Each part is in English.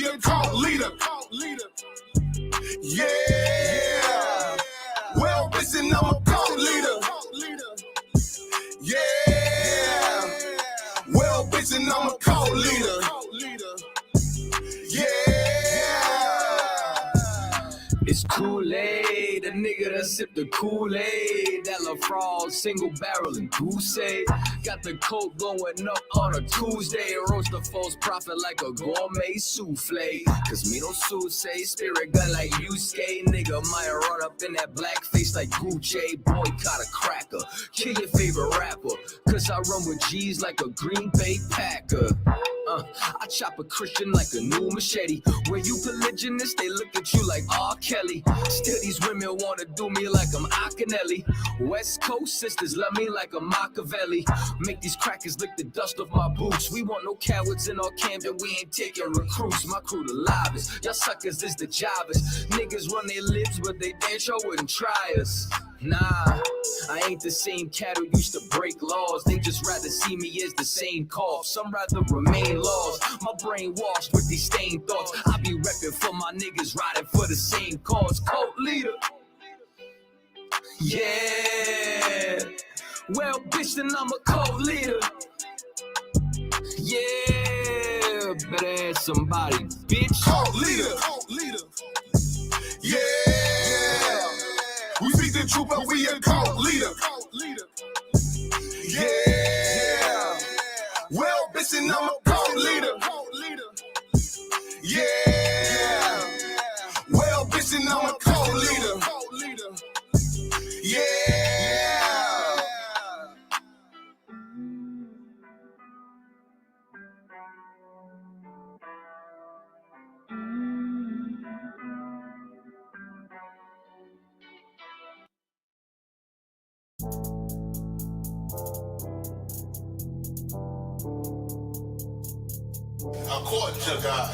be a cult leader. Yeah. Well, listen, I'm a cult leader. Yeah. Well, listen, I'm a cult leader. It's Kool-Aid, a nigga that sipped the Kool-Aid. That LaFraud, single barrel and goose egg. Got the coke going up on a Tuesday. Roast the false prophet like a gourmet souffle. Cause me no say spirit gun like you skate. Nigga might run up in that black face like Gucci. Boycott a cracker, kill your favorite rapper. Cause I run with G's like a Green Bay Packer. I chop a Christian like a new machete. When you polygamous, they look at you like R. Kelly. Still these women wanna do me like I'm Akinelli. West Coast sisters love me like a Machiavelli. Make these crackers lick the dust off my boots. We want no cowards in our camp and we ain't taking recruits. My crew the livest, y'all suckers is the jobbers. Niggas run their lips but they damn sure wouldn't try us. Nah, I ain't the same cat who used to break laws. They just rather see me as the same cause. Some rather remain lost. My brain washed with these stained thoughts. I be repping for my niggas riding for the same cause. Cult leader. Yeah. Well, bitch, then I'm a cult leader. Yeah. Better ask somebody, bitch. Cult leader. Yeah. We speak the truth, but we a cult leader. Yeah. Well, bitch, and I'm a cult leader. Yeah. Well, bitch, and I'm a cult leader. Yeah. According to God,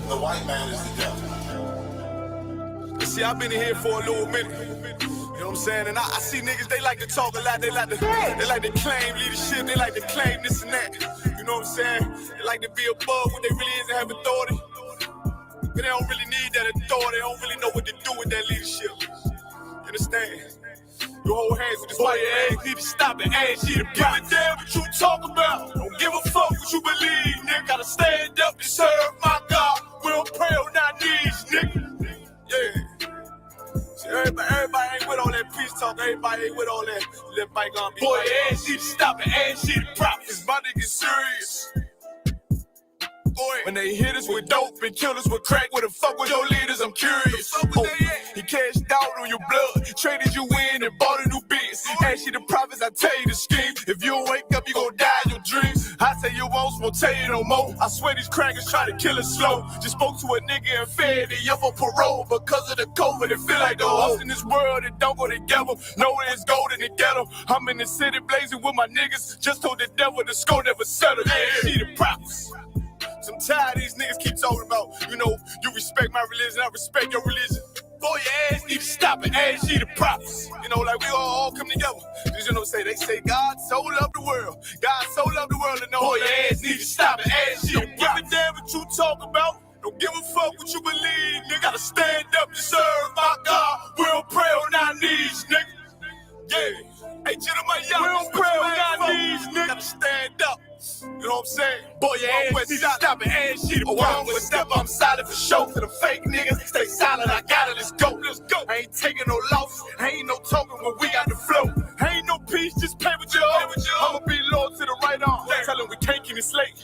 the white man is the devil. See, I've been in here for a little minute. You know what I'm saying? And I see niggas, they like to talk a lot. They like to claim leadership. They like to claim this and that. You know what I'm saying? They like to be above what they really is and have authority. But they don't really need that authority. They don't really know what to do with that leadership. You understand? You hold hands with this white man. Need to stop and ask you to give a damn what you talk about. Don't give a fuck what you believe, nigga. Gotta stand up and serve my God. We don't pray on our knees, nigga. Yeah. See, everybody ain't with all that peace talk. Everybody ain't with all that. Let bygone be. Boy, ask you to stop and ask you to prop. It's about to get serious. Boy, when they hit us with dope and kill us with crack, where the fuck with your leaders? I'm curious. He cashed out on your blood, traded you in and bought a new biz. Ask you the prophets, I tell you the scheme. If you don't wake up, you gon' die in your dreams. I say you won't tell you no more. I swear these crackers try to kill us slow. Just spoke to a nigga and fed the up for parole because of the COVID. It feel like the host in this world that don't go together. Know there's gold in the ghetto. I'm in the city blazing with my niggas. Just told the devil the skull never settled. Yeah, see the prophets. I'm tired of these niggas keep talking about, you know, you respect my religion, I respect your religion. Boy, your ass need to stop and ask you the prophets. You know, like we all come together. Cause you know, they say God so loved the world. God so loved the world and boy, your ass need to stop and ask you the prophets. Don't give a damn what you talk about. Don't give a fuck what you believe, nigga. Gotta stand up and serve my God. We don't pray on our knees, nigga. Yeah. Hey, gentlemen, y'all, we don't pray on our knees, nigga. Gotta stand up. You know what I'm saying? Boy, your ass need to stop and ask you to walk with a step. I'm silent for show. To the fake niggas, stay silent. I got it. Let's go. Let's go. I ain't taking no loss. Ain't no talking when we got the flow. Ain't no peace, just play with you. I'ma be loyal to the right arm. Tell him we can't keep it slate.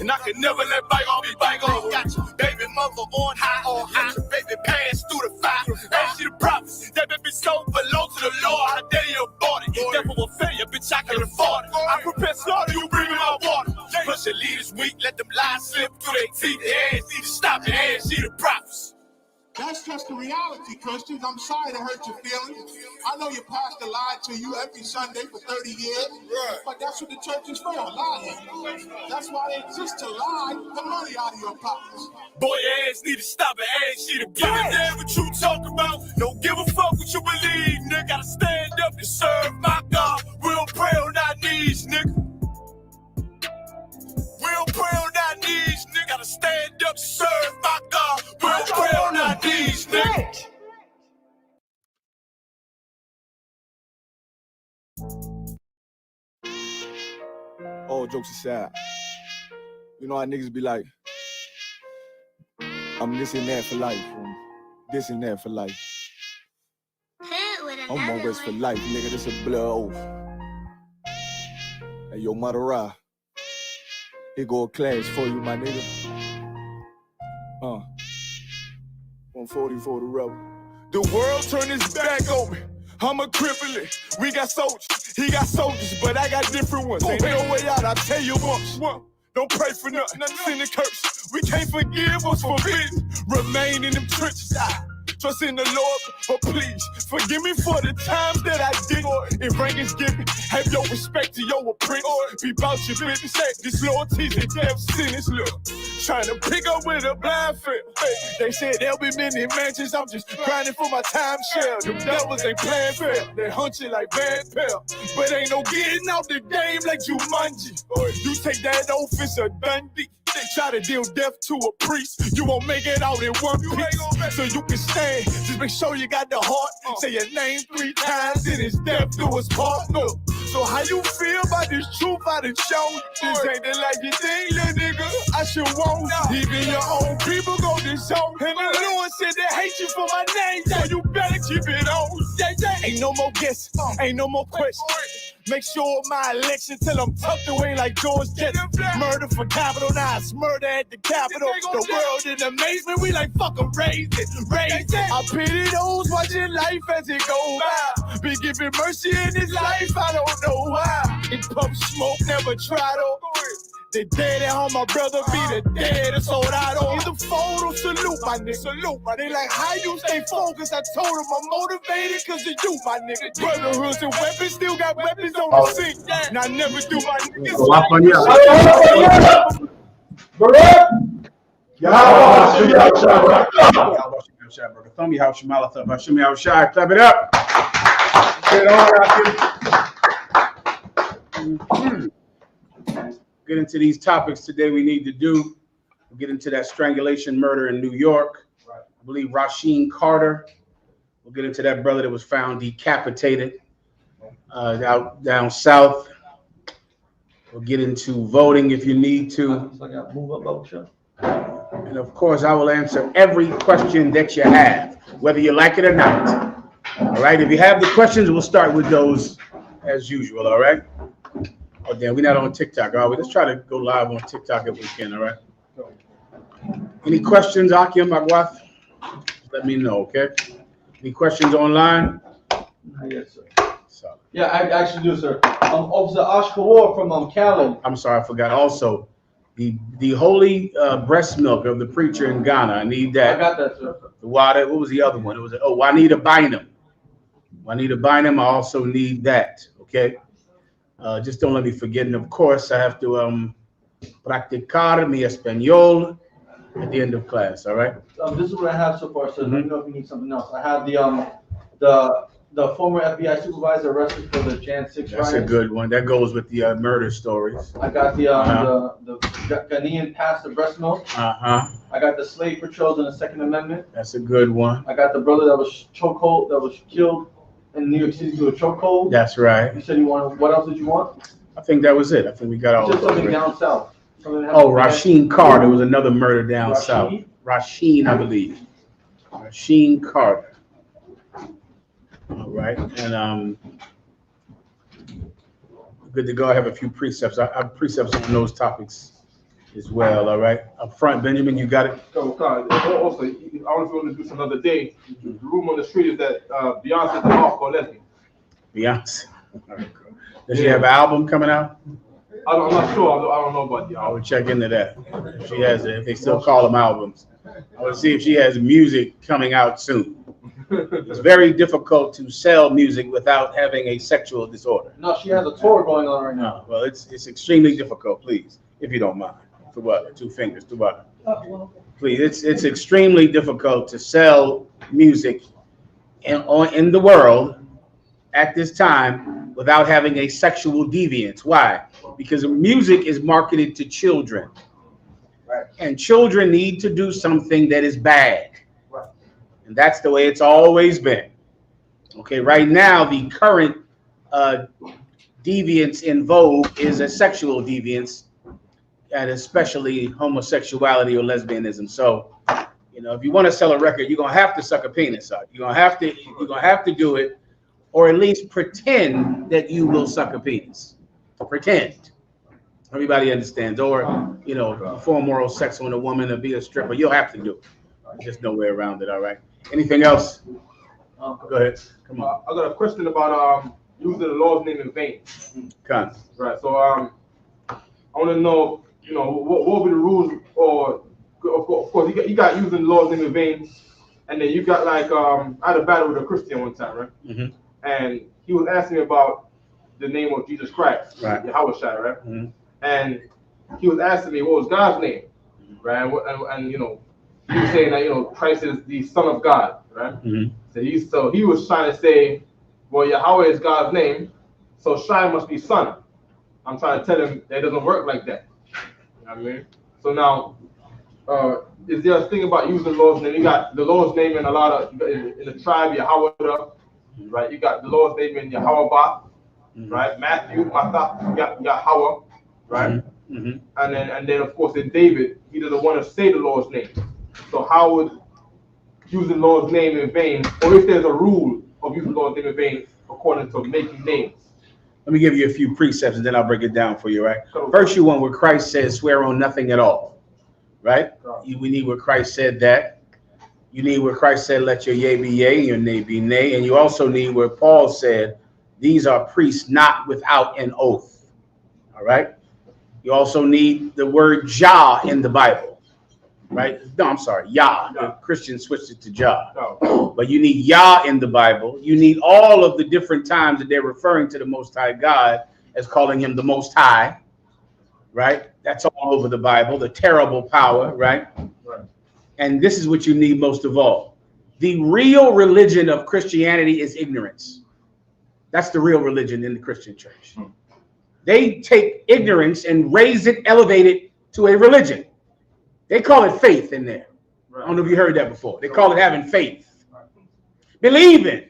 And I can never let bygone be bygone. Got your baby mother on high or high. Your baby pass through the fire. Ask you the prophets. That baby soul belong to the Lord. How dare you abort it? Devil will fail you, bitch. I can afford it. I prepare slaughter, you bring me my water. Plus your leaders weak, let them lies slip through their teeth. Their ass need to stop and ask you the prophets. That's just the reality, Christians. I'm sorry to hurt your feelings. I know your pastor lied to you every Sunday for 30 years, but that's what the church is for, lying. That's why they exist, to lie the money out of your pockets. Boy, your ass need to stop and ask you to give a damn what you talk about. Don't give a fuck what you believe, nigga. Gotta stand up and serve my God. We don't pray on our knees, nigga. We don't pray on our knees, nigga. Gotta stand up and serve all jokes aside, you know how niggas be like, I'm this and that for life, this and that for life. I'm always for life, nigga, this a blood oath. Hey, yo, Madara, here go a class for you, my nigga. 140 for the rebel. The world turned its back on me. I'm a cripple. We got soldiers, he got soldiers, but I got different ones. Ain't no way out, I'll tell you once. Don't pray for nothing, sin and curse. We can't forgive what's forbidden. Remain in them trenches. Trust in the Lord, but please forgive me for the times that I did. If rank is given, have your respect to your apprentice. Be about your business. This loyalty's a death sentence. Look, trying to pick up with a blind field. They said there'll be many mansions. I'm just grinding for my time share. Them devils ain't playing fair. They hunt you like bad pal, but ain't no getting out the game like Jumanji. You take that oath, it's a Dundee. Try to deal death to a priest, you won't make it out in one piece. So you can stand, just make sure you got the heart. Say your name 3 times, and it's death do us part. No. So how you feel about this truth I done shown? This ain't the life you think, little nigga. I should want. Even your own people go this zone. And the Lord said they hate you for my name, so you better keep it on. Ain't no more guessing, ain't no more questions. Make sure my election till I'm tucked away like George Jetson. Murder for capital, now it's murder at the Capitol. The world in amazement, we like fuck 'em, raise it. I pity those watching life as it goes by. Be giving mercy in this life, I don't know why. In pump smoke, never try to. The dead at home, my brother be the dead, that's all I know. In the photo, salute my nigga. Salute my nigga. They like, how you stay focused? I told them I'm motivated cause of you, my nigga. Brotherhoods and weapons, still got weapons on the scene. And I never do my niggas. Thumb me out, Shamalata, Shimmy out shy, clap it up. Get into these topics today we need to do. We'll get into that strangulation murder in New York. I believe Rasheen Carter. We'll get into that brother that was found decapitated out down south. We'll get into voting if you need to. And of course, I will answer every question that you have, whether you like it or not. All right, if you have the questions, we'll start with those as usual, all right? Oh, damn, we're not on TikTok, are we? Let's try to go live on TikTok if we can, all right? Any questions, Akim Agwath? Let me know, okay? Any questions online? Yes, sir. Yeah, I actually do, sir. Officer Ashkawar from Cali. I'm sorry, I forgot. Also, the holy breast milk of the preacher in Ghana. I need that. I got that, sir. The water. What was the other one? It was Juanita Bynum. Juanita Bynum. I also need that. Okay. Just don't let me forget. And of course, I have to practicar mi español at the end of class. All right. This is what I have so far, sir. Let me know if you need something else. I have the former FBI supervisor arrested for the Jan 6 That's riots. a good one. That goes with the murder stories. I got the Ghanaian passed the breast milk. I got the slave patrols in the Second Amendment. That's a good one. I got the brother that was chokehold, that was killed in New York City to a chokehold. That's right. You said you wanted, what else did you want? I think that was it. I think we got all. Just something down south. Rasheen Carter. There was another murder down south. Rasheen, I believe. Rasheen Carter. All right, and good to go. I have a few precepts. I have precepts on those topics as well. All right, up front, Benjamin, you got it. Also, I want to do this another day. The rumor on the street is that Beyonce's a hardcore lesbian. Beyonce. Does she have an album coming out? I'm not sure. I don't know about I y'all. would check into that. If she has it, if they still call them albums. I would see if she has music coming out soon. It's very difficult to sell music without having a sexual disorder. No, she has a tour going on right now. No, well, it's extremely difficult, please, if you don't mind. To what? 2 fingers, to what? Please, it's extremely difficult to sell music in the world at this time without having a sexual deviance. Why? Because music is marketed to children. Right. And children need to do something that is bad. Right. And that's the way it's always been. Okay, right now, the current deviance in vogue is a sexual deviance, and especially homosexuality or lesbianism. So, if you want to sell a record, you're gonna have to suck a penis out. You're gonna have to do it, or at least pretend that you will suck a penis. Pretend. Everybody understands. Or, perform oral sex on a woman or be a stripper. You'll have to do it. There's no way around it. All right. Anything else? Go ahead. Come on. I got a question about using the Lord's name in vain. Come. Right. So I want to know, what will be the rules? Or of course, you got using the Lord's name in vain, and then you got like I had a battle with a Christian one time, right? Mm-hmm. And he was asking me about the name of Jesus Christ, right? Yahweh Shai, right? Mm-hmm. And he was asking me what was God's name, right? And he was saying that Christ is the Son of God, right? Mm-hmm. So he was trying to say, well, Yahweh is God's name, so Shai must be son. I'm trying to tell him that it doesn't work like that. You know what I mean? So now, is there a thing about using the Lord's name? You got the Lord's name in a lot of in the tribe Yahweh, right? You got the Lord's name in Yahweh, right? Matthew, Matha, Yahweh, right? Mm-hmm. And then of course in David, he doesn't want to say the Lord's name. So how would using the Lord's name in vain, or if there's a rule of using the Lord's name in vain according to making names? Let me give you a few precepts and then I'll break it down for you, right? First, you want where Christ says, swear on nothing at all, right? We need where Christ said that. You need where Christ said, let your yea be yea and your nay be nay. And you also need where Paul said, these are priests not without an oath, all right? You also need the word Jah in the Bible, right? No, I'm sorry, Yah. The Christians switched it to Jah. But you need Yah in the Bible. You need all of the different times that they're referring to the Most High God as calling him the Most High, right? That's all over the Bible, the terrible power, right? And this is what you need most of all. The real religion of Christianity is ignorance. That's the real religion in the Christian church. They take ignorance and raise it, elevate it to a religion. They call it faith in there. I don't know if you heard that before. They call it having faith. Believing,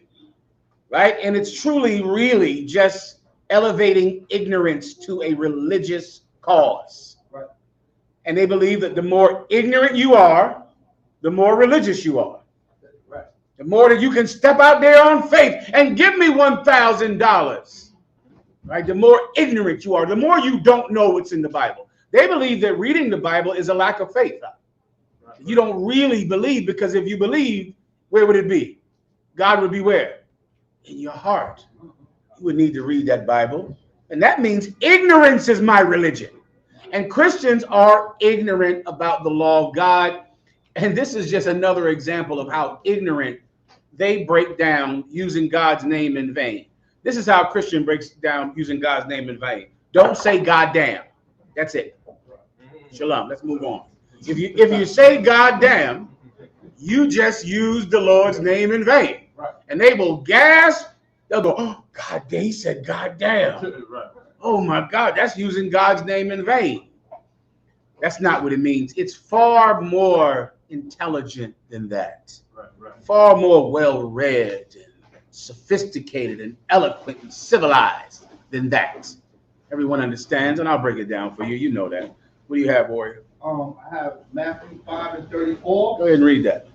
right? And it's truly, really just elevating ignorance to a religious cause. Right. And they believe that the more ignorant you are, the more religious you are. Right. The more that you can step out there on faith and give me $1,000, right? The more ignorant you are, the more you don't know what's in the Bible. They believe that reading the Bible is a lack of faith. Right. You don't really believe, because if you believe, where would it be? God would be where? In your heart. You would need to read that Bible. And that means ignorance is my religion. And Christians are ignorant about the law of God. And this is just another example of how ignorant they break down using God's name in vain. This is how a Christian breaks down using God's name in vain. Don't say goddamn. That's it. Shalom. Let's move on. If you say goddamn, you just use the Lord's name in vain. Right. And they will gasp. They'll go, oh, God, he said goddamn. Right. Oh, my God, that's using God's name in vain. That's not what it means. It's far more intelligent than that. Right, right. Far more well-read and sophisticated and eloquent and civilized than that. Everyone understands, and I'll break it down for you. You know that. What do you have, Warrior? I have Matthew 5:34. Go ahead and read that.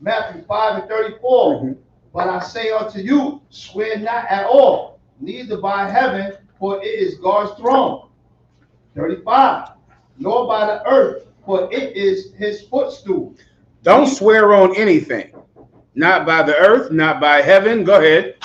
Matthew 5:34. Mm-hmm. But I say unto you, swear not at all, neither by heaven, for it is God's throne. 35. Nor by the earth, for it is his footstool. Don't swear on anything. Not by the earth, not by heaven. Go ahead.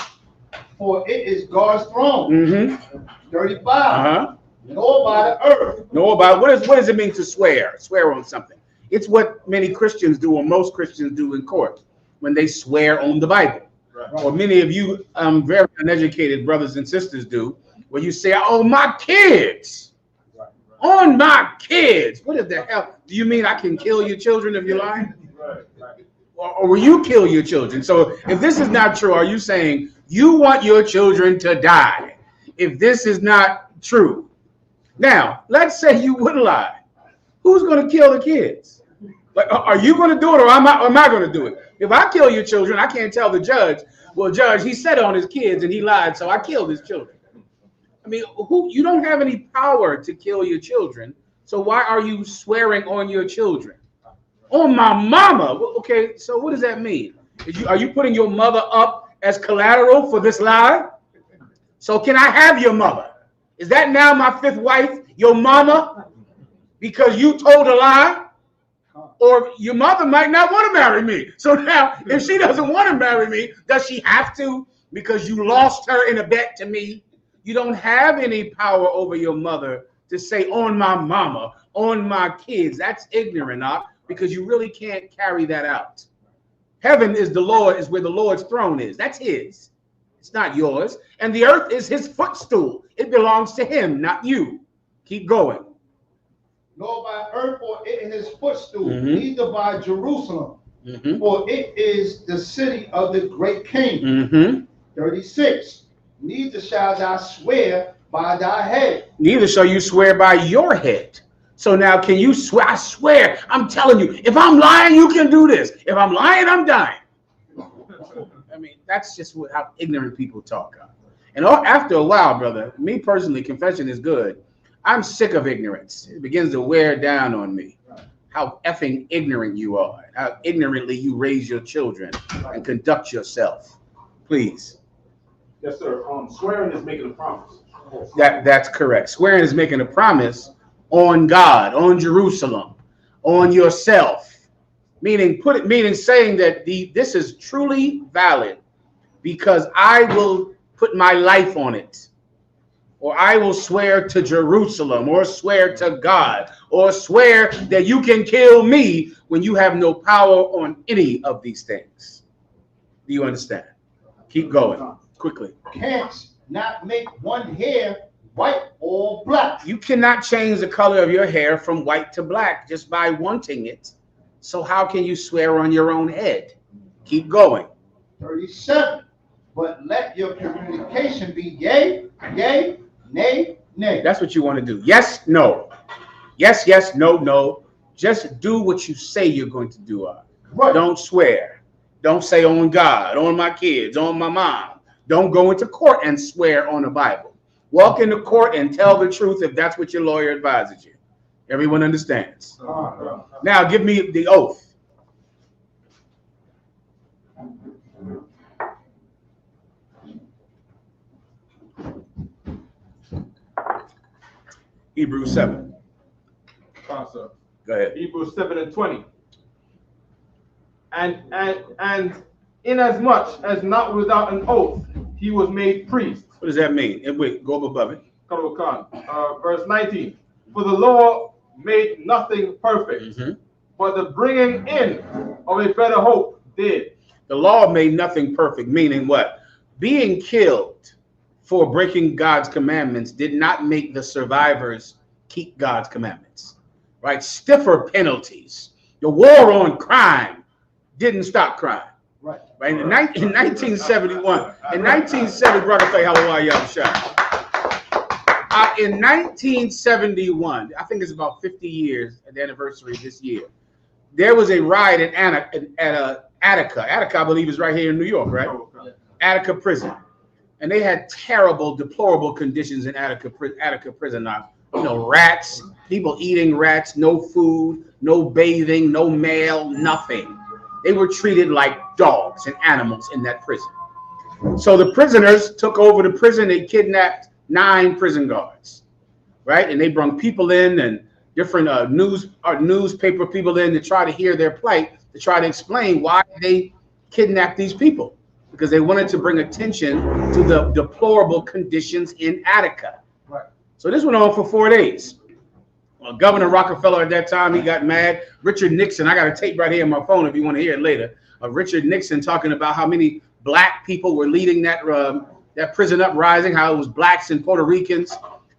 For it is God's throne. Mm-hmm. 35. Uh-huh. Nor by the earth. Nor by, what does it mean to swear? Swear on something. It's what many Christians do, or most Christians do in court, when they swear on the Bible. Right. Or many of you very uneducated brothers and sisters do, where you say, oh, my kids. Right. On my kids. What is the hell? Do you mean I can kill your children if you're lying? Right. Right. Or will you kill your children? So if this is not true, are you saying you want your children to die? If this is not true. Now, let's say you would lie. Who's going to kill the kids? Like, are you going to do it, or am I going to do it? If I kill your children, I can't tell the judge, well, judge, he said on his kids and he lied, so I killed his children. I mean, who you don't have any power to kill your children, so why are you swearing on your children? On my mama. Okay, so what does that mean? Are you putting your mother up as collateral for this lie? So can I have your mother? Is that now my fifth wife, your mama? Because you told a lie? Or your mother might not want to marry me. So now, if she doesn't want to marry me, does she have to? Because you lost her in a bet to me. You don't have any power over your mother to say on my mama, on my kids. That's ignorant, because you really can't carry that out. Heaven is where the Lord's throne is. That's his. It's not yours. And the earth is his footstool. It belongs to him, not you. Keep going. Nor by earth or in his footstool, neither by Jerusalem, for it is the city of the great king. 36. Neither shall thou swear by thy head. Neither shall you swear by your head. So now can you swear? I swear, I'm telling you, if I'm lying, you can do this. If I'm lying, I'm dying. I mean, that's just how ignorant people talk. And after a while, brother, me personally, confession is good. I'm sick of ignorance. It begins to wear down on me. How effing ignorant you are. How ignorantly you raise your children and conduct yourself. Please. Yes, sir. Swearing is making a promise. That's correct. Swearing is making a promise on God, on Jerusalem, on yourself. Meaning saying that this is truly valid because I will put my life on it. Or I will swear to Jerusalem, or swear to God, or swear that you can kill me when you have no power on any of these things. Do you understand? Keep going quickly. Canst not make one hair white or black. You cannot change the color of your hair from white to black just by wanting it. So how can you swear on your own head? Keep going. 37. But let your communication be yea, yea, nay, nay. That's what you want to do. Yes, no. Yes, yes, no, no. Just do what you say you're going to do. Right. Don't swear. Don't say on God, on my kids, on my mom. Don't go into court and swear on the Bible. Walk into court and tell the truth if that's what your lawyer advises you. Everyone understands. Now give me the oath. Hebrews 7. Sir. Go ahead. Hebrews 7:20. And inasmuch as not without an oath he was made priest. What does that mean? Wait, go up above it. Verse 19. For the law made nothing perfect, but the bringing in of a better hope did. The law made nothing perfect, meaning what? Being killed for breaking God's commandments did not make the survivors keep God's commandments, right? Stiffer penalties. The war on crime didn't stop crime. Right. In 1971, brother, say hello, y'all shot. In 1971, I think it's about 50 years at the anniversary this year, there was a riot at Attica. Attica, I believe, is right here in New York, right? Attica prison. And they had terrible, deplorable conditions in Attica prison. Rats, people eating rats, no food, no bathing, no mail, nothing. They were treated like dogs and animals in that prison. So the prisoners took over the prison. They kidnapped 9 prison guards, right? And they brought people in and different newspaper people in to try to hear their plight, to try to explain why they kidnapped these people, because they wanted to bring attention to the deplorable conditions in Attica. Right. So this went on for 4 days. Governor Rockefeller at that time, he got mad. Richard Nixon, I got a tape right here on my phone if you want to hear it later, of Richard Nixon talking about how many black people were leading that prison uprising, how it was blacks and Puerto Ricans.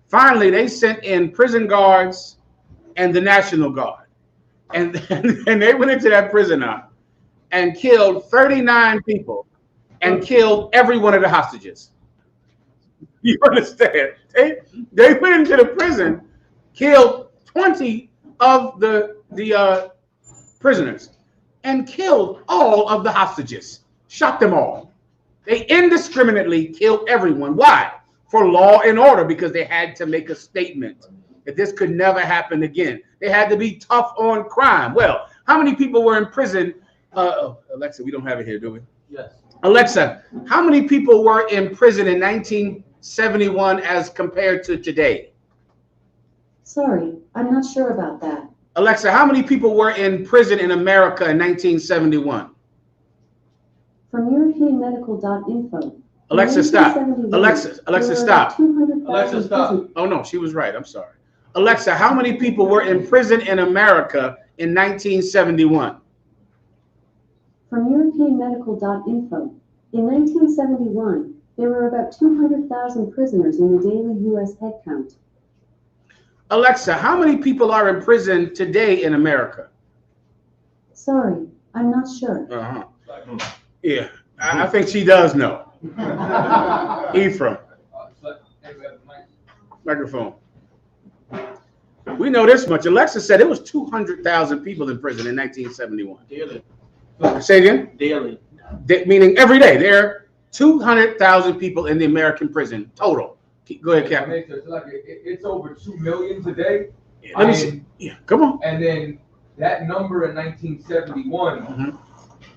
Finally, they sent in prison guards and the National Guard. And they went into that prison and killed 39 people and killed every one of the hostages. You understand? They went into the prison, killed 20 of the prisoners, and killed all of the hostages. Shot them all. They indiscriminately killed everyone. Why? for law and order because they had to make a statement that this could never happen again. They had to be tough on crime. Well, how many people were in prison? Alexa, we don't have it here, do we? Yes. Alexa, how many people were in prison in 1971 as compared to today? Sorry, I'm not sure about that. Alexa, how many people were in prison in America in 1971? From EuropeanMedical.info. Alexa, stop. Alexa, stop. Alexa, stop. Oh, no, she was right. I'm sorry. Alexa, how many people were in prison in America in 1971? From EuropeanMedical.info. In 1971, there were about 200,000 prisoners in the daily U.S. head count. Alexa, how many people are in prison today in America? Sorry, I'm not sure. Yeah, I think she does know. Ephraim. Microphone. We know this much. Alexa said it was 200,000 people in prison in 1971. Daily. Say again? Daily. Meaning every day. There are 200,000 people in the American prison total. Go ahead, Captain. It's over 2 million today. Yeah, let me see. Yeah, come on. And then that number in 1971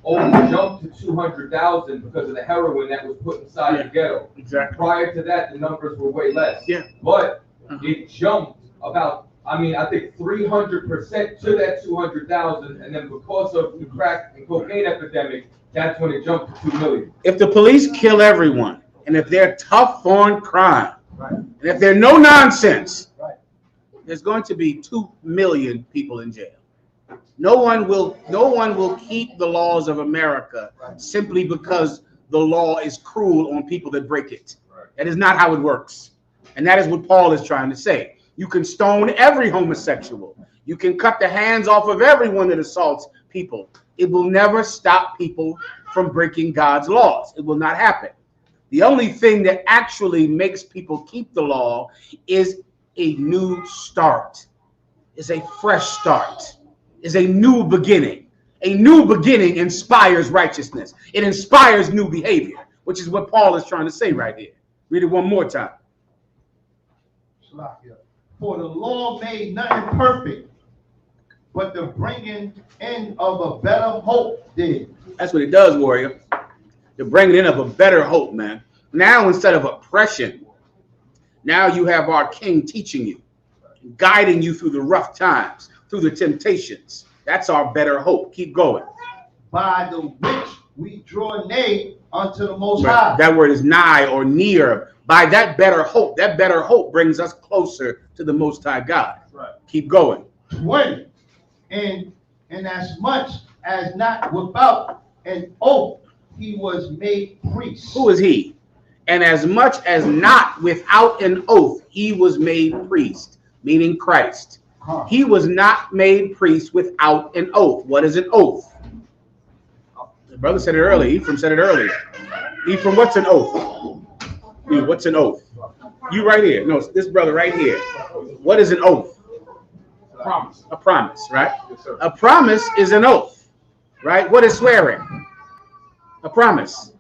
only jumped to 200,000 because of the heroin that was put inside the ghetto. Exactly. Prior to that, the numbers were way less. Yeah. But it jumped about, I think 300% to that 200,000. And then because of the crack and cocaine epidemic, that's when it jumped to 2 million. If the police kill everyone, and if they're tough on crime, and if they're no nonsense, there's going to be 2 million people in jail. No one will keep the laws of America simply because the law is cruel on people that break it. That is not how it works. And that is what Paul is trying to say. You can stone every homosexual. You can cut the hands off of everyone that assaults people. It will never stop people from breaking God's laws. It will not happen. The only thing that actually makes people keep the law is a new start, is a fresh start, is a new beginning. A new beginning inspires righteousness. It inspires new behavior, which is what Paul is trying to say right here. Read it one more time. For the law made nothing perfect, but the bringing in of a better hope did. That's what it does, warrior. The bringing in of a better hope, man. Now, instead of oppression, now you have our King teaching you, guiding you through the rough times, through the temptations. That's our better hope. Keep going. By the which we draw nigh unto the Most High. That word is nigh or near. By that better hope brings us closer to the Most High God. Right. Keep going. 20. And as much as not without an oath, he was made priest. Who is he? And as much as not without an oath, he was made priest, meaning Christ. He was not made priest without an oath. What is an oath? The brother said it earlier. Ephraim said it earlier. Ephraim, what's an oath? What's an oath? You right here. No, this brother right here. What is an oath? A promise. A promise, right? Yes, sir. A promise is an oath, right? What is swearing? A promise.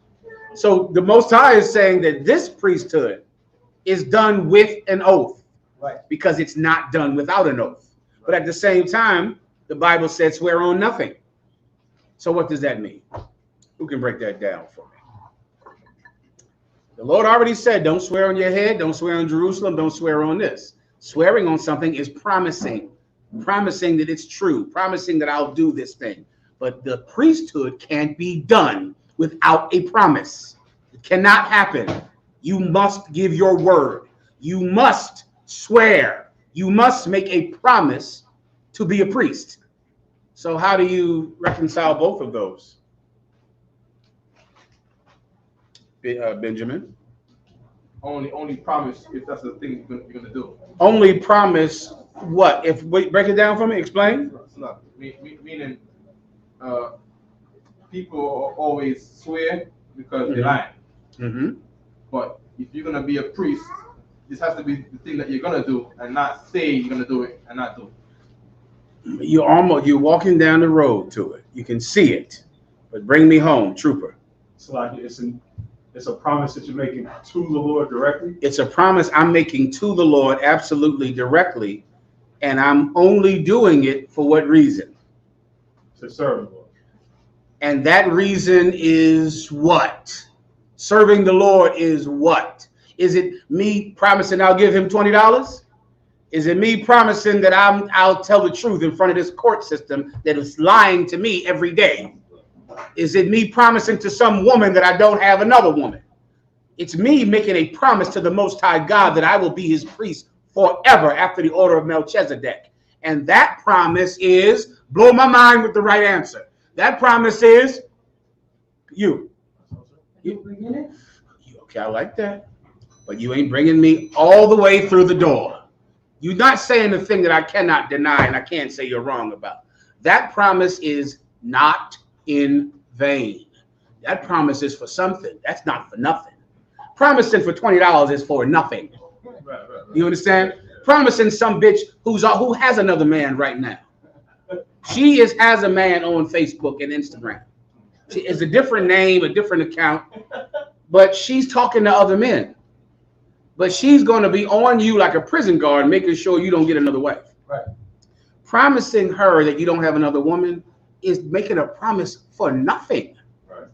So the Most High is saying that this priesthood is done with an oath, Right. because it's not done without an oath. But at the same time, the Bible said swear on nothing. So what does that mean? Who can break that down for me? The Lord already said, don't swear on your head, don't swear on Jerusalem, don't swear on this. Swearing on something is promising that it's true, promising that I'll do this thing. But the priesthood can't be done without a promise. It cannot happen. You must give your word. You must swear. You must make a promise to be a priest. So how do you reconcile both of those? Benjamin? Only promise if that's the thing you're gonna do. Only promise what? If wait, break it down for me. Explain. It's not meaning people always swear because they're lying. Mm-hmm. But if you're gonna be a priest, this has to be the thing that you're gonna do, and not say you're gonna do it and not do it. You're walking down the road to it. You can see it, but bring me home, trooper. So like it's It's a promise that you're making to the Lord directly? It's a promise I'm making to the Lord absolutely directly, and I'm only doing it for what reason? To serve the Lord. And that reason is what? Serving the Lord is what? Is it me promising I'll give him $20? Is it me promising that I'll tell the truth in front of this court system that is lying to me every day? Is it me promising to some woman that I don't have another woman? It's me making a promise to the Most High God that I will be his priest forever after the order of Melchizedek. And that promise is, blow my mind with the right answer. That promise is you. Okay, I like that. But you ain't bringing me all the way through the door. You're not saying the thing that I cannot deny and I can't say you're wrong about. That promise is not in vain. That promise is for something. That's not for nothing. Promising for $20 is for nothing. You understand? Promising some bitch who has another man right now. She has a man on Facebook and Instagram. It's a different name, a different account, but she's talking to other men. But she's going to be on you like a prison guard, making sure you don't get another wife. Right. Promising her that you don't have another woman is making a promise for nothing. Right.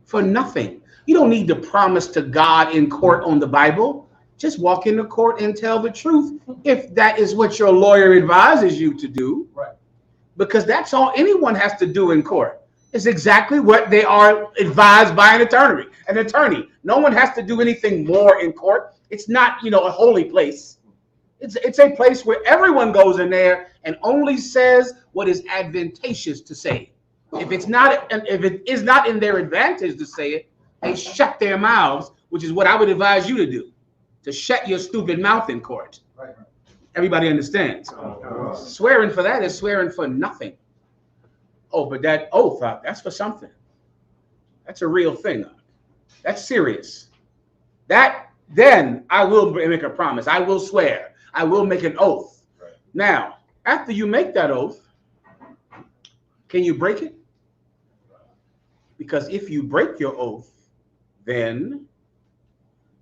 For nothing. You don't need to promise to God in court on the Bible. Just walk into court and tell the truth if that is what your lawyer advises you to do. Right. Because that's all anyone has to do in court. It's exactly what they are advised by an attorney. No one has to do anything more in court. It's not, a holy place. It's a place where everyone goes in there and only says what is advantageous to say. If it is not in their advantage to say it, they shut their mouths, which is what I would advise you to do, to shut your stupid mouth in court. Right. Everybody understands. Swearing for that is swearing for nothing. Oh, but that oath, that's for something. That's a real thing. That's serious. Then I will make a promise. I will swear. I will make an oath. Right. Now, after you make that oath, can you break it? Because if you break your oath, then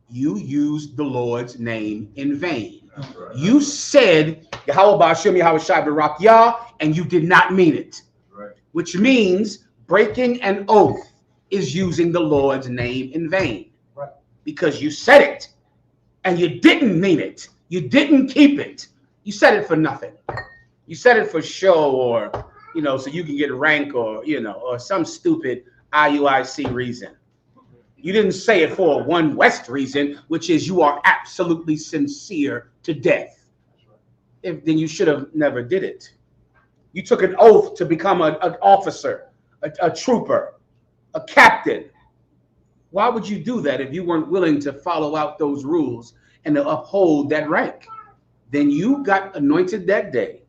you used the Lord's name in vain. Right. You said, Yahweh Ba'ashem Yahweh Shai Barak Yah, and you did not mean it. Right. Which means breaking an oath is using the Lord's name in vain. Right. Because you said it and you didn't mean it. You didn't keep it. You said it for nothing. You said it for show or, so you can get rank or, or some stupid IUIC reason. You didn't say it for a One West reason, which is you are absolutely sincere to death. Then you should have never did it. You took an oath to become an officer, a trooper, a captain. Why would you do that if you weren't willing to follow out those rules and to uphold that rank? Then you got anointed that day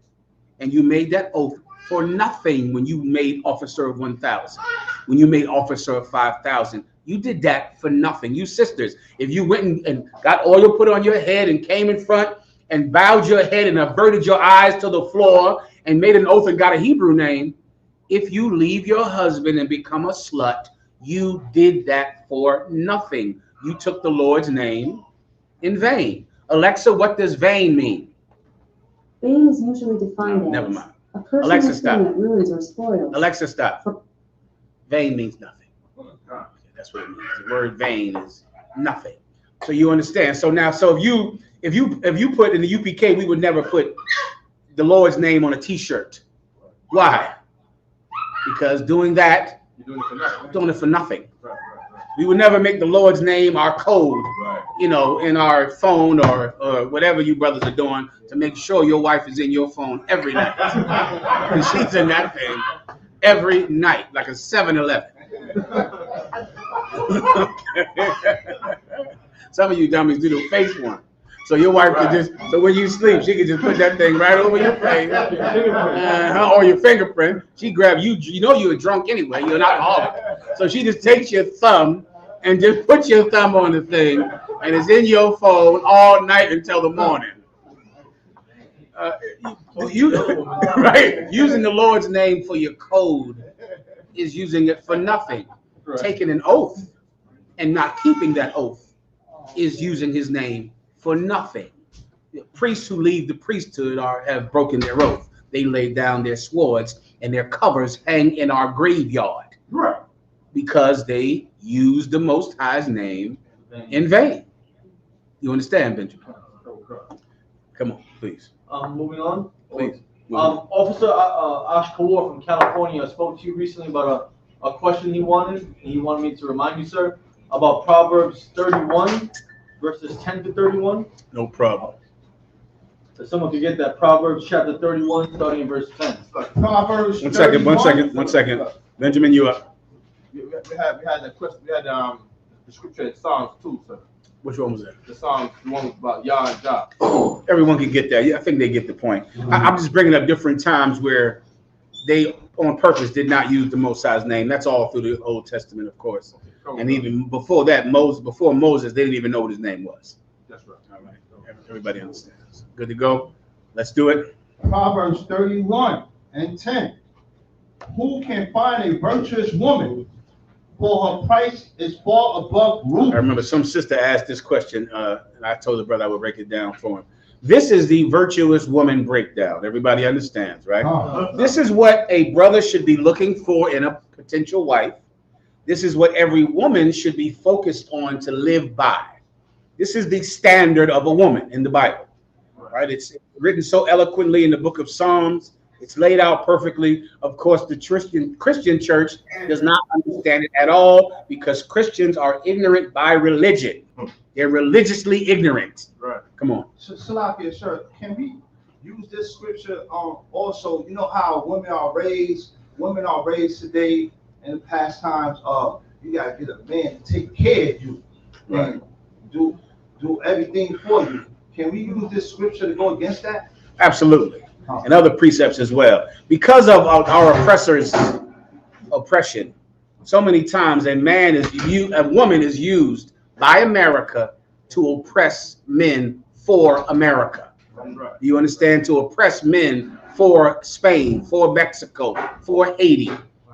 and you made that oath for nothing when you made officer of 1,000, when you made officer of 5,000. You did that for nothing. You sisters, if you went and got oil put on your head and came in front and bowed your head and averted your eyes to the floor and made an oath and got a Hebrew name, if you leave your husband and become a slut, you did that for nothing. You took the Lord's name in vain. Alexa, what does vain mean? Vain is usually defined Never as mind. a person Alexa, or stop. thing that ruins or spoils. Alexa, stop. Vain means nothing. That's what it means. The word vain is nothing. So you understand. So now, if you put in the UPK, we would never put the Lord's name on a T-shirt. Why? Because doing that, doing it for nothing. Right. We would never make the Lord's name our code, Right. in our phone or whatever you brothers are doing to make sure your wife is in your phone every night. And she's in that thing every night, like a 7-Eleven. Some of you dummies do the face one. So your wife could so when you sleep, she could just put that thing right over your face. Or your fingerprint. She grab you, you're drunk anyway, you're not alcoholic. So she just takes your thumb and just puts your thumb on the thing, and it's in your phone all night until the morning. Right? Using the Lord's name for your code is using it for nothing. Right. Taking an oath and not keeping that oath is using his name for nothing. Priests who leave the priesthood have broken their oath. They lay down their swords and their covers hang in our graveyard. Right. Because they used the Most High's name in vain. You understand, Benjamin? Come on, please. Moving on. Please. Officer Ash Kawar from California spoke to you recently about a question he wanted. He wanted me to remind you, sir, about Proverbs 31, verses 10 to 31. No problem. So someone could get that. Proverbs chapter 31, starting in verse 10. Proverbs. One second. Benjamin, you up. We had the question. We had the scripture in Psalms too, sir. Which one was that? The Psalms, the one about Yah and Jah. Everyone can get that. Yeah, I think they get the point. I'm just bringing up different times where they, on purpose, did not use the Most High's name. That's all through the Old Testament, of course. And even before that, before Moses, they didn't even know what his name was. That's right. All right. Everybody understands. Good to go. Let's do it. Proverbs 31 and 10. Who can find a virtuous woman? For her price is far above rubies. I remember some sister asked this question, and I told the brother I would break it down for him. This is the virtuous woman breakdown. Everybody understands, right? This is what a brother should be looking for in a potential wife. This is what every woman should be focused on to live by. This is the standard of a woman in the Bible, right? It's written so eloquently in the book of Psalms. It's laid out perfectly. Of course, the Christian church does not understand it at all because Christians are ignorant by religion. They're religiously ignorant. Right. Come on. Salakia, sir, can we use this scripture also? You know how women are raised today in the past times. You gotta get a man to take care of you and do everything for you. Can we use this scripture to go against that? Absolutely. And other precepts as well. Because of our oppressors' oppression, so many times a woman is used by America to oppress men for America. You understand? To oppress men for Spain, for Mexico, for Haiti,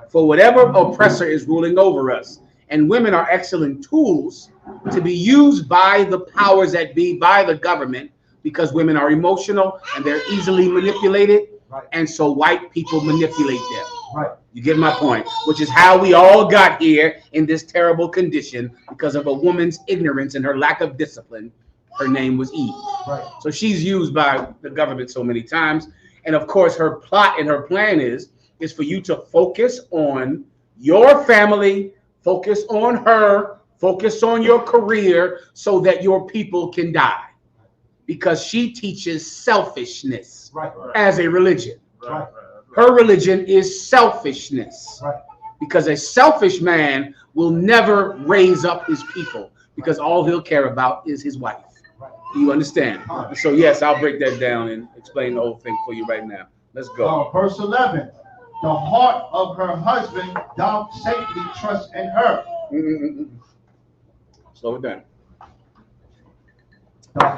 for whatever oppressor is ruling over us. And women are excellent tools to be used by the powers that be, by the government, because women are emotional and they're easily manipulated. Right. And so white people manipulate them. Right. You get my point, which is how we all got here in this terrible condition because of a woman's ignorance and her lack of discipline. Her name was Eve. Right. So she's used by the government so many times. And of course, her plot and her plan is for you to focus on your family, focus on her, focus on your career so that your people can die. Because she teaches selfishness as a religion. Right. Her religion is selfishness. Right. Because a selfish man will never raise up his people because all he'll care about is his wife. Right. Do you understand? So yes, I'll break that down and explain the whole thing for you right now. Let's go. Verse 11. The heart of her husband doth safely trust in her. Slow it down.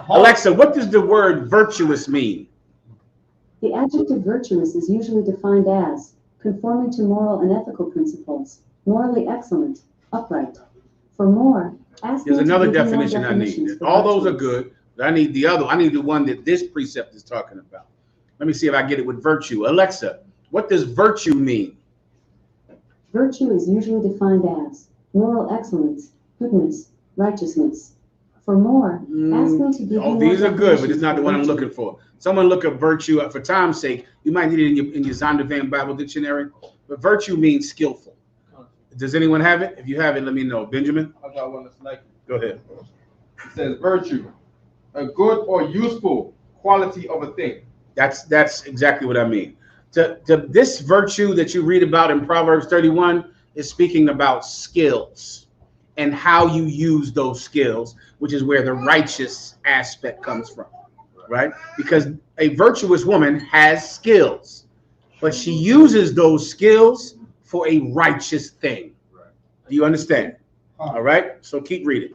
Alexa, what does the word virtuous mean? The adjective virtuous is usually defined as conforming to moral and ethical principles, morally excellent, upright. For more, ask There's me to another give you more definition I need. definitions for All those are virtuous. good, but I need the other. I need the one that this precept is talking about. Let me see if I get it with virtue. Alexa, what does virtue mean? Virtue is usually defined as moral excellence, goodness, righteousness. For more, ask me to give you more These are good, but it's definitions not the for one I'm virtue. looking for. Someone look up virtue. For time's sake, you might need it in your Zondervan Bible Dictionary. But virtue means skillful. Does anyone have it? If you have it, let me know. Benjamin? I got one that's like Go ahead. it says virtue, a good or useful quality of a thing. That's exactly what I mean. This virtue that you read about in Proverbs 31 is speaking about skills and how you use those skills, which is where the righteous aspect comes from, right? Because a virtuous woman has skills, but she uses those skills for a righteous thing. Do you understand? All right, so keep reading.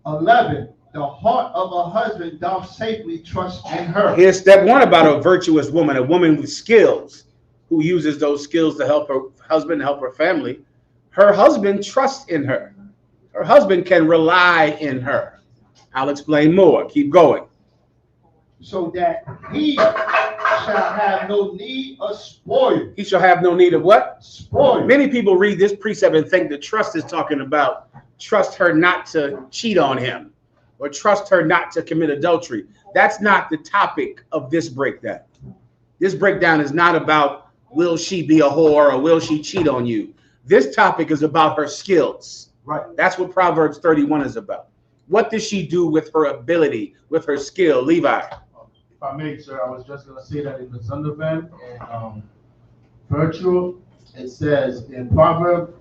11. The heart of a husband doth safely trust in her. Here's step one about a virtuous woman, a woman with skills. who uses those skills to help her husband, help her family, her husband trusts in her. Her husband can rely in her. I'll explain more. Keep going. So that he shall have no need of spoil. He shall have no need of what? Spoil. Many people read this precept and think that trust is talking about trust her not to cheat on him or trust her not to commit adultery. That's not the topic of this breakdown. This breakdown is not about will she be a whore or will she cheat on you. This topic is about her skills. Right. That's what Proverbs 31 is about. What does she do with her ability, with her skill? Levi. If I may, sir, I was just going to say that in the Zondervan and virtual, it says in Proverbs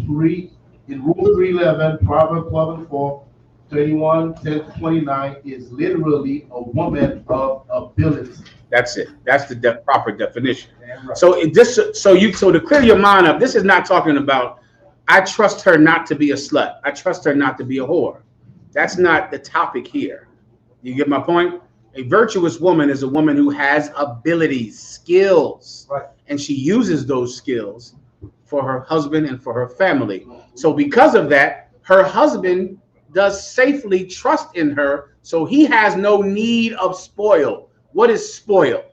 3, in Rule 311, Proverbs 12 and 4, 31, 10 to 29 is literally a woman of ability. That's it. That's the proper definition. Right. So to clear your mind up, this is not talking about I trust her not to be a slut. I trust her not to be a whore. That's not the topic here. You get my point? A virtuous woman is a woman who has abilities, skills, right, and she uses those skills for her husband and for her family. So because of that, her husband does safely trust in her, so he has no need of spoil. What is spoil?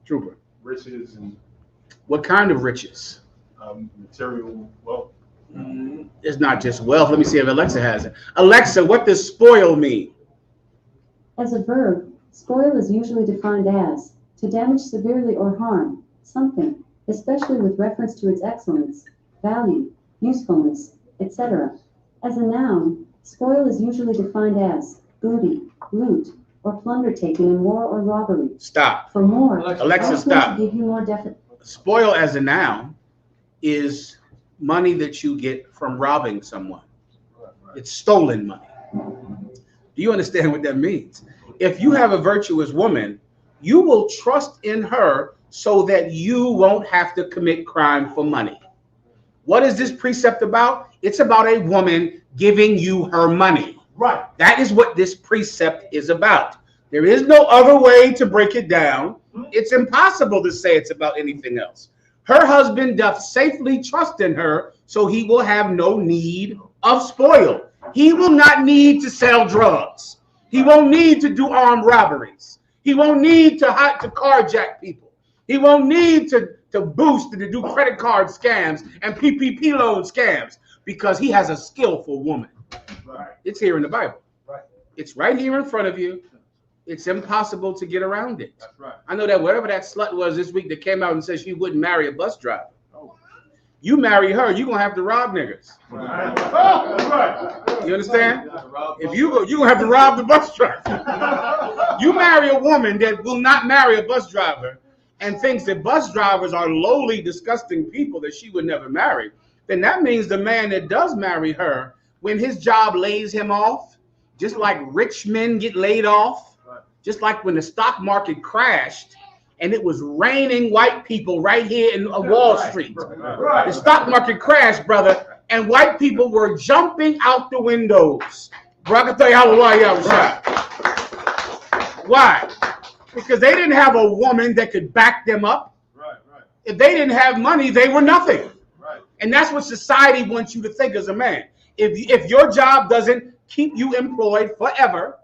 Trooper. Riches and What kind of riches? material wealth. It's not just wealth. Let me see if Alexa has it. Alexa, what does spoil mean? As a verb, spoil is usually defined as to damage severely or harm something, especially with reference to its excellence, value, usefulness, etc. As a noun, spoil is usually defined as booty, loot, or plunder taken in war or robbery. Stop. For more, Alexa, stop. To give you more Spoil as a noun is money that you get from robbing someone. It's stolen money. Do you understand what that means? If you have a virtuous woman, you will trust in her so that you won't have to commit crime for money. What is this precept about? It's about a woman giving you her money. Right. That is what this precept is about. There is no other way to break it down. It's impossible to say it's about anything else. Her husband doth safely trust in her, so he will have no need of spoil. He will not need to sell drugs. He won't need to do armed robberies. He won't need to carjack people. He won't need to boost and to do credit card scams and PPP loan scams because he has a skillful woman. Right. It's here in the Bible. Right. It's right here in front of you. It's impossible to get around it. That's right. I know that whatever that slut was this week that came out and said she wouldn't marry a bus driver. You marry her, you're going to have to rob niggas. Right. That's right. You understand? If you're going to have to rob the bus driver. You marry a woman that will not marry a bus driver and thinks that bus drivers are lowly, disgusting people that she would never marry, then that means the man that does marry her, when his job lays him off, just like rich men get laid off, just like when the stock market crashed and it was raining white people right here in Wall Street. The stock market crashed, brother, and white people were jumping out the windows. Bro, I can tell you why y'all was shot. Why? Because they didn't have a woman that could back them up. If they didn't have money, they were nothing. And that's what society wants you to think as a man. If your job doesn't keep you employed forever,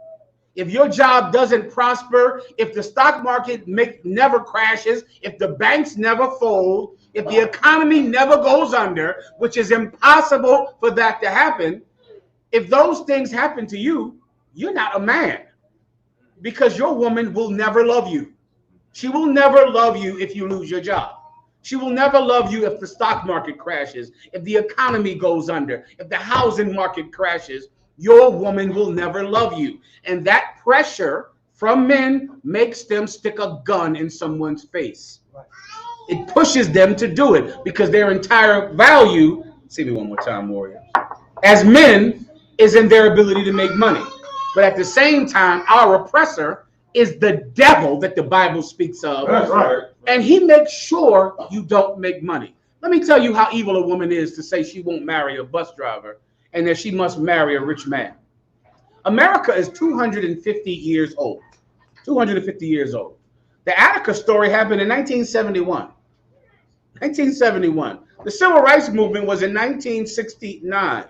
if your job doesn't prosper, if the stock market never crashes, if the banks never fold, if the economy never goes under, which is impossible for that to happen, if those things happen to you, you're not a man, because your woman will never love you. She will never love you if you lose your job. She will never love you if the stock market crashes, if the economy goes under, if the housing market crashes. Your woman will never love you. And that pressure from men makes them stick a gun in someone's face. It pushes them to do it because their entire value, see me one more time, Warrior, as men is in their ability to make money. But at the same time, our oppressor is the devil that the Bible speaks of. That's right. And he makes sure you don't make money. Let me tell you how evil a woman is to say she won't marry a bus driver and that she must marry a rich man. America is 250 years old. 250 years old. The Attica story happened in 1971. 1971. The Civil Rights Movement was in 1969.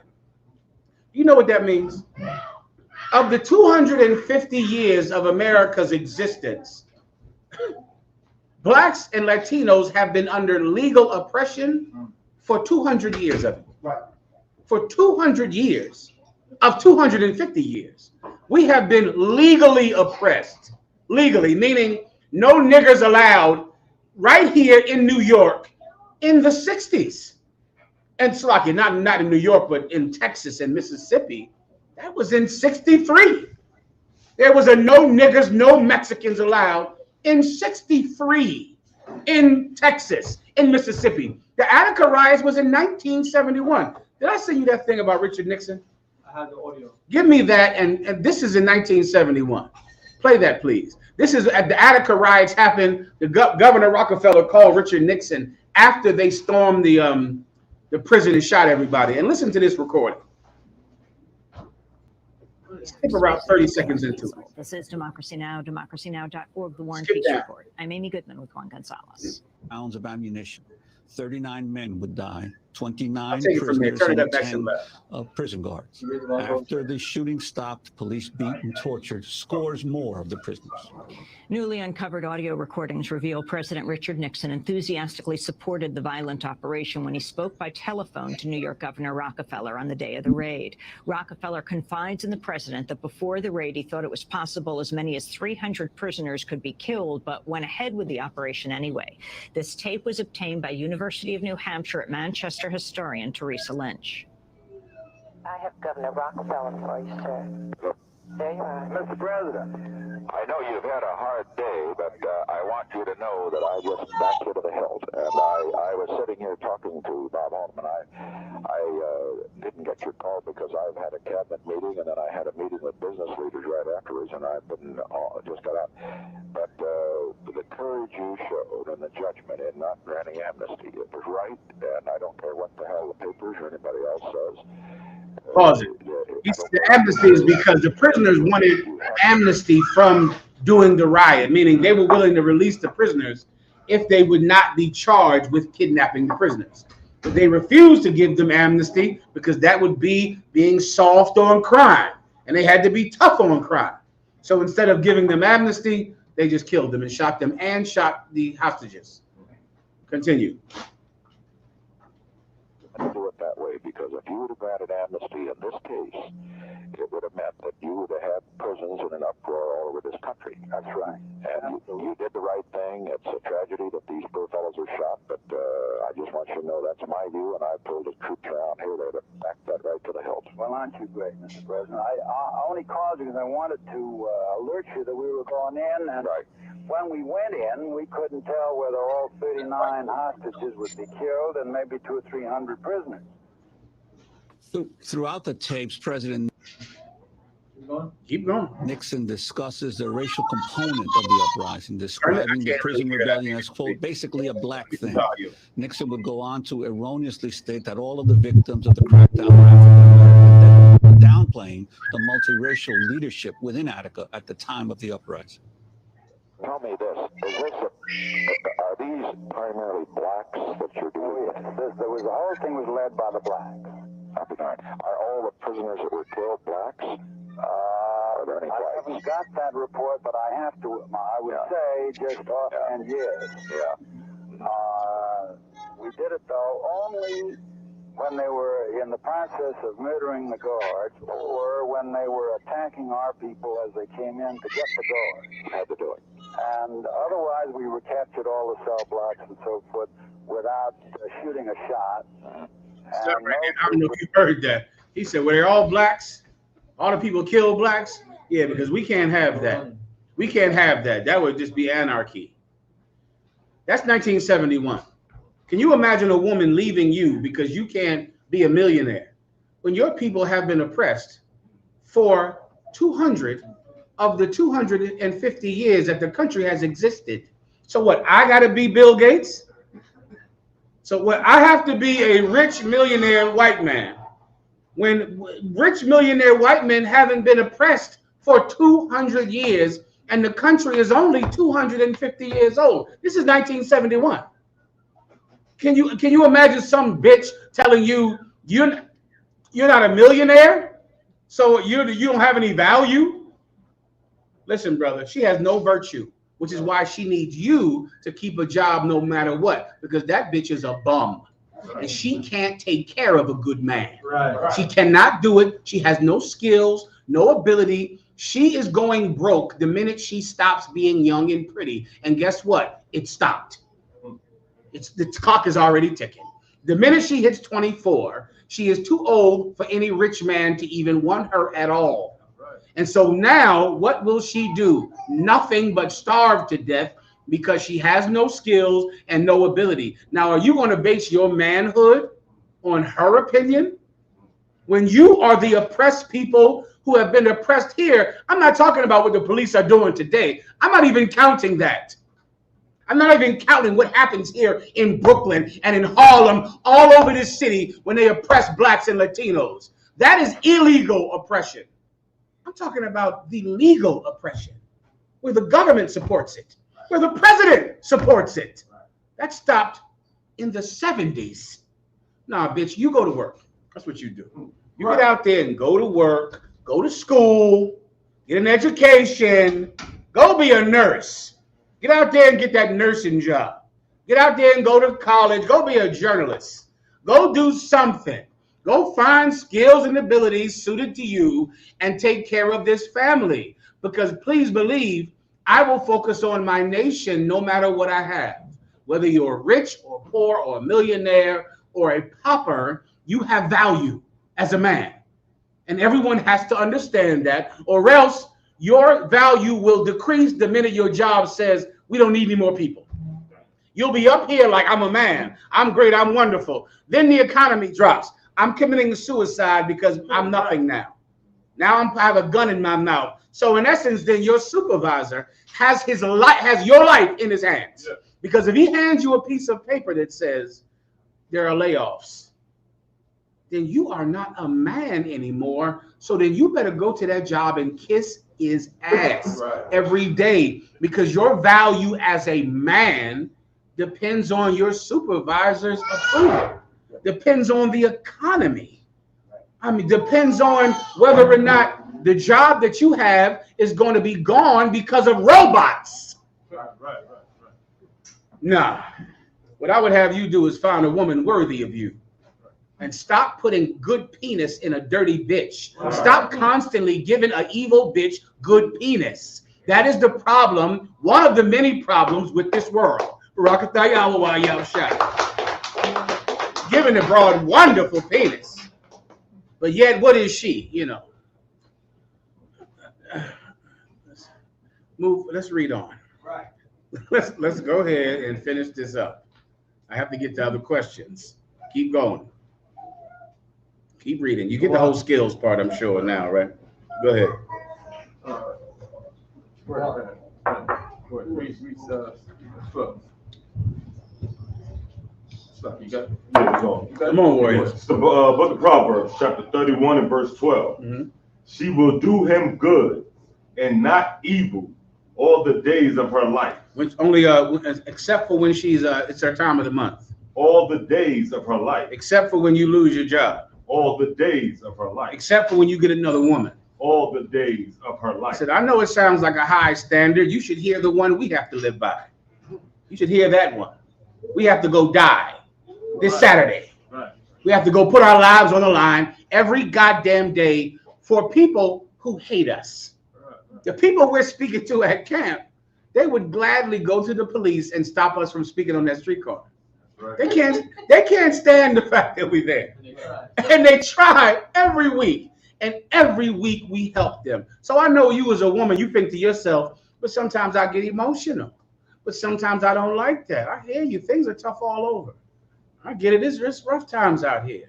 You know what that means? Of the 250 years of America's existence, Blacks and Latinos have been under legal oppression for 200 years of it. Right. For 200 years of 250 years, we have been legally oppressed. Legally, meaning no niggers allowed right here in New York in the 60s. And it's like not in New York, but in Texas and Mississippi. That was in 63. There was a no niggers, no Mexicans allowed in 63 in Texas, in Mississippi. The Attica riots was in 1971. Did I send you that thing about Richard Nixon? I have the audio. Give me that, and this is in 1971. Play that, please. This is at the Attica riots happened. The Governor Rockefeller called Richard Nixon after they stormed the prison and shot everybody. And listen to this recording. Skip around 30 seconds into it. This is Democracy Now!, democracynow.org, The War and Skip Peace down. Report. I'm Amy Goodman with Juan Gonzalez. Rounds of ammunition. 39 men would die. 29 I'll take it from there. prisoners Turn it and up back to 10 left. prison guards. After the shooting stopped, police beat and tortured scores more of the prisoners. Newly uncovered audio recordings reveal President Richard Nixon enthusiastically supported the violent operation when he spoke by telephone to New York Governor Rockefeller on the day of the raid. Rockefeller confides in the president that before the raid, he thought it was possible as many as 300 prisoners could be killed, but went ahead with the operation anyway. This tape was obtained by University of New Hampshire at Manchester historian Teresa Lynch. I have Governor Rockefeller for you, sir. There you are. Mr. President, I know you've had a hard day, but I want you to know that I just backed you to the hilt. And I was sitting here talking to Bob Altman. I didn't get your call because I've had a cabinet meeting, and then I had a meeting with business leaders right afterwards, and I've been just got out. But the courage you showed and the judgment in not granting amnesty, it was right, and I don't care what the hell the papers or anybody else says. Pause it. The amnesty is because the prisoners wanted amnesty from doing the riot, meaning they were willing to release the prisoners if they would not be charged with kidnapping the prisoners. But they refused to give them amnesty because that would be being soft on crime, and they had to be tough on crime. So instead of giving them amnesty, they just killed them and shot them and shot the hostages. Continue. Do it that way, because if you would have granted amnesty in this case, it would have meant that you would have had prisons in an uproar all over this country. That's right. And you did the right thing. It's a tragedy that these poor fellows were shot, but I just want you to know that's my view, and I've told the troops around here that back that right to the hilt. Well, aren't you great, Mr. President? I only called you because I wanted to alert you that we were going in, and right. When we went in, we couldn't tell whether all 39 hostages would be killed and maybe 200 or 300 prisoners. Throughout the tapes, President Keep going. Nixon discusses the racial component of the uprising, describing the prison rebellion as, quote, basically a black thing. Nixon would go on to erroneously state that all of the victims of the crackdown were African American, downplaying the multiracial leadership within Attica at the time of the uprising. Tell me this, are these primarily blacks that you're doing? Oh, yes. The whole thing was led by the blacks. Are all the prisoners that were killed blacks? Are there any I whites? haven't got that report, but I have to, I would say just offhand, yes. Yeah. We did it, though, only when they were in the process of murdering the guards or when they were attacking our people as they came in to get the guards. Had to do it. And otherwise, we recaptured all the cell blocks and so forth without shooting a shot. I don't know if you heard that. He said, "Were they all blacks? All the people killed blacks?" Yeah, because we can't have that. We can't have that. That would just be anarchy. That's 1971. Can you imagine a woman leaving you because you can't be a millionaire when your people have been oppressed for 200 of the 250 years that the country has existed? So what, I got to be Bill Gates? So what, I have to be a rich millionaire white man when rich millionaire white men haven't been oppressed for 200 years and the country is only 250 years old. This is 1971. Can you imagine some bitch telling you you're not a millionaire, so you don't have any value? Listen, brother, she has no virtue, which is why she needs you to keep a job no matter what, because that bitch is a bum. And she can't take care of a good man. Right. She cannot do it. She has no skills, no ability. She is going broke the minute she stops being young and pretty. And guess what? It stopped. The clock is already ticking. The minute she hits 24, she is too old for any rich man to even want her at all. And so now what will she do? Nothing but starve to death because she has no skills and no ability. Now, are you going to base your manhood on her opinion? When you are the oppressed people who have been oppressed here, I'm not talking about what the police are doing today. I'm not even counting that. I'm not even counting what happens here in Brooklyn and in Harlem, all over this city when they oppress blacks and Latinos. That is illegal oppression. I'm talking about the legal oppression, where the government supports it, where the president supports it. That stopped in the 70s. Nah, bitch, you go to work. That's what you do. You get out there and go to work, go to school, get an education, go be a nurse. Get out there and get that nursing job. Get out there and go to college, go be a journalist. Go do something. Go find skills and abilities suited to you and take care of this family. Because please believe, I will focus on my nation no matter what I have. Whether you're rich or poor or a millionaire or a pauper, you have value as a man. And everyone has to understand that, or else your value will decrease the minute your job says, we don't need any more people. You'll be up here like, I'm a man, I'm great, I'm wonderful. Then the economy drops. I'm committing suicide because I'm nothing now. Now I have a gun in my mouth. So in essence, then your supervisor has your life in his hands. Yeah. Because if he hands you a piece of paper that says there are layoffs, then you are not a man anymore. So then you better go to that job and kiss his ass every day, because your value as a man depends on your supervisor's approval. Depends on the economy. I mean, depends on whether or not the job that you have is going to be gone because of robots. Right. Nah. What I would have you do is find a woman worthy of you. And stop putting good penis in a dirty bitch. Stop constantly giving an evil bitch good penis. That is the problem, one of the many problems with this world. Giving the broad wonderful penis. But yet, what is she? You know. Let's read on. Right. Let's go ahead and finish this up. I have to get to other questions. Keep going. Keep reading. You get the whole skills part, I'm sure, now, right? Go ahead. Come on, warriors. It's the book of Proverbs, chapter 31 and verse 12. Mm-hmm. She will do him good and not evil all the days of her life. Which only, except for when she's, it's her time of the month. All the days of her life. Except for when you lose your job. All the days of her life. Except for when you get another woman. All the days of her life. I said, I know it sounds like a high standard. You should hear the one we have to live by. You should hear that one. We have to go die this Saturday. Right. We have to go put our lives on the line every goddamn day for people who hate us. Right. The people we're speaking to at camp, they would gladly go to the police and stop us from speaking on that streetcar. Right. They can't stand the fact that we're there. And they try every week. And every week we help them. So I know you as a woman, you think to yourself, but sometimes I get emotional. But sometimes I don't like that. I hear you. Things are tough all over. I get it. It's rough times out here.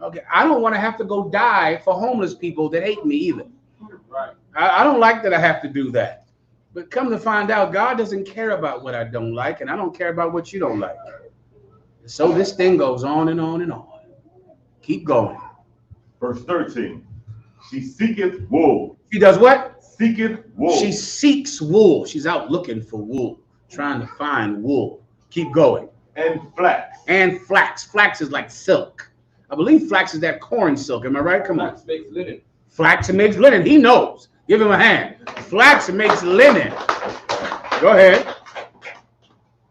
Okay. I don't want to have to go die for homeless people that hate me either. Right. I don't like that I have to do that. But come to find out, God doesn't care about what I don't like, and I don't care about what you don't like. So this thing goes on and on and on. Keep going. Verse 13. She seeketh wool. She does what? seeketh wool. She seeks wool. She's out looking for wool, trying to find wool. Keep going. And flax. And flax. Flax is like silk. I believe flax is that corn silk. Am I right? Come on. Flax makes linen. Flax makes linen. He knows. Give him a hand. Flax makes linen. Go ahead.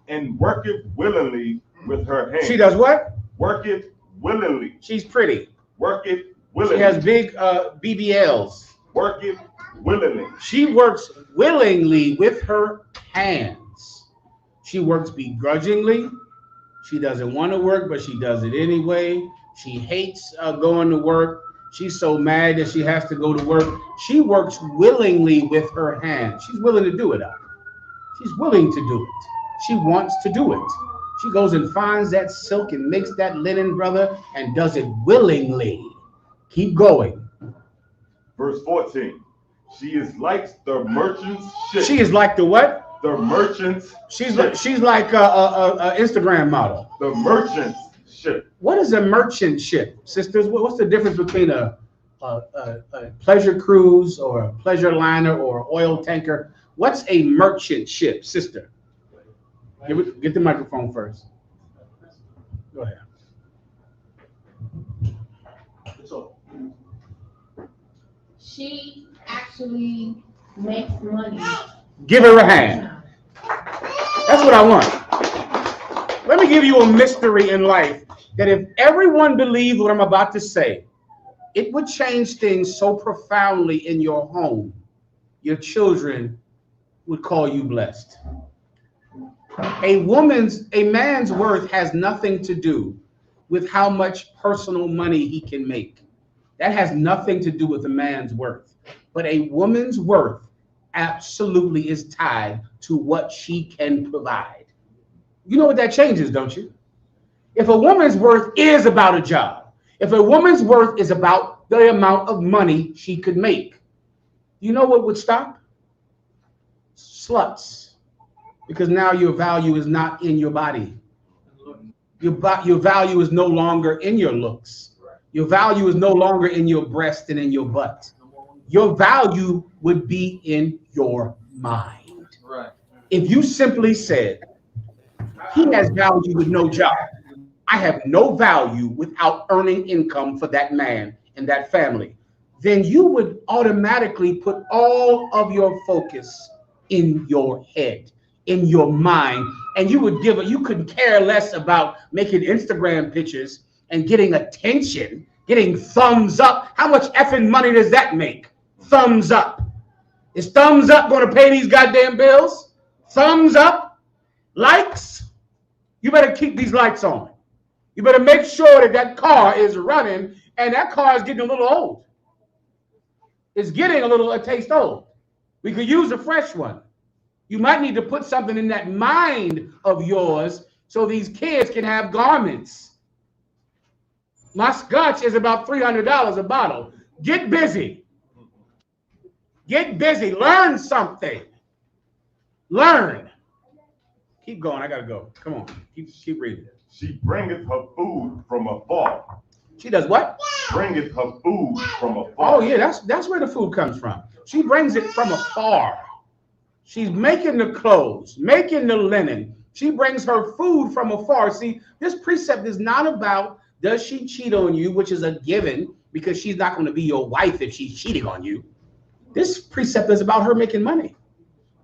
And worketh willingly with her hands. She does what? Worketh willingly. She's pretty. Worketh willingly. She has big BBLs. Worketh willingly. She works willingly with her hands. She works begrudgingly. She doesn't want to work, but she does it anyway. She hates going to work. She's so mad that she has to go to work. She works willingly with her hands. She's willing to do it. She's willing to do it. She wants to do it. She goes and finds that silk and makes that linen, brother, and does it willingly. Keep going. Verse 14. She is like the merchant's ship. She is like the what? The merchant's She's ship. like a Instagram model. The merchant's ship. What is a merchant ship, sisters? What's the difference between a pleasure cruise or a pleasure liner or oil tanker? What's a merchant ship, sister? Get the microphone first. Go ahead. She actually makes money. Give her a hand. That's what I want. Let me give you a mystery in life that if everyone believed what I'm about to say, it would change things so profoundly in your home. Your children would call you blessed. A man's worth has nothing to do with how much personal money he can make. That has nothing to do with a man's worth. But a woman's worth absolutely is tied to what she can provide. You know what that changes, don't you? If a woman's worth is about a job, if a woman's worth is about the amount of money she could make, you know what would stop? Sluts. Because now your value is not in your body. Your value is no longer in your looks. Your value is no longer in your breast and in your butt. Your value would be in your mind. Right. If you simply said, he has value with no job, I have no value without earning income for that man and that family, then you would automatically put all of your focus in your head, in your mind, and you couldn't care less about making Instagram pictures and getting attention, getting thumbs up. How much effing money does that make? Thumbs up. Is thumbs up going to pay these goddamn bills? Thumbs up? Likes? You better keep these lights on. You better make sure that car is running, and that car is getting a little old. It's getting a taste old. We could use a fresh one. You might need to put something in that mind of yours so these kids can have garments. My scotch is about $300 a bottle. Get busy. Get busy. Learn something. Learn. Keep going. I gotta go. Come on. Keep reading. She bringeth her food from afar. She does what? Bringeth her food from afar. Oh yeah, that's where the food comes from. She brings it from afar. She's making the clothes, making the linen. She brings her food from afar. See, this precept is not about does she cheat on you, which is a given because she's not going to be your wife if she's cheating on you. This precept is about her making money.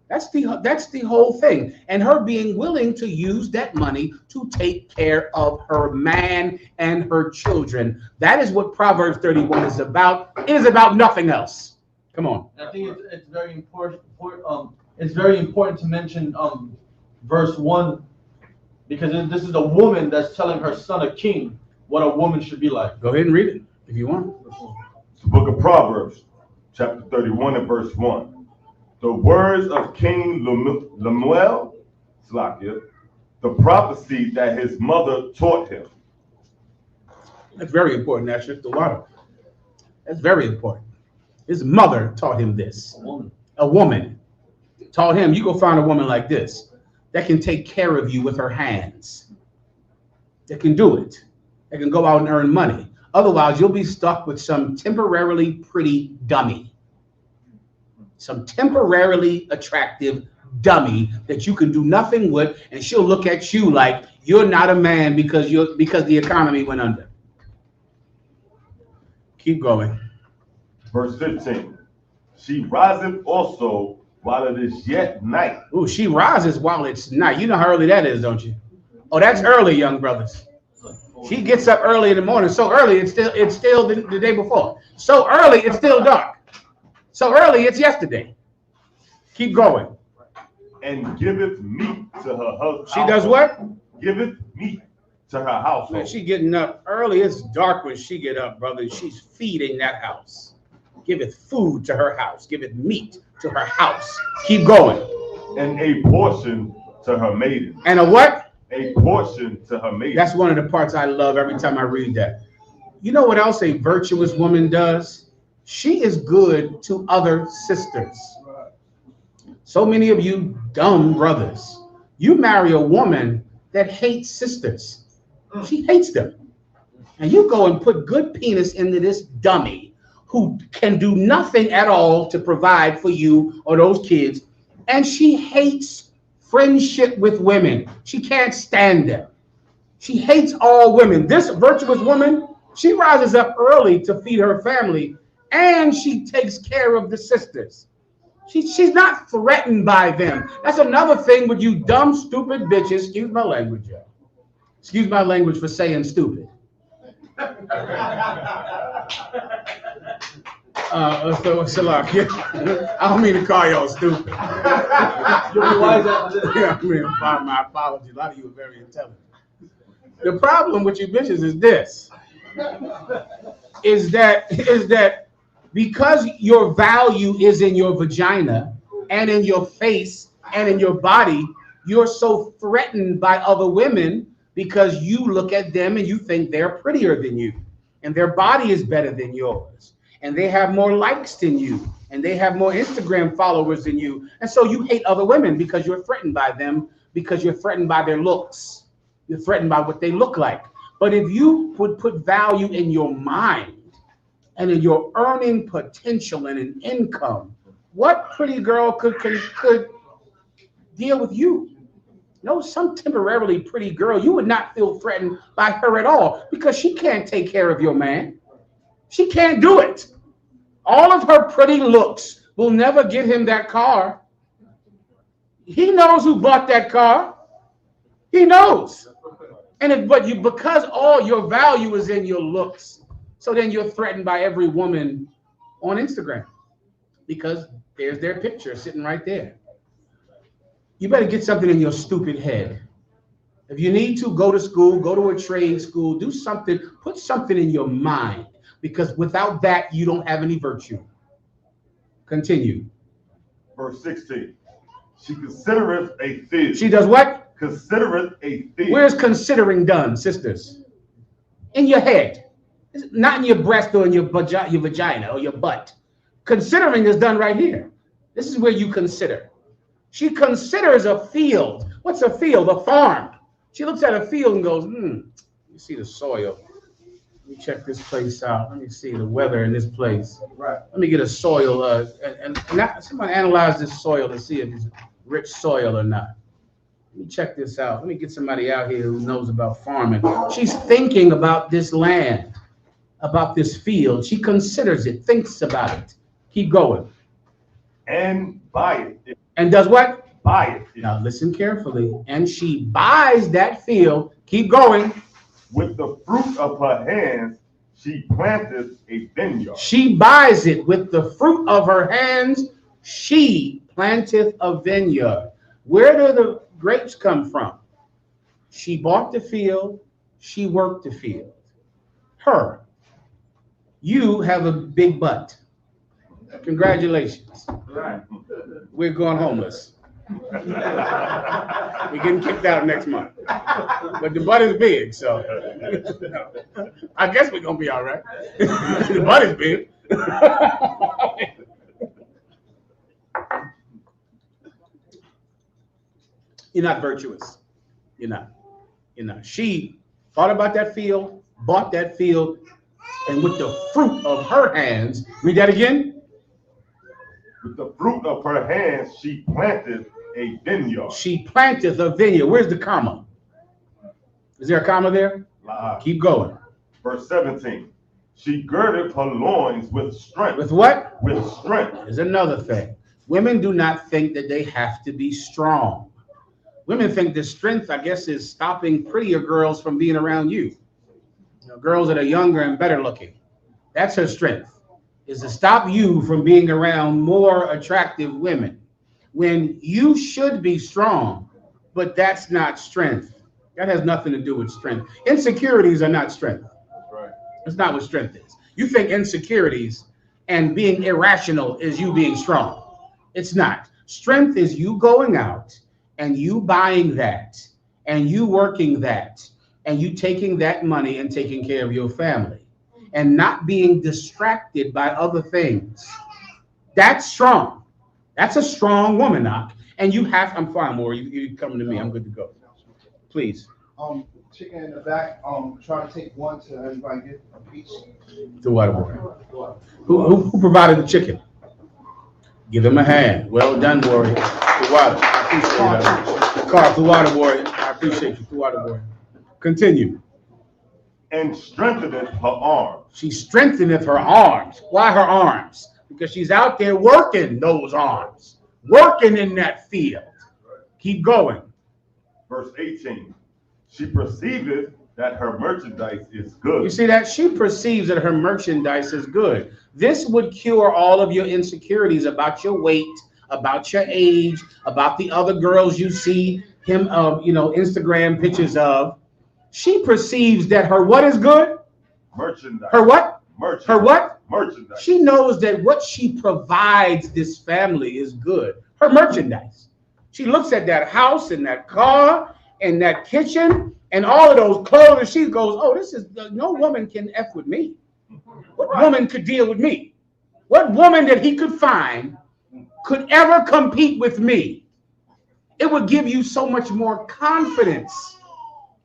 That's the whole thing. And her being willing to use that money to take care of her man and her children. That is what Proverbs 31 is about. It is about nothing else. Come on. I think it's very important. It's very important to mention verse 1 because this is a woman that's telling her son, a king, what a woman should be like. Go ahead and read it if you want. It's the book of Proverbs, chapter 31 and verse 1. The words of King Lemuel, the prophecy that his mother taught him. That's very important, actually. The water. That's very important. His mother taught him this. A woman taught him, you go find a woman like this that can take care of you with her hands. That can do it. That can go out and earn money. Otherwise, you'll be stuck with some temporarily pretty dummy. some temporarily attractive dummy that you can do nothing with, and she'll look at you like you're not a man because the economy went under. Keep going. Verse 15. She riseth also while it is yet night. Ooh, she rises while it's night. You know how early that is, don't you? Oh, that's early, young brothers. She gets up early in the morning. So early, it's still the day before. So early, it's still dark. So early, it's yesterday. Keep going. And giveth meat to her husband. She does what? Giveth meat to her household. When she getting up early, it's dark when she get up, brother. She's feeding that house. Giveth food to her house. Giveth meat to her house. Keep going. And a portion to her maiden. And a what? A portion to her maiden. That's one of the parts I love every time I read that. You know what else a virtuous woman does? She is good to other sisters. So many of you dumb brothers, you marry a woman that hates sisters. She hates them. And you go and put good penis into this dummy who can do nothing at all to provide for you or those kids. And she hates friendship with women. She can't stand them. She hates all women. This virtuous woman, she rises up early to feed her family, and she takes care of the sisters. She's not threatened by them. That's another thing with you dumb, stupid bitches. Excuse my language, y'all. Excuse my language for saying stupid. I don't mean to call y'all stupid. Yeah, I mean, my apologies. A lot of you are very intelligent. The problem with you bitches is this: is that because your value is in your vagina and in your face and in your body, you're so threatened by other women because you look at them and you think they're prettier than you, and their body is better than yours, and they have more likes than you, and they have more Instagram followers than you. And so you hate other women because you're threatened by them, because you're threatened by their looks. You're threatened by what they look like. But if you would put value in your mind and in your earning potential and in income, what pretty girl could deal with you? No, some temporarily pretty girl, you would not feel threatened by her at all because she can't take care of your man. She can't do it. All of her pretty looks will never get him that car. He knows who bought that car. He knows. And because all your value is in your looks, so then you're threatened by every woman on Instagram because there's their picture sitting right there. You better get something in your stupid head. If you need to, go to school, go to a trade school, do something, put something in your mind, because without that, you don't have any virtue. Continue. Verse 16. She considereth a field. She does what? Considereth a field. Where's considering done, sisters? In your head. It's not in your breast or in your vagina or your butt. Considering is done right here. This is where you consider. She considers a field. What's a field? A farm. She looks at a field and goes, you see the soil. Let me check this place out. Let me see the weather in this place. Right. Let me get a soil. And someone analyze this soil to see if it's rich soil or not. Let me check this out. Let me get somebody out here who knows about farming. She's thinking about this land, about this field. She considers it, thinks about it. Keep going. And buy it. And does what? Buy it. Now listen carefully. And she buys that field. Keep going. With the fruit of her hands, she planteth a vineyard. She buys it with the fruit of her hands. She planteth a vineyard. Where do the grapes come from? She bought the field. She worked the field. Her. You have a big butt. Congratulations. Right. We're going homeless. We're getting kicked out next month. But the butt is big, so I guess we're gonna be all right. The butt is big. You're not virtuous. You're not. You're not. She thought about that field, bought that field, and with the fruit of her hands, read that again. With the fruit of her hands, she planted a vineyard. She planteth a vineyard. Where's the comma? Is there a comma there? Keep going. Verse 17. She girded her loins with strength. With what? With strength. There's another thing. Women do not think that they have to be strong. Women think that strength, I guess, is stopping prettier girls from being around you. You know, girls that are younger and better looking. That's her strength, is to stop you from being around more attractive women. When you should be strong, but that's not strength. That has nothing to do with strength. Insecurities are not strength. That's right. That's not what strength is. You think insecurities and being irrational is you being strong. It's not. Strength is you going out and you buying that and you working that and you taking that money and taking care of your family and not being distracted by other things. That's strong. That's a strong woman, Knock. And you have, I'm fine, Maura. You coming to me. I'm good to go. Please. Chicken in the back. Try to take one to everybody get a piece. The water boy. Who provided the chicken? Give him a hand. Well done, warrior. The water. I appreciate it. Carl, the water boy. I appreciate you, the water boy. Continue. And strengtheneth her arms. She strengtheneth her arms. Why her arms? Because she's out there working those arms, working in that field. Keep going. Verse 18. She perceiveth that her merchandise is good. You see that? She perceives that her merchandise is good. This would cure all of your insecurities about your weight, about your age, about the other girls you see him Instagram pictures of. She perceives that her what is good? Merchandise. Her what? Merchandise. Her what? Merchandise. She knows that what she provides this family is good. Her merchandise. She looks at that house and that car and that kitchen and all of those clothes and she goes, oh, this is, no woman can F with me. What woman could deal with me? What woman that he could find could ever compete with me? It would give you so much more confidence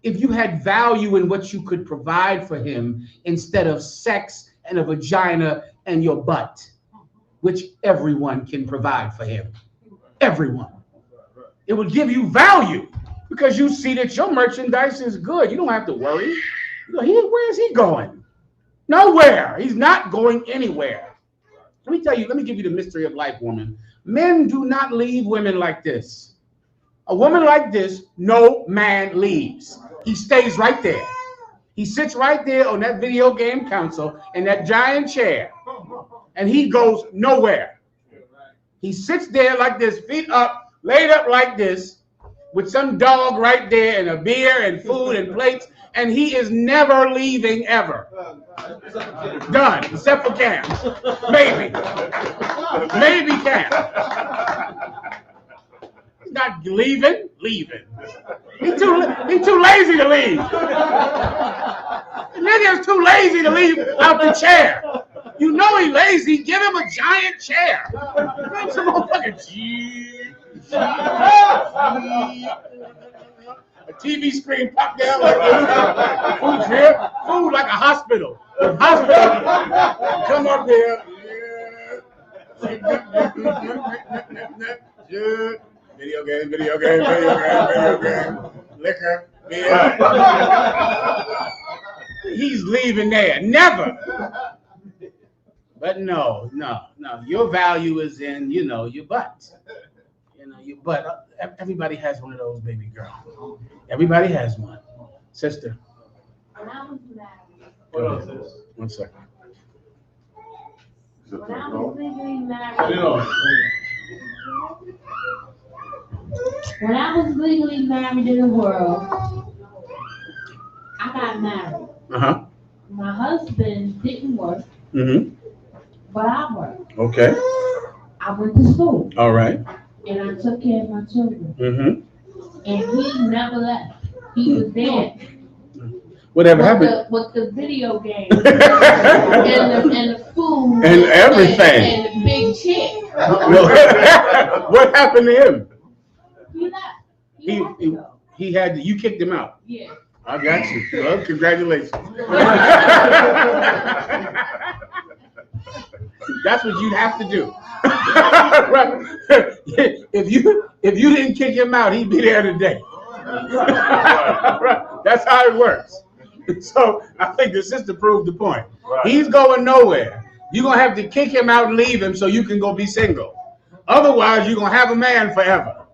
if you had value in what you could provide for him instead of sex and a vagina and your butt, which everyone can provide for him. Everyone. It would give you value because you see that your merchandise is good. You don't have to worry. Where is he going? Nowhere. He's not going anywhere. Let me give you the mystery of life, woman. Men do not leave women like this. A woman like this, no man leaves. He stays right there. He sits right there on that video game console in that giant chair, and he goes nowhere. He sits there like this, feet up, laid up like this, with some dog right there and a beer and food and plates, and he is never leaving ever. Done, except for Cam. Maybe Cam. He's not leaving. He's too lazy to leave. The nigga's too lazy to leave out the chair. You know he lazy. Give him a giant chair. Give him some motherfucking a TV screen pop down like this. Food's here. Food like a hospital. Come up here. Yeah. Video game. Liquor. Beer. He's leaving there. Never. But no. Your value is in, your butt. Your butt. Everybody has one of those, baby girl. Everybody has one. Sister. When I was married. What else is? 1 second. When I was legally married. When I was legally married in the world, I got married. Uh-huh. My husband didn't work, but I worked. Okay. I went to school. All right. And I took care of my children. And he never left. He was there. Whatever happened? With the video games and the food and everything and the big chick. What happened to him? He left. He had to, you kicked him out. Yeah. I got you. Well, congratulations. That's what you'd have to do. Right? If you didn't kick him out, he'd be there today. Right? That's how it works. So I think the sister proved the point. Right. He's going nowhere. You're gonna have to kick him out and leave him so you can go be single. Otherwise, you're gonna have a man forever.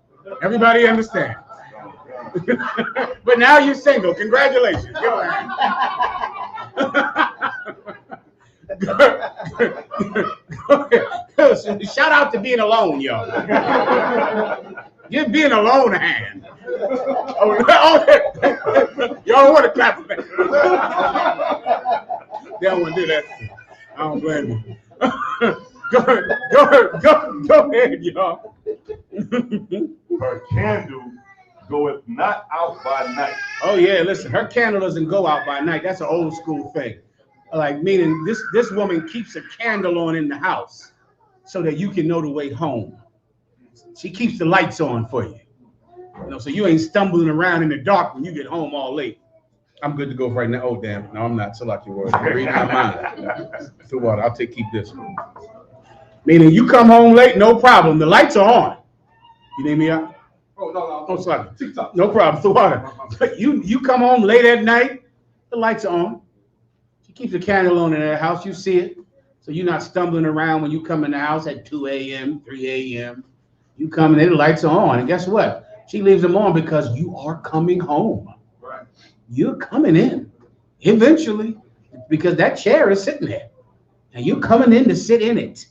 Everybody understand? But now you're single. Congratulations. Give a hand. Shout out to being alone, y'all. Give being alone a hand. Y'all want to clap for that? They don't want to do that. I don't blame you. Go ahead, y'all. Her candle goeth not out by night. Oh yeah, listen, her candle doesn't go out by night. That's an old school thing. Like meaning this woman keeps a candle on in the house so that you can know the way home. She keeps the lights on for you. You know, so you ain't stumbling around in the dark when you get home all late. I'm good to go right now. Oh damn, no, I'm not. So like your word. Read my mind. Through water. I'll keep this. Meaning you come home late, no problem. The lights are on. You need me out? Oh, no. Oh, sorry. No problem. The water. But you come home late at night, the lights are on. She keeps a candle on in her house. You see it. So you're not stumbling around when you come in the house at 2 a.m., 3 a.m. You come in, the lights are on. And guess what? She leaves them on because you are coming home. Right. You're coming in eventually because that chair is sitting there. And you're coming in to sit in it.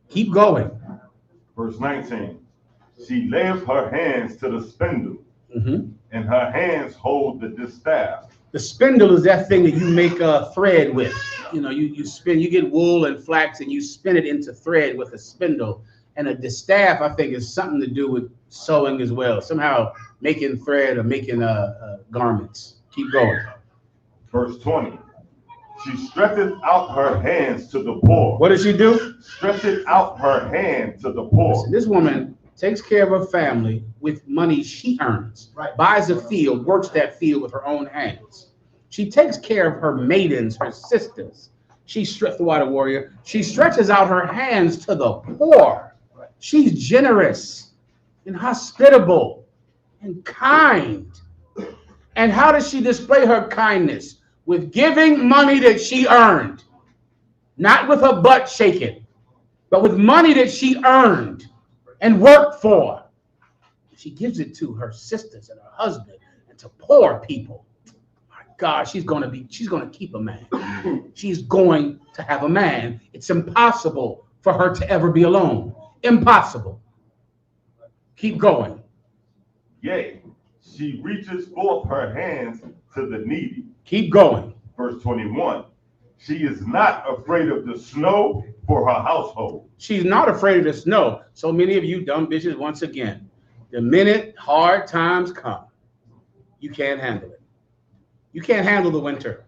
Keep going. Verse 19. She layeth her hands to the spindle, and her hands hold the distaff. The spindle is that thing that you make a thread with. You know, you spin, you get wool and flax and you spin it into thread with a spindle. And a distaff, I think, is something to do with sewing as well. Somehow making thread or making garments. Keep going. Verse 20. She stretcheth out her hands to the poor. What does she do? Stretcheth out her hand to the poor. Listen, this woman takes care of her family with money she earns, buys a field, works that field with her own hands. She takes care of her maidens, her sisters. She stretches the water warrior. She stretches out her hands to the poor. She's generous and hospitable and kind. And how does she display her kindness? With giving money that she earned, not with her butt shaking, but with money that she earned and worked for. She gives it to her sisters and her husband and to poor people. My God, she's going to keep a man. She's going to have a man. It's impossible for her to ever be alone. Impossible. Keep going. Yea, she reaches forth her hands to the needy. Keep going. Verse 21. She is not afraid of the snow for her household. She's not afraid of the snow. So many of you dumb bitches, once again, the minute hard times come, you can't handle it. You can't handle the winter.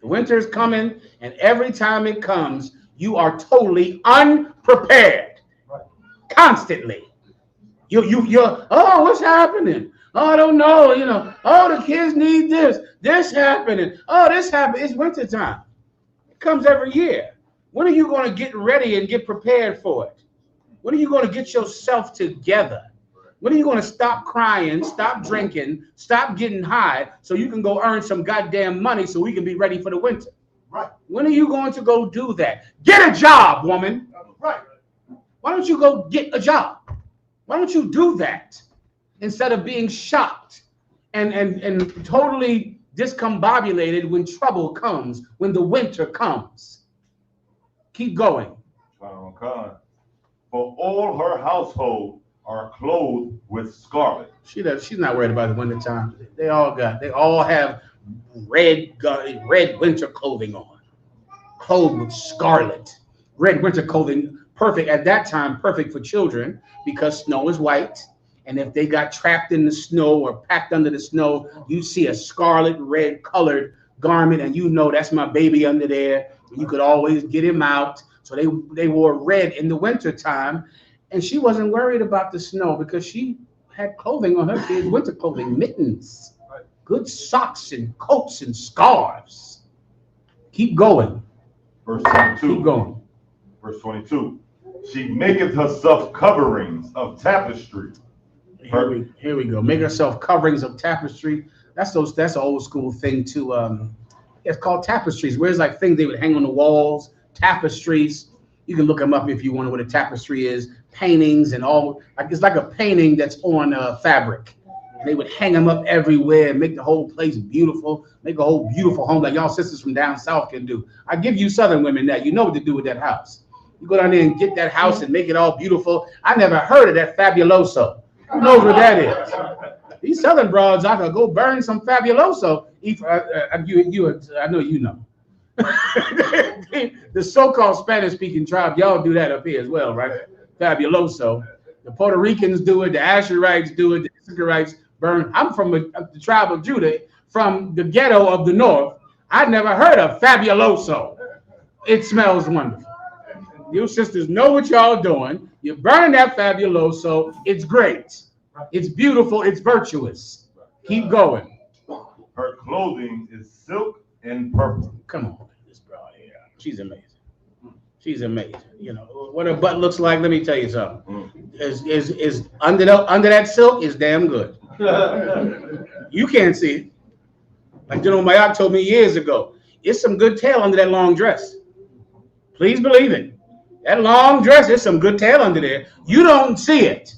The winter is coming, and every time it comes, you are totally unprepared. Constantly. You're, oh, what's happening? Oh, I don't know, you know. Oh, the kids need this. This happening. Oh, this happened. It's winter time. It comes every year. When are you going to get ready and get prepared for it? When are you going to get yourself together? When are you going to stop crying, stop drinking, stop getting high so you can go earn some goddamn money so we can be ready for the winter? Right. When are you going to go do that? Get a job, woman. Right. Why don't you go get a job? Why don't you do that instead of being shocked and totally discombobulated when trouble comes, when the winter comes? Keep going. For all her household are clothed with scarlet. She's not worried about the winter time. They all have red winter clothing on, clothed with scarlet. Red winter clothing, perfect at that time, perfect for children because snow is white. And if they got trapped in the snow or packed under the snow, you see a scarlet red colored garment and you know that's my baby under there. You could always get him out. So they wore red in the winter time. And she wasn't worried about the snow because she had clothing on her kids, winter clothing, mittens, good socks and coats and scarves. Keep going. Verse 22. Keep going. Verse 22. She maketh herself coverings of tapestry. Here we go. Make herself coverings of tapestry. That's an old school thing too. It's called tapestries. Where's like things they would hang on the walls, tapestries. You can look them up if you want to know what a tapestry is. Paintings and all. Like it's like a painting that's on fabric. They would hang them up everywhere and make the whole place beautiful. Make a whole beautiful home like y'all sisters from down south can do. I give you southern women that. You know what to do with that house. You go down there and get that house and make it all beautiful. I never heard of that fabuloso. Who knows what that is? These southern broads, I could go burn some fabuloso. I know you know. The so-called Spanish-speaking tribe, y'all do that up here as well, right? Fabuloso. The Puerto Ricans do it. The Asherites do it. The Issacharites burn. I'm from the tribe of Judah, from the ghetto of the north. I'd never heard of fabuloso. It smells wonderful. You sisters know what y'all doing. You burn that fabuloso. It's great. It's beautiful. It's virtuous. Keep going. Her clothing is silk and purple. Come on, this broad here. She's amazing. She's amazing. You know what her butt looks like. Let me tell you something. Is under that silk is damn good. You can't see it. Like General Mayak told me years ago. It's some good tail under that long dress. Please believe it. That long dress, there's some good tail under there. You don't see it.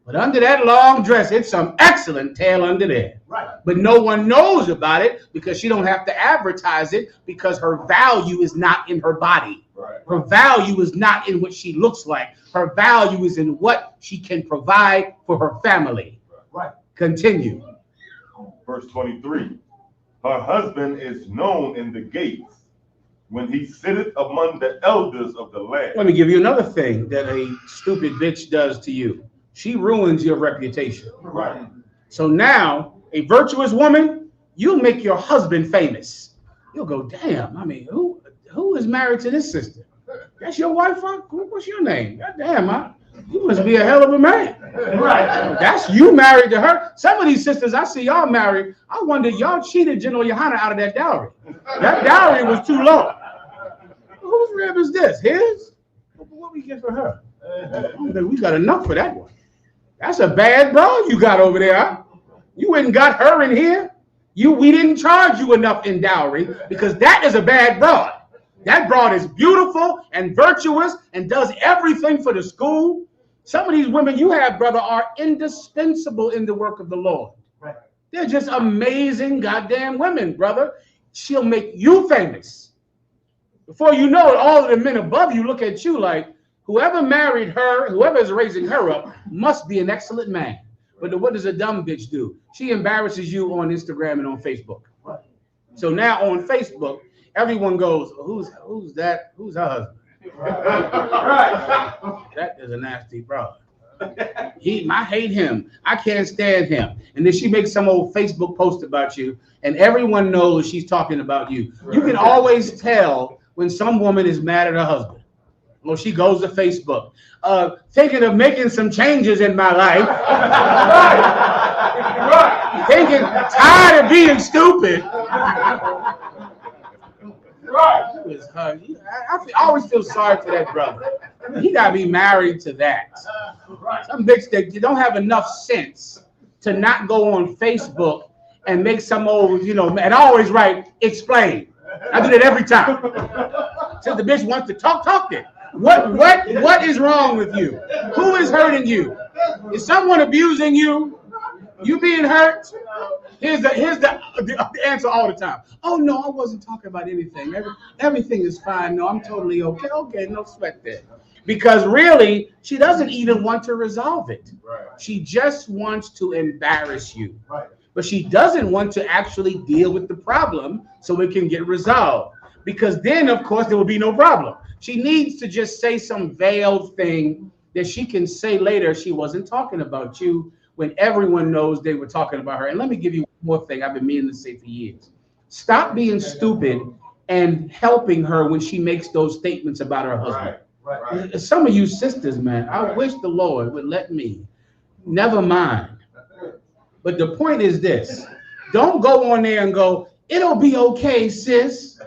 But under that long dress, it's some excellent tail under there. Right. But no one knows about it because she don't have to advertise it because her value is not in her body. Right. Her value is not in what she looks like. Her value is in what she can provide for her family. Right. Continue. Verse 23. Her husband is known in the gates when he sitteth among the elders of the land. Let me give you another thing that a stupid bitch does to you. She ruins your reputation. Right. So now, a virtuous woman, you'll make your husband famous. You'll go, damn, I mean, who is married to this sister? That's your wife, huh? What's your name? God damn, huh? You must be a hell of a man. Right. That's you married to her. Some of these sisters I see y'all married, I wonder y'all cheated General Johanna out of that dowry. That dowry was too low. Whose rib is this? His? What we get for her? We got enough for that one. That's a bad broad you got over there, huh? You went and got her in here. We didn't charge you enough in dowry because that is a bad broad. That broad is beautiful and virtuous and does everything for the school. Some of these women you have, brother, are indispensable in the work of the Lord. Right. They're just amazing goddamn women, brother. She'll make you famous. Before you know it, all of the men above you look at you like, whoever married her, whoever is raising her up, must be an excellent man. But what does a dumb bitch do? She embarrasses you on Instagram and on Facebook. Right. So now on Facebook, everyone goes, who's that? Who's her husband? Right. That is a nasty broad. I hate him. I can't stand him. And then she makes some old Facebook post about you, and everyone knows she's talking about you. You can always tell when some woman is mad at her husband. Well, she goes to Facebook, thinking of making some changes in my life. Right. Thinking, tired of being stupid. Right. I always feel sorry for that brother. He got to be married to that. Some bitch that you don't have enough sense to not go on Facebook and make some old, and I always write, explain. I do that every time. Since the bitch wants to talk it. What is wrong with you? Who is hurting you? Is someone abusing you? You being hurt? Here's the answer all the time. Oh no, I wasn't talking about anything. Everything is fine. No, I'm totally okay. Okay, no sweat there. Because really, she doesn't even want to resolve it. Right. She just wants to embarrass you. Right. But she doesn't want to actually deal with the problem so it can get resolved. Because then, of course, there will be no problem. She needs to just say some veiled thing that she can say later she wasn't talking about you when everyone knows they were talking about her. And let me give you one more thing I've been meaning to say for years. Stop being stupid and helping her when she makes those statements about her husband. Right. Some of you sisters, man, I wish the Lord would let me. Never mind. But the point is this. Don't go on there and go, it'll be okay, sis.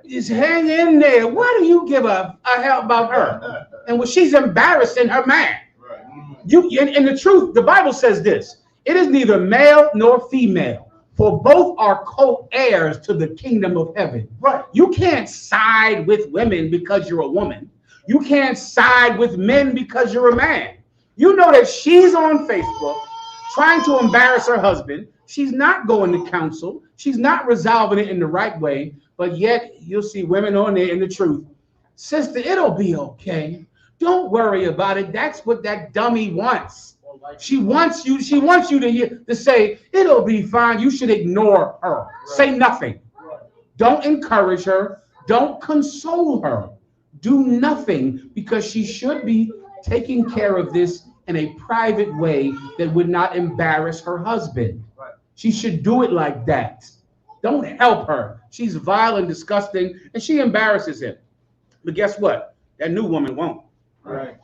Just hang in there. Why do you give a hell about her? And when she's embarrassing her man. And the truth, the Bible says this. It is neither male nor female, for both are co-heirs to the kingdom of heaven. Right. You can't side with women because you're a woman. You can't side with men because you're a man. You know that she's on Facebook trying to embarrass her husband. She's not going to counsel. She's not resolving it in the right way. But yet you'll see women on there in the truth. Sister, it'll be okay. Don't worry about it. That's what that dummy wants. She wants you to say, it'll be fine. You should ignore her. Right. Say nothing. Right. Don't encourage her. Don't console her. Do nothing, because she should be taking care of this in a private way that would not embarrass her husband. Right. She should do it like that. Don't help her. She's vile and disgusting, and she embarrasses him. But guess what? That new woman won't. Right.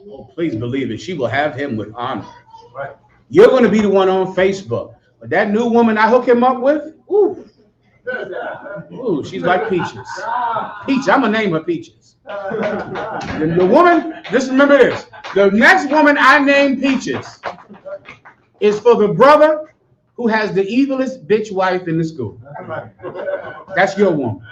Oh, please believe it. She will have him with honor. Right. You're going to be the one on Facebook. But that new woman I hook him up with, ooh, she's like Peaches. Peach, I'm going to name her Peaches. The woman, just remember this. The next woman I name Peaches is for the brother who has the evilest bitch wife in the school. That's your woman.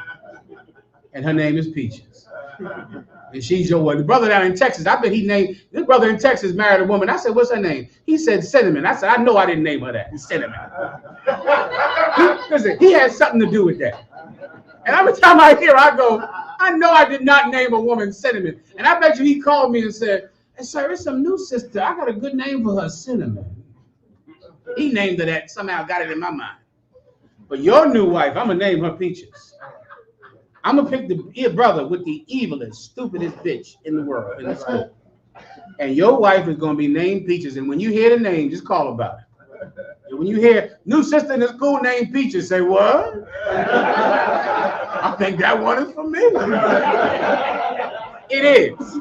And her name is Peaches. And she's your one. The brother down in Texas, I bet this brother in Texas married a woman. I said, what's her name? He said Cinnamon. I said, I know I didn't name her that. Cinnamon. Listen, he had something to do with that. And every time I hear, I go, I know I did not name a woman Cinnamon. And I bet you he called me and said, hey, sir, it's some new sister. I got a good name for her, Cinnamon. He named her that, somehow got it in my mind. But your new wife, I'm going to name her Peaches. I'm going to pick the brother with the evilest, stupidest bitch in the world, in the school. And your wife is going to be named Peaches. And when you hear the name, just call about it. And when you hear new sister in the school named Peaches, say, what? I think that one is for me. It is.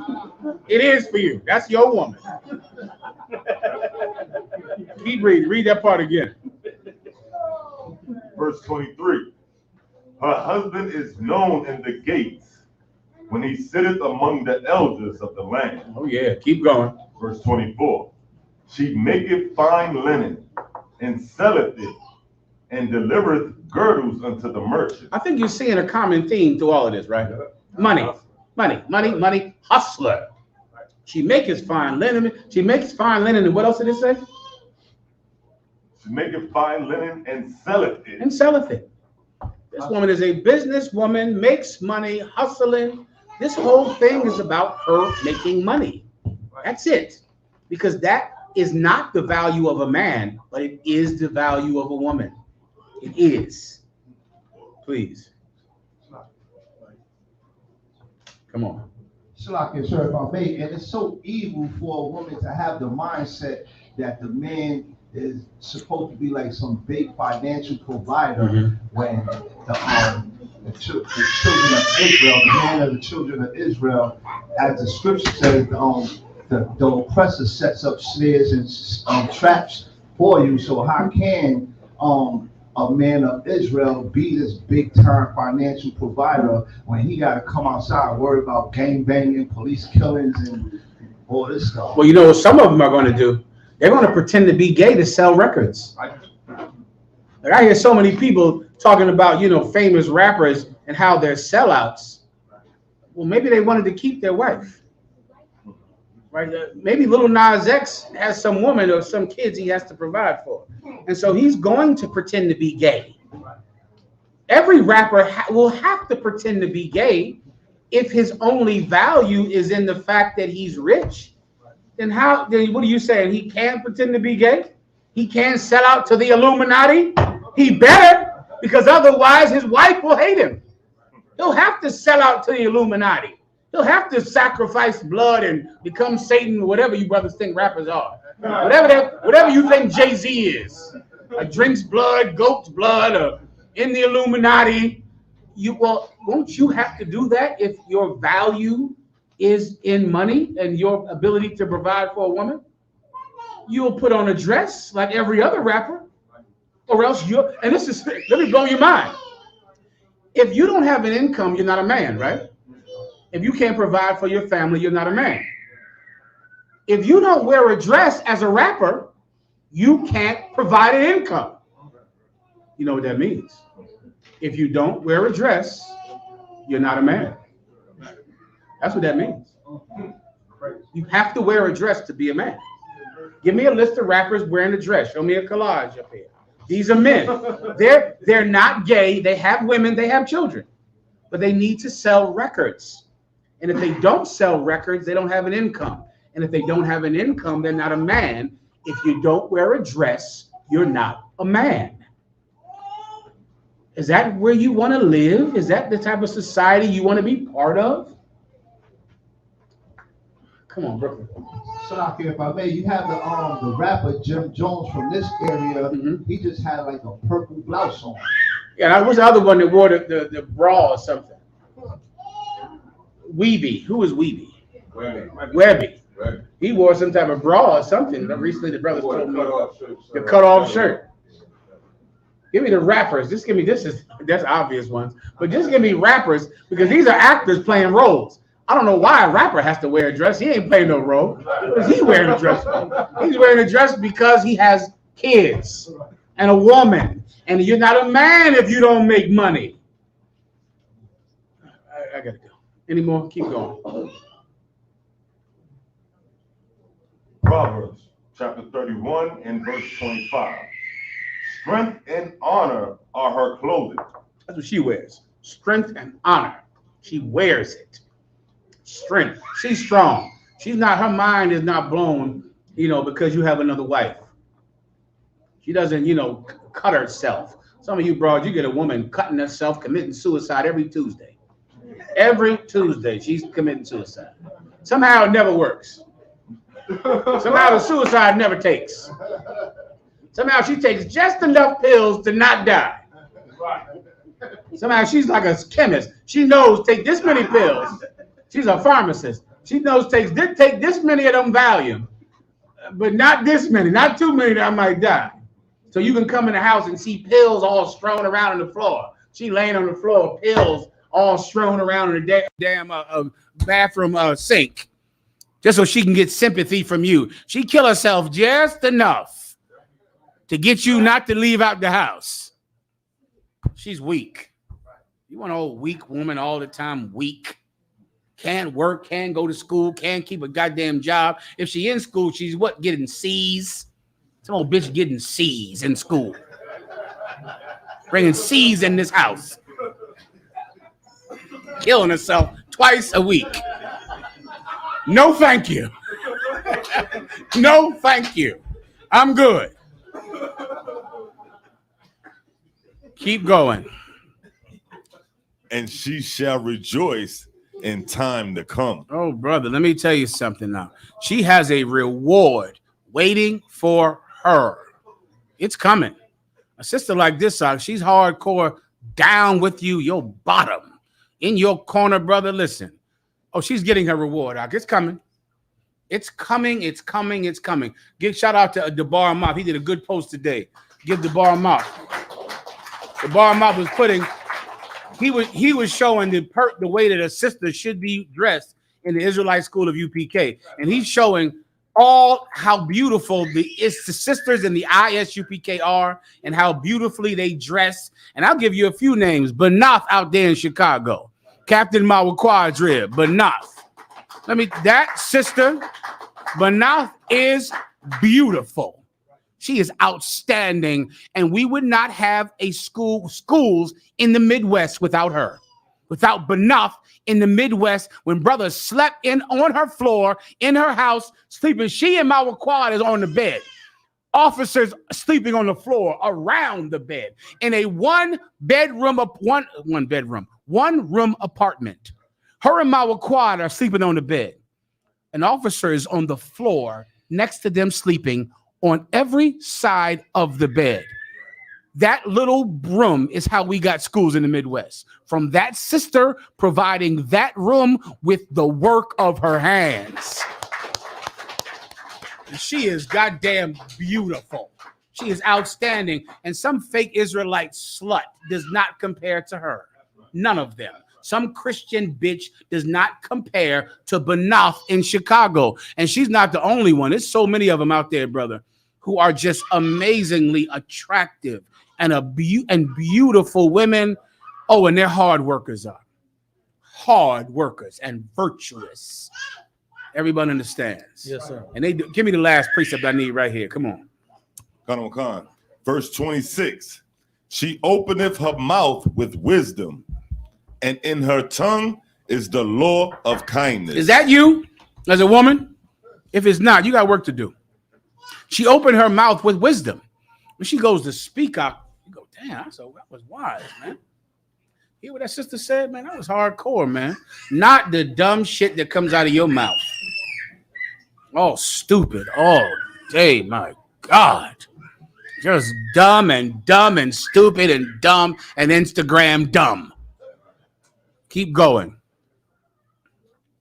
It is for you. That's your woman. Keep reading. Read that part again. Verse 23. Her husband is known in the gates when he sitteth among the elders of the land. Oh, yeah. Keep going. Verse 24. She maketh fine linen and selleth it and delivereth girdles unto the merchant. I think you're seeing a common theme through all of this, right? Money, money, money, money, hustler. She maketh fine linen. She makes fine linen, and what else did it say? She maketh fine linen and selleth it. And selleth it. This woman is a businesswoman, makes money, hustling. This whole thing is about her making money. That's it. Because that is not the value of a man, but it is the value of a woman. It is. Please. Come on. Shalak, sir, if I may, and it's so evil for a woman to have the mindset that the man is supposed to be like some big financial provider when the children of Israel, the man of the children of Israel, as the scripture says, the oppressor sets up snares and traps for you. So how can a man of Israel be this big-time financial provider when he got to come outside, worry about gang banging, police killings, and all this stuff? Well, you know what some of them are going to do? They're going to pretend to be gay to sell records. Like I hear so many people talking about, famous rappers and how they're sellouts. Well, maybe they wanted to keep their wife. Right? Maybe Lil Nas X has some woman or some kids he has to provide for. And so he's going to pretend to be gay. Every rapper will have to pretend to be gay if his only value is in the fact that he's rich. Then what are you saying? He can't pretend to be gay? He can't sell out to the Illuminati? He better, because otherwise his wife will hate him. He'll have to sell out to the Illuminati. He'll have to sacrifice blood and become Satan, whatever you brothers think rappers are. Whatever you think Jay-Z is. Drinks blood, goat's blood, or in the Illuminati. Won't you have to do that if your value is in money and your ability to provide for a woman? You'll put on a dress like every other rapper, or else let me blow your mind. If you don't have an income, you're not a man, right? If you can't provide for your family, you're not a man. If you don't wear a dress as a rapper, you can't provide an income. You know what that means? If you don't wear a dress, you're not a man. That's what that means. You have to wear a dress to be a man. Give me a list of rappers wearing a dress. Show me a collage up here. These are men. They're not gay. They have women. They have children. But they need to sell records. And if they don't sell records, they don't have an income. And if they don't have an income, they're not a man. If you don't wear a dress, you're not a man. Is that where you want to live? Is that the type of society you want to be part of? Come on, Brooklyn. So if I may, you have the rapper Jim Jones from this area. He just had like a purple blouse on. Yeah, that was the other one that wore the bra or something. Weeby. Who was Weeby? Webby. He wore some type of bra or something. Recently, the brothers told me the cut-off shirt. Give me the rappers. Just give me that's obvious ones, but just give me rappers because these are actors playing roles. I don't know why a rapper has to wear a dress. He ain't playing no role. What is he wearing a dress for? He's wearing a dress because he has kids and a woman, and you're not a man if you don't make money. I gotta go. Any more? Keep going. Proverbs chapter 31 and verse 25. Strength and honor are her clothing. That's what she wears. Strength and honor. She wears it. Strength. She's strong. She's not, her mind is not blown, because you have another wife. She doesn't, cut herself. Some of you broads, you get a woman cutting herself, committing suicide every Tuesday. Every Tuesday, she's committing suicide. Somehow it never works. Somehow the suicide never takes. Somehow she takes just enough pills to not die. Somehow she's like a chemist. She knows take this many pills. She's a pharmacist. She knows take this many of them Valium, but not this many, not too many that I might die. So you can come in the house and see pills all strewn around on the floor. She laying on the floor, pills all strewn around in the damn bathroom sink, just so she can get sympathy from you. She kill herself just enough to get you not to leave out the house. She's weak. You want an old weak woman all the time, weak. Can't work, can't go to school, can't keep a goddamn job. If she in school, she's what, getting C's? Some old bitch getting C's in school. Bringing C's in this house. Killing herself twice a week. No, thank you. No, thank you. I'm good. Keep going. And she shall rejoice in time to come. Oh, brother, let me tell you something now. She has a reward waiting for her. It's coming. A sister like this, she's hardcore, down with you, your bottom, in your corner, brother. Listen. Oh, she's getting her reward, Doc. It's coming. It's coming. It's coming. It's coming. Give shout out to Debar Mop. He did a good post today. Give Debar Mop. Debar Mop was putting. He was showing the way that a sister should be dressed in the Israelite school of UPK, and he's showing all how beautiful the sisters in the ISUPK are and how beautifully they dress. And I'll give you a few names. Banath out there in Chicago, Captain Mawaquadrib, Banath. That sister, Banath, is beautiful. She is outstanding, and we would not have a schools in the Midwest without her. Without Banath in the Midwest, when brothers slept on her floor, in her house, sleeping, she and Mawaquad is on the bed. Officers sleeping on the floor around the bed in a one room apartment. Her and Mawaquad are sleeping on the bed. An officer is on the floor next to them, sleeping on every side of the bed. That little room is how we got schools in the Midwest. From that sister providing that room with the work of her hands. She is goddamn beautiful. She is outstanding. And some fake Israelite slut does not compare to her. None of them. Some Christian bitch does not compare to Benoff in Chicago. And she's not the only one. There's so many of them out there, brother, who are just amazingly attractive and beautiful women. Oh, and they're hard workers are. Hard workers and virtuous. Everybody understands. Yes, sir. And they do. Give me the last precept I need right here. Come on. Khan. Verse 26. She openeth her mouth with wisdom, and in her tongue is the law of kindness. Is that you as a woman? If it's not, you got work to do. She opened her mouth with wisdom. When she goes to speak out, you go, damn, that was wise, man. Hear what that sister said, man? That was hardcore, man. Not the dumb shit that comes out of your mouth. Oh, stupid all day, my God. Just dumb and stupid and dumb and Instagram dumb. Keep going.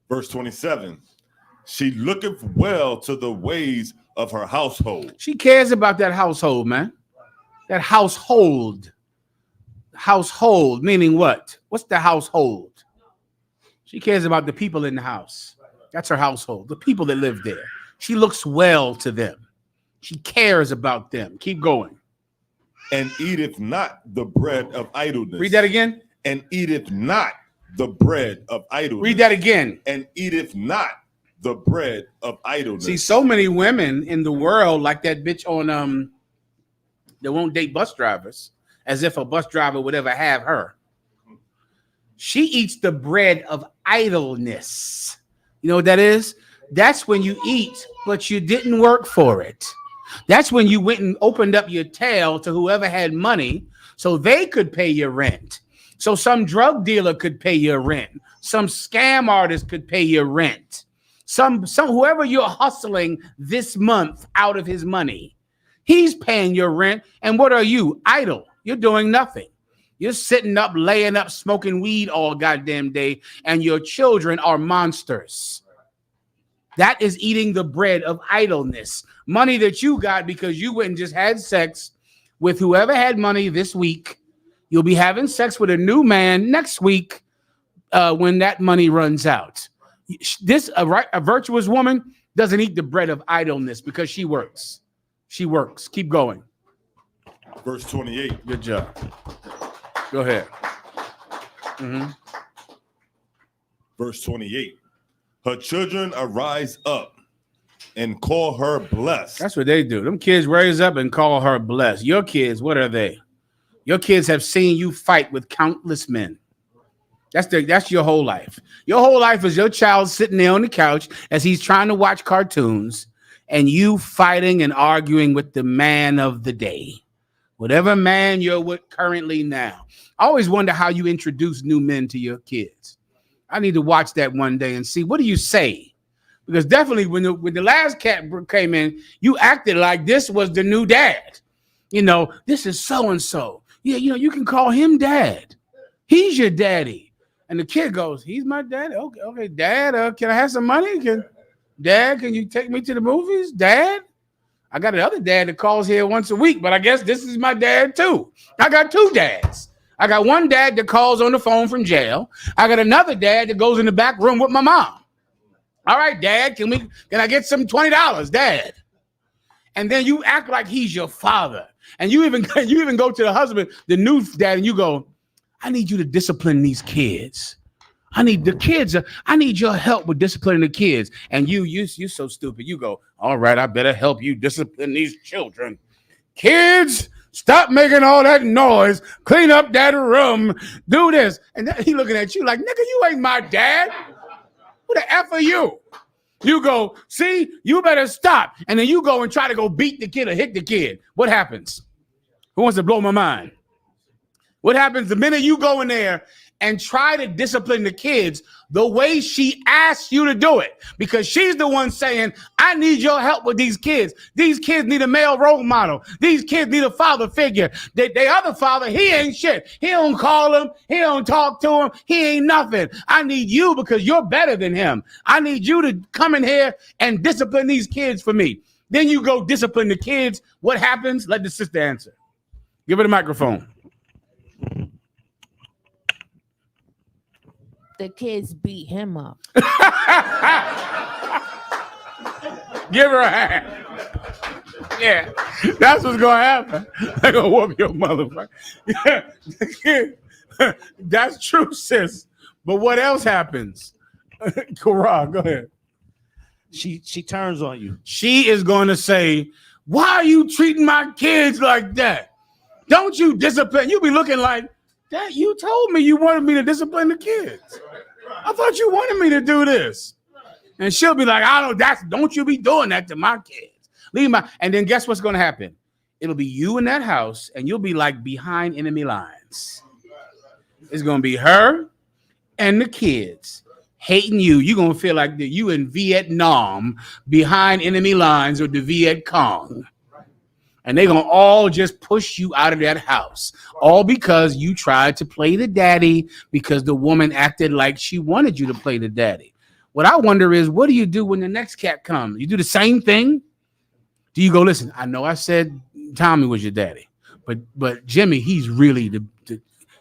Verse 27. She looketh well to the ways of her household. She cares about that household, man. That household. Household, meaning what? What's the household? She cares about the people in the house. That's her household, the people that live there. She looks well to them. She cares about them. Keep going. And eateth not the bread of idleness. Read that again. And eateth not the bread of idleness. Read that again. And eateth not the bread of idleness. See, so many women in the world, like that bitch on that won't date bus drivers, as if a bus driver would ever have her. She eats the bread of idleness. You know what that is? That's when you eat, but you didn't work for it. That's when you went and opened up your tail to whoever had money so they could pay your rent. So some drug dealer could pay your rent. Some scam artist could pay your rent. Some whoever you're hustling this month out of his money, he's paying your rent. And what are you? Idle. You're doing nothing. You're sitting up, laying up, smoking weed all goddamn day, and your children are monsters. That is eating the bread of idleness. Money that you got because you went and just had sex with whoever had money this week. You'll be having sex with a new man next week when that money runs out. A virtuous woman doesn't eat the bread of idleness because she works. She works. Keep going. Verse 28. Good job. Go ahead. Verse 28. Her children arise up and call her blessed. That's what they do. Them kids raise up and call her blessed. Your kids, what are they? Your kids have seen you fight with countless men. That's your whole life. Your whole life is your child sitting there on the couch as he's trying to watch cartoons and you fighting and arguing with the man of the day. Whatever man you're with currently now. I always wonder how you introduce new men to your kids. I need to watch that one day and see, what do you say? Because definitely when the last cat came in, you acted like this was the new dad. You know, this is so-and-so. Yeah, you know, you can call him dad. He's your daddy. And the kid goes, he's my daddy. Okay, dad, can I have some money? Dad, can you take me to the movies? Dad? I got another dad that calls here once a week, but I guess this is my dad too. I got two dads. I got one dad that calls on the phone from jail. I got another dad that goes in the back room with my mom. All right, Dad, can I get some $20, Dad? And then you act like he's your father. And you even go to the husband, the new dad, and you go, I need you to discipline these kids. I need your help with disciplining the kids. And you're so stupid. You go, all right, I better help you discipline these children. Kids, stop making all that noise. Clean up that room. Do this. And then he looking at you like, nigga, you ain't my dad. Who the F are you? You go, see, you better stop. And then you go and try to go beat the kid or hit the kid. What happens? Who wants to blow my mind? What happens the minute you go in there and try to discipline the kids the way she asks you to do it? Because she's the one saying, I need your help with these kids. These kids need a male role model. These kids need a father figure. The other father, he ain't shit. He don't call them. He don't talk to them. He ain't nothing. I need you because you're better than him. I need you to come in here and discipline these kids for me. Then you go discipline the kids. What happens? Let the sister answer. Give her the microphone. the kids beat him up. Give her a hand. Yeah, that's what's gonna happen. They're gonna whoop your motherfucker. Yeah. That's true, sis. But what else happens? Karan, go ahead. She turns on you. She is going to say, "Why are you treating my kids like that? Don't you discipline?" You be looking like that. You told me you wanted me to discipline the kids. I thought you wanted me to do this. And she'll be like, don't you be doing that to my kids. Leave my, and then guess what's going to happen? It'll be you in that house, and you'll be like behind enemy lines. It's going to be her and the kids hating you. You're going to feel like you in Vietnam behind enemy lines or the Viet Cong. And they're going to all just push you out of that house. All because you tried to play the daddy because the woman acted like she wanted you to play the daddy. What I wonder is, what do you do when the next cat comes? You do the same thing? Do you go, listen, I know I said Tommy was your daddy, but Jimmy, he's really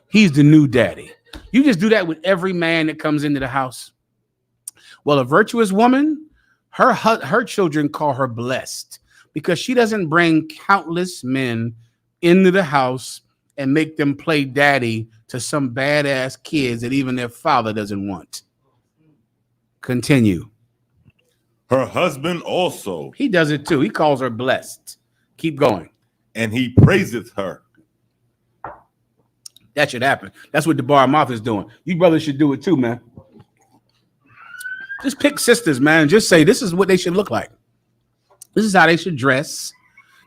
he's the new daddy. You just do that with every man that comes into the house. Well, a virtuous woman, her children call her blessed because she doesn't bring countless men into the house and make them play daddy to some badass kids that even their father doesn't want. Continue. Her husband also. He does it too. He calls her blessed. Keep going. And he praiseth her. That should happen. That's what Debar Moth is doing. You brothers should do it too, man. Just pick sisters, man, and just say this is what they should look like. This is how they should dress.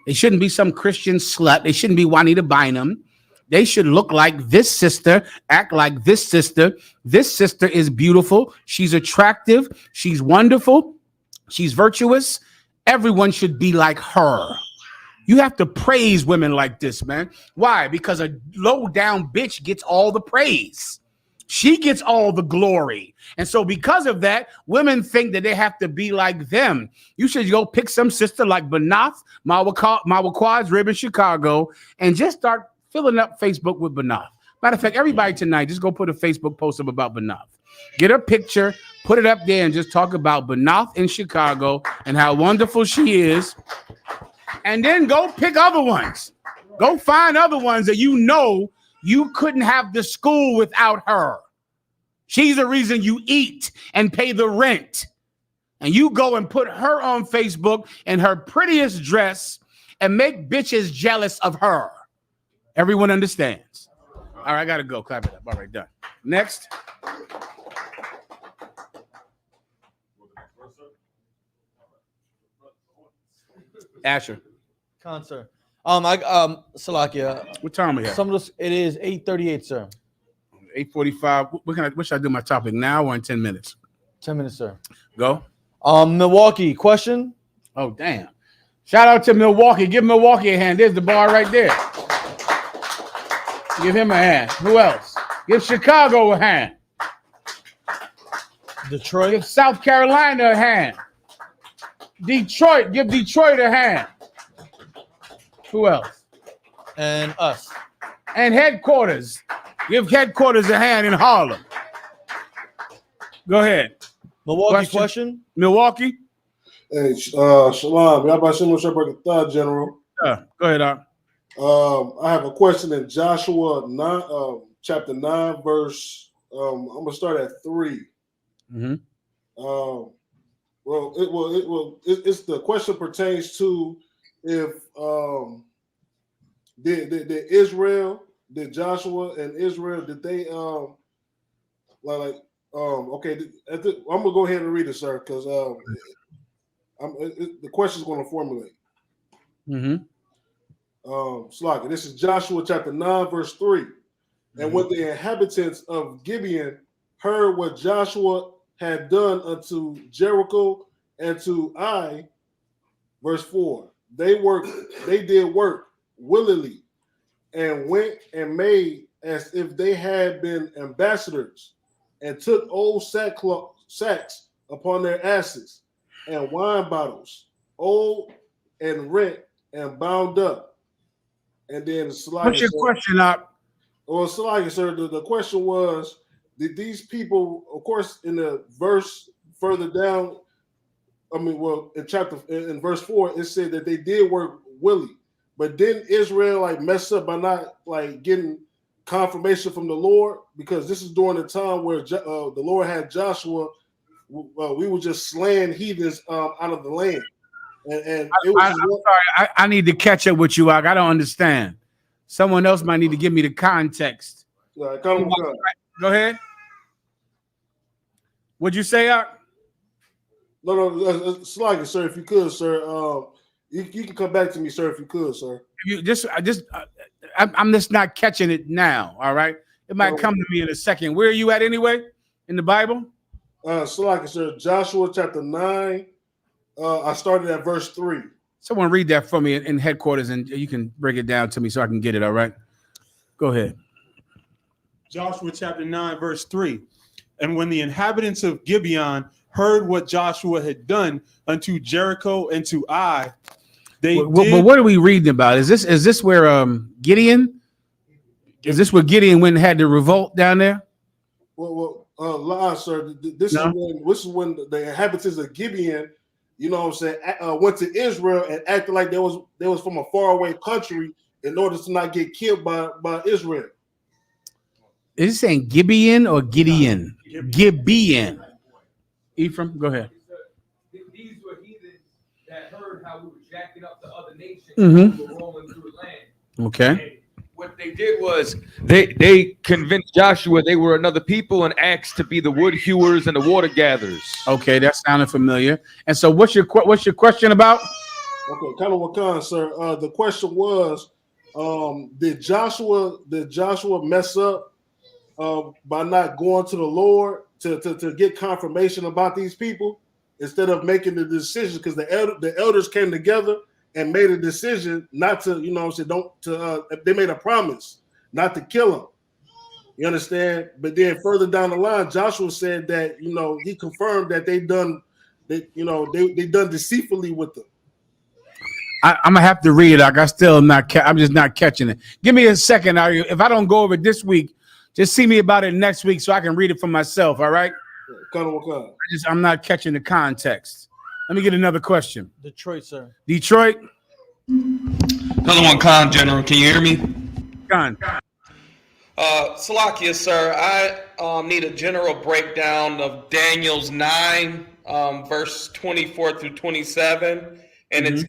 They shouldn't be some Christian slut. They shouldn't be Juanita Bynum. They should look like this sister, act like this sister. This sister is beautiful. She's attractive. She's wonderful. She's virtuous. Everyone should be like her. You have to praise women like this, man. Why? Because a low down bitch gets all the praise. She gets all the glory. And so because of that, women think that they have to be like them. You should go pick some sister like Banath, Mawaquad's Rib in Chicago, and just start filling up Facebook with Banath. Matter of fact, everybody tonight, just go put a Facebook post up about Banath. Get a picture, put it up there, and just talk about Banath in Chicago and how wonderful she is. And then go pick other ones. Go find other ones that you know you couldn't have the school without her. She's the reason you eat and pay the rent. And you go and put her on Facebook in her prettiest dress and make bitches jealous of her. Everyone understands. All right, I got to go. Clap it up. All right, done. Next. Asher. Concert. Salakia. What time we have? It is 8:38, sir. 8:45. What should I do my topic now or in 10 minutes? 10 minutes, sir. Go. Milwaukee, question? Oh, damn. Shout out to Milwaukee. Give Milwaukee a hand. There's the bar right there. Give him a hand. Who else? Give Chicago a hand. Detroit. Give South Carolina a hand. Detroit. Give Detroit a hand. Who else? And us. And headquarters. Give headquarters a hand in Harlem. Go ahead. Milwaukee question? Milwaukee? Hey, Shalom. General. Go ahead, Art. I have a question in Joshua 9, chapter 9, verse. I'm gonna start at 3. Mm-hmm. It's the question pertains to if did Israel, did Joshua and Israel, did they okay? I'm gonna go ahead and read it, sir, because the question is going to formulate. Mm-hmm. Slocky. This is Joshua chapter 9, verse 3. And when the inhabitants of Gibeon heard what Joshua had done unto Jericho and to Ai, verse 4, they did work willingly and went and made as if they had been ambassadors and took old sacks upon their asses and wine bottles, old and rent and bound up. And then what's your question, Up? Well, Salaya, sir, the question was, these people, of course, in the verse further down, in verse 4, it said that they did work willing, but didn't Israel like mess up by not like getting confirmation from the Lord? Because this is during the time where the Lord had Joshua. We were just slaying heathens out of the land, and it was. I'm sorry, I need to catch up with you. I don't understand. Someone else might need to give me the context. Go ahead. What'd you say, Ak? No, slightly, sir. If you could, sir, you can come back to me, sir, if you could, sir. I'm just not catching it now. All right, it might come to me in a second. Where are you at anyway in the Bible? Sir, Joshua chapter 9. I started at verse 3. Someone read that for me in headquarters, and you can break it down to me so I can get it. All right, go ahead. Joshua chapter 9, verse 3. And when the inhabitants of Gibeon heard what Joshua had done unto Jericho and to Ai, But what are we reading about? Is this where Gideon? Is this where Gideon went and had the revolt down there? Sir. This is when the inhabitants of Gibeon, you know what I'm saying, went to Israel and acted like they was from a faraway country in order to not get killed by Israel. Is it saying Gibeon or Gideon? Gibeon. Ephraim, go ahead. These were heathens that heard how we were jacking up the other nations Mhm. who were rolling through the land. Okay. What they did was they convinced Joshua they were another people and asked to be the wood hewers and the water gatherers. Okay, that sounded familiar. And so, what's your question about? Okay, kind of what sir. The question was, did Joshua mess up by not going to the Lord to get confirmation about these people instead of making the decision? Because the elders came together and made a decision not to, you know, they made a promise not to kill him. You understand? But then further down the line, Joshua said that, you know, he confirmed that they done deceitfully with them. I'm gonna have to read it. I'm just not catching it. Give me a second. If I don't go over it this week, just see me about it next week so I can read it for myself. All right? I'm not catching the context. Let me get another question. Detroit, sir. Detroit. Another one, General. Can you hear me? Con. Salakia, sir. I need a general breakdown of Daniel's 9, verse 24 through 27, and it's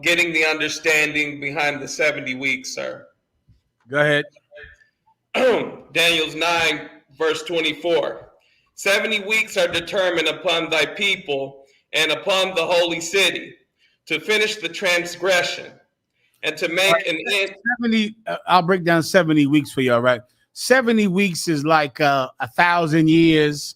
getting the understanding behind the 70 weeks, sir. Go ahead. Daniel's 9, verse 24. 70 weeks are determined upon thy people and upon the holy city to finish the transgression and to make an end. 70. I'll break down 70 weeks for you. All right. 70 weeks is like 1,000 years,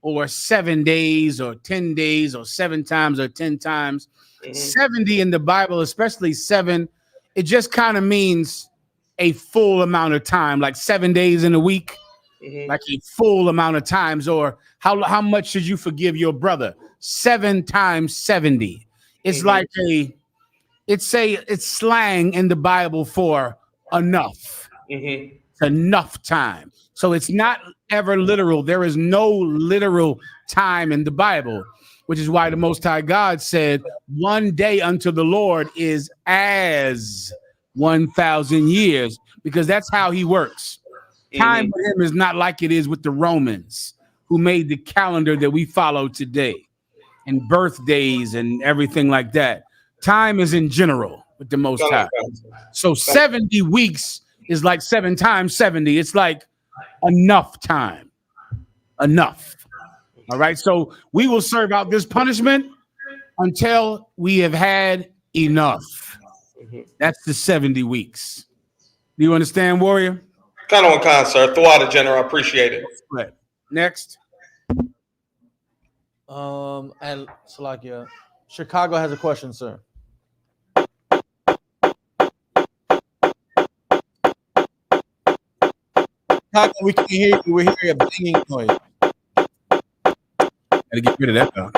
or 7 days, or 10 days, or 7 times, or 10 times. 70 in the Bible, especially 7, it just kind of means a full amount of time, like 7 days in a week, like a full amount of times. Or how much should you forgive your brother? 7 times 70. It's like it's slang in the Bible for enough. It's enough time. So it's not ever literal. There is no literal time in the Bible, which is why the Most High God said, one day unto the Lord is as 1,000 years, because that's how he works. Time with him is not like it is with the Romans, who made the calendar that we follow today, and birthdays and everything like that. Time is in general with the Most High. So 70 weeks is like 7 times 70. It's like enough time. Enough. All right. So we will serve out this punishment until we have had enough. That's the 70 weeks. Do you understand, Warrior? Kind of one, sir. Thawada, General. I appreciate it. Right. Next. And Salakia, Chicago has a question, sir. We can't hear you. We're hearing a banging noise. Gotta get rid of that, though.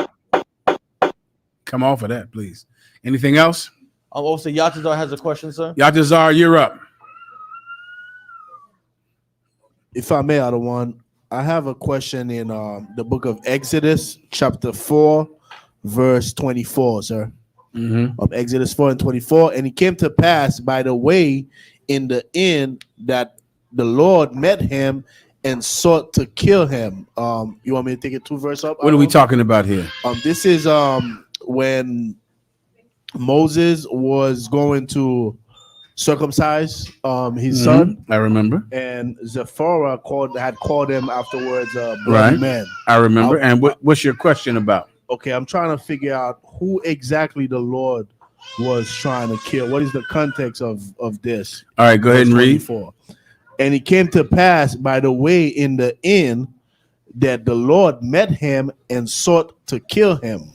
Come off of that, please. Anything else? Also, Yatazar has a question, sir. Yatazar, you're up. If I may, I don't want. I have a question in the book of Exodus, chapter 4, verse 24, sir. Of Exodus 4 and 24. And it came to pass by the way in the end that the Lord met him and sought to kill him. You want me to take it 2 verse up? What are we talking about here? This is when Moses was going to circumcise his son. I remember. And Zephora had called him afterwards bloody Right. man. I remember. And what's your question about? Okay, I'm trying to figure out who exactly the Lord was trying to kill. What is the context of this? All right, go ahead and read. 24. And it came to pass by the way in the end that the Lord met him and sought to kill him.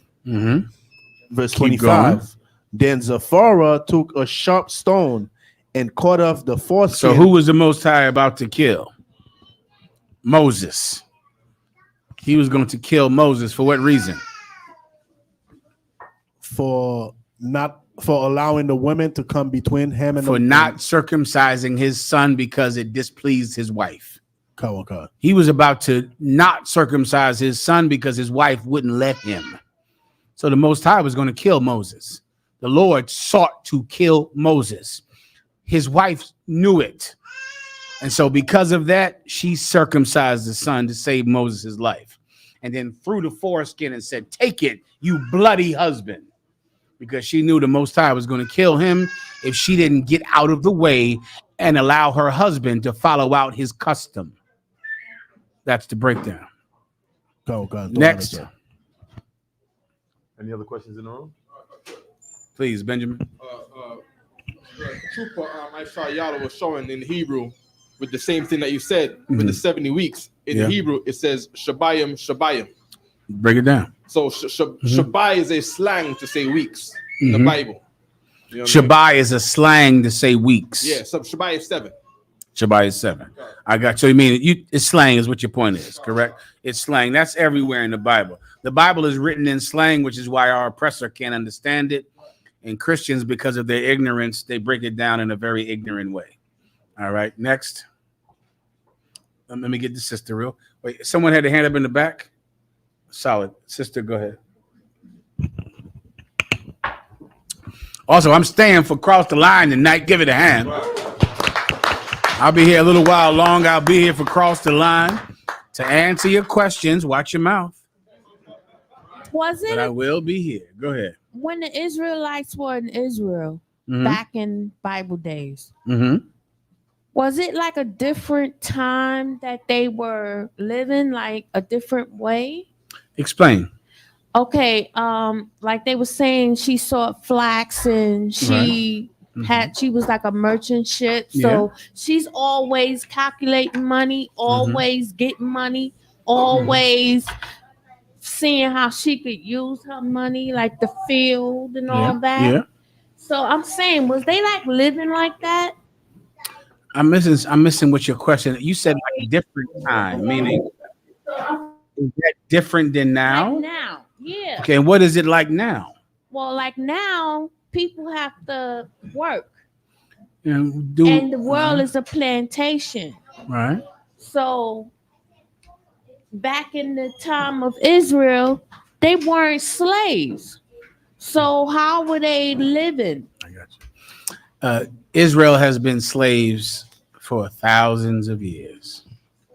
Verse 25. Going. Then Zephora took a sharp stone and cut off the foreskin. So who was the Most High about to kill? Moses. He was going to kill Moses for what reason? For allowing the women to come between him and for not circumcising his son because it displeased his wife. Okay. He was about to not circumcise his son because his wife wouldn't let him. So the Most High was going to kill Moses. The Lord sought to kill Moses. His wife knew it. And so because of that, she circumcised the son to save Moses' life. And then threw the foreskin and said, "Take it, you bloody husband." Because she knew the Most High was going to kill him if she didn't get out of the way and allow her husband to follow out his custom. That's the breakdown. Go. Next. Any other questions in the room? Please, Benjamin. Trooper, I saw y'all was showing in Hebrew with the same thing that you said with the 70 weeks. In Hebrew, it says Shabayim, Shabayim. Break it down. So Shabbai is a slang to say weeks in the Bible. You know Shabbai is a slang to say weeks. Yeah, so Shabbai is 7. Shabbai is 7. I got so you mean it's slang is what your point is, correct? It's slang. That's everywhere in the Bible. The Bible is written in slang, which is why our oppressor can't understand it. And Christians, because of their ignorance, they break it down in a very ignorant way. All right, next. Let me get the sister real. Wait, someone had a hand up in the back. Solid. Sister, go ahead. Also, I'm staying for Cross the Line tonight. Give it a hand. I'll be here a little while longer. I'll be here for Cross the Line to answer your questions. Watch your mouth. Was it? But I will be here. Go ahead. When the Israelites were in Israel back in Bible days, was it like a different time that they were living, like a different way? Explain. Okay, like they were saying, she saw flax and she she was like a merchant ship. So she's always calculating money, always getting money, always seeing how she could use her money, like the field and all that. Yeah. So I'm saying, was they like living like that? I'm missing what your question. You said like different time, meaning is that different than now? Like now, yeah. Okay, and what is it like now? Well, like now, people have to work. And the world is a plantation. Right. So back in the time of Israel, they weren't slaves. So how were they living? I got you. Israel has been slaves for thousands of years.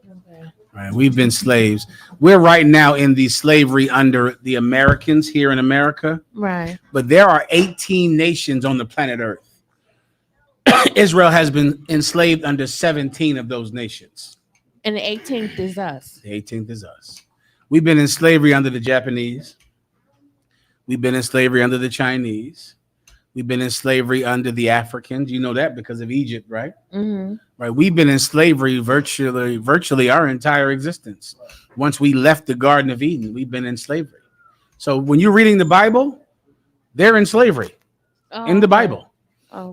Okay. Right. We've been slaves. We're right now in the slavery under the Americans here in America. Right. But there are 18 nations on the planet Earth. Israel has been enslaved under 17 of those nations. And the 18th is us. The 18th is us. We've been in slavery under the Japanese. We've been in slavery under the Chinese. We've been in slavery under the Africans. You know that because of Egypt, right? Right. We've been in slavery virtually our entire existence. Once we left the Garden of Eden, we've been in slavery. So when you're reading the Bible, they're in slavery in the Bible.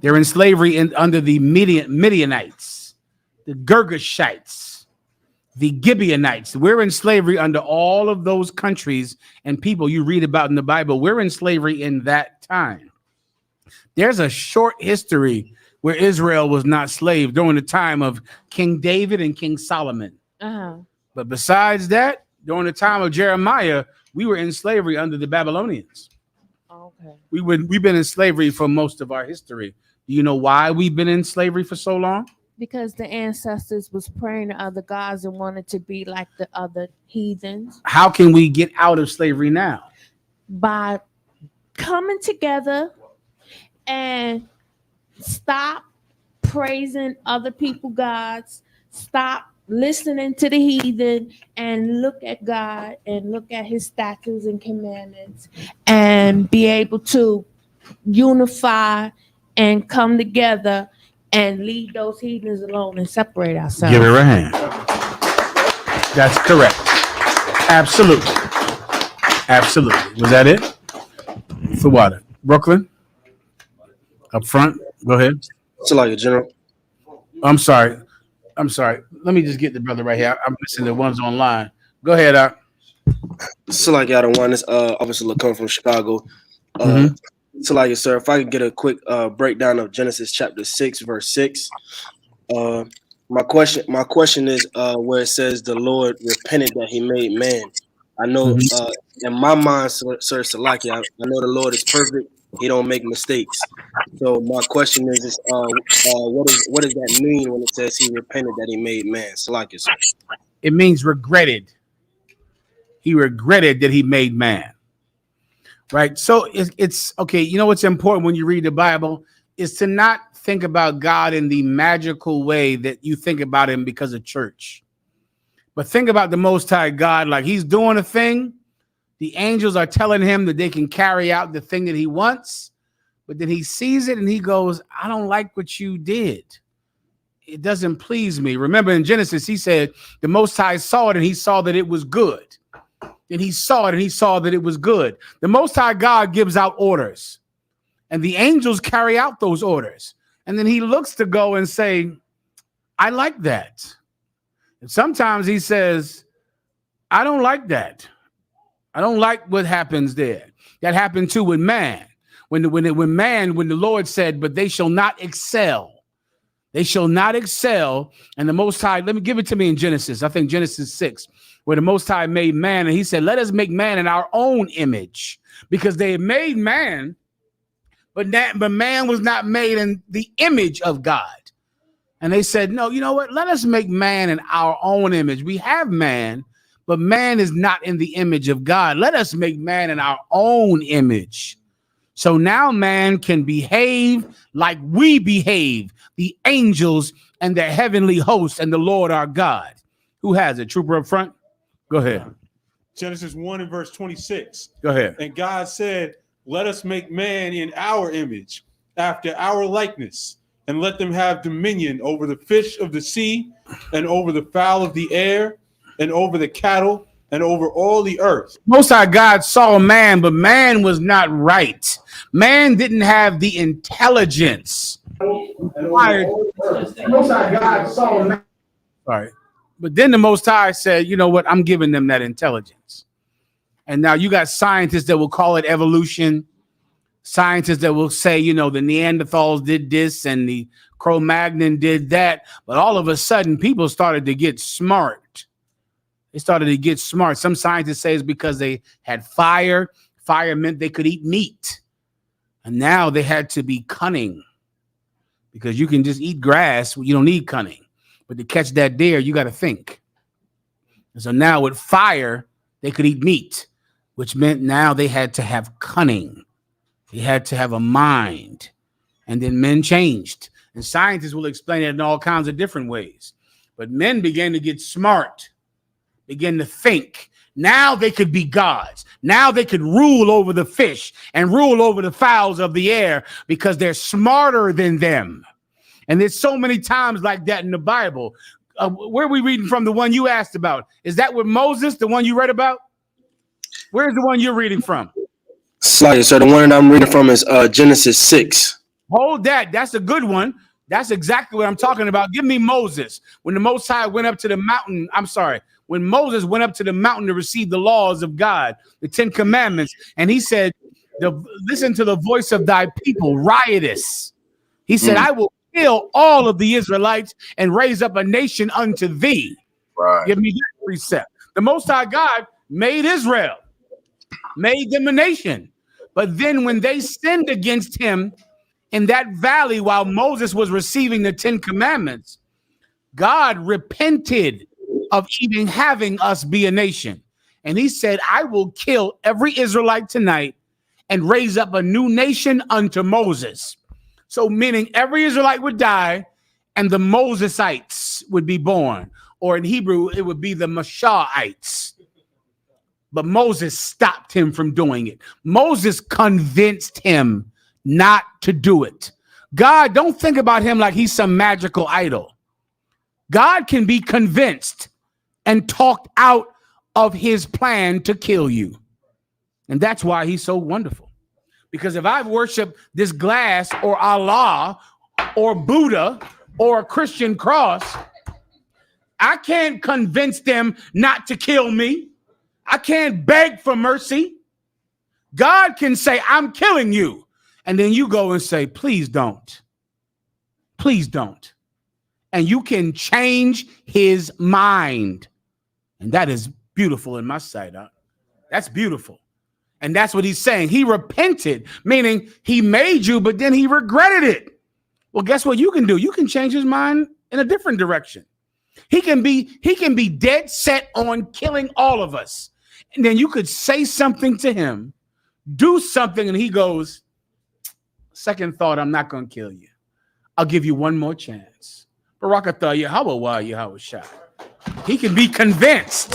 They're in slavery under the Midianites, the Girgashites, the Gibeonites. We're in slavery under all of those countries and people you read about in the Bible. We're in slavery in that time. There's a short history where Israel was not slave during the time of King David and King Solomon. But besides that, during the time of Jeremiah, we were in slavery under the Babylonians. Okay. We've been in slavery for most of our history. Do you know why we've been in slavery for so long? Because the ancestors was praying to other gods and wanted to be like the other heathens. How can we get out of slavery now? By coming together and stop praising other people gods, stop listening to the heathen, and look at God and look at his statutes and commandments, and be able to unify and come together and leave those heathens alone and separate ourselves. Give her a hand. That's correct. Absolutely. Absolutely. Was that it? For what? Brooklyn? Up front? Go ahead. It's like a general. I'm sorry. Let me just get the brother right here. I'm missing the ones online. Go ahead, So like y'all the one that's obviously coming from Chicago. So like sir, if I could get a quick breakdown of Genesis chapter 6, verse 6. My question is where it says the Lord repented that he made man. I know in my mind, Sir Salaki, I know the Lord is perfect. He don't make mistakes. So my question is what does that mean when it says he repented that he made man? Salaki, sir. It means regretted. He regretted that he made man. Right. So it's okay. You know what's important when you read the Bible is to not think about God in the magical way that you think about him because of church. But think about the Most High God, like he's doing a thing. The angels are telling him that they can carry out the thing that he wants. But then he sees it and he goes, I don't like what you did. It doesn't please me. Remember in Genesis, he said the Most High saw it and he saw that it was good. And he saw it and he saw that it was good. The Most High God gives out orders and the angels carry out those orders. And then he looks to go and say, I like that. And sometimes he says, I don't like that. I don't like what happens there. That happened too with man. When the Lord said, but they shall not excel. They shall not excel. And the Most High, let me give it to me in Genesis. I think Genesis 6, where the Most High made man. And he said, let us make man in our own image. Because they made man, but man was not made in the image of God. And they said, no, you know what? Let us make man in our own image. We have man, but man is not in the image of God. Let us make man in our own image. So now man can behave like we behave, the angels and the heavenly hosts and the Lord our God. Who has it? Trooper up front? Go ahead. Genesis 1 and verse 26. Go ahead. And God said, let us make man in our image, after our likeness, and let them have dominion over the fish of the sea, and over the fowl of the air, and over the cattle, and over all the earth. Most High God saw man, but man was not right. Man didn't have the intelligence. Most High God saw man. Sorry. But then the Most High said, you know what? I'm giving them that intelligence. And now you got scientists that will call it evolution. Scientists that will say, you know, the Neanderthals did this and the Cro-Magnon did that. But all of a sudden, people started to get smart. They started to get smart. Some scientists say it's because they had fire. Fire meant they could eat meat. And now they had to be cunning. Because you can just eat grass. You don't need cunning. But to catch that deer, you got to think. And so now with fire, they could eat meat, which meant now they had to have cunning. They had to have a mind. And then men changed. And scientists will explain it in all kinds of different ways. But men began to get smart, began to think. Now they could be gods. Now they could rule over the fish and rule over the fowls of the air because they're smarter than them. And there's so many times like that in the Bible. Where are we reading from? The one you asked about? Is that with Moses, the one you read about? Where's the one you're reading from? Slightly, so the one that I'm reading from is Genesis 6. Hold that. That's a good one. That's exactly what I'm talking about. Give me Moses. When the Most High went up to the mountain, when Moses went up to the mountain to receive the laws of God, the 10 commandments, and he said, listen to the voice of thy people, riotous. He said, I will kill all of the Israelites and raise up a nation unto thee. Right. Give me that precept. The Most High God made Israel, made them a nation. But then when they sinned against him in that valley while Moses was receiving the 10 commandments, God repented of even having us be a nation. And he said, I will kill every Israelite tonight and raise up a new nation unto Moses. So meaning every Israelite would die and the Mosesites would be born. Or in Hebrew, it would be the Mashaites. But Moses stopped him from doing it. Moses convinced him not to do it. God, don't think about him like he's some magical idol. God can be convinced and talked out of his plan to kill you. And that's why he's so wonderful. Because if I worship this glass or Allah or Buddha or a Christian cross, I can't convince them not to kill me. I can't beg for mercy. God can say, I'm killing you. And then you go and say, please don't. Please don't. And you can change his mind. And that is beautiful in my sight. Huh? That's beautiful. And that's what he's saying. He repented, meaning he made you, but then he regretted it. Well, guess what you can do? You can change his mind in a different direction. He can be dead set on killing all of us. And then you could say something to him, do something, and he goes, second thought, I'm not going to kill you. I'll give you one more chance. Barakatah Yahweh Yahweh Shai. He can be convinced.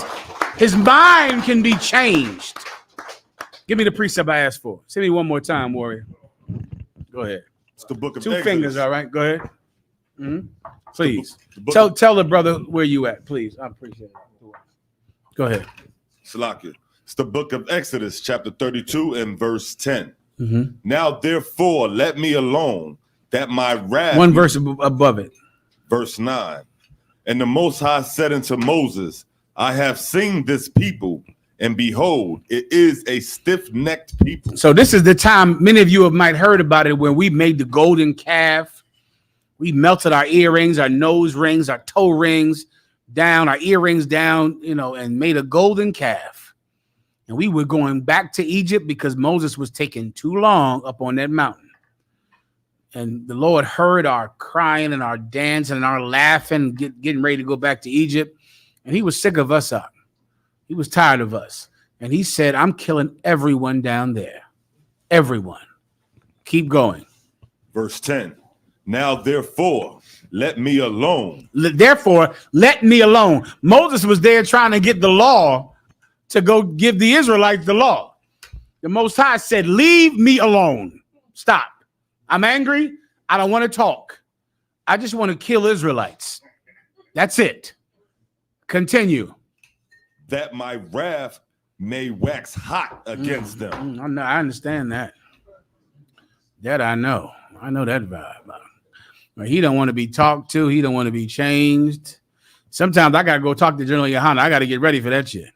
His mind can be changed. Give me the precept I asked for. Send me one more time, warrior. Go ahead. It's the book of Two Exodus. fingers, all right? Go ahead. Mm-hmm. Please. Tell the brother where you at, please. I appreciate it. Go ahead. Salakia. It's the book of Exodus, chapter 32 and verse 10. Mm-hmm. Now, therefore, let me alone, that my wrath... One verse above it. Verse 9. And the Most High said unto Moses, I have seen this people, and behold, it is a stiff-necked people. So this is the time, many of you have might heard about it, when we made the golden calf. We melted our earrings, our nose rings, our toe rings down, our earrings down, and made a golden calf. And we were going back to Egypt because Moses was taking too long up on that mountain. And the Lord heard our crying and our dancing and our laughing, getting ready to go back to Egypt. And he was sick of us up. He was tired of us. And he said, I'm killing everyone down there. Everyone. Keep going. Verse 10. Now, therefore, let me alone. Therefore, let me alone. Moses was there trying to get the law to go give the Israelites the law. The Most High said, leave me alone. Stop. I'm angry. I don't want to talk. I just want to kill Israelites. That's it. Continue. That my wrath may wax hot against them. I understand that. That I know. I know that vibe. But he don't want to be talked to. He don't want to be changed. Sometimes I got to go talk to General Yohana. I got to get ready for that shit.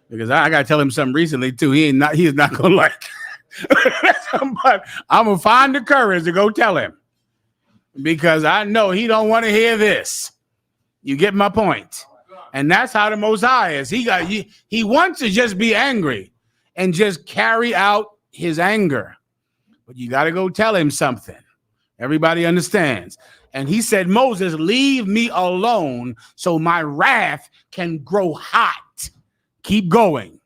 Because I got to tell him something recently too. He is not going to like but I'm going to find the courage to go tell him. Because I know he don't want to hear this. You get my point. And that's how the Most High is. He wants to just be angry and just carry out his anger. But you got to go tell him something. Everybody understands. And he said, Moses, leave me alone so my wrath can grow hot. Keep going.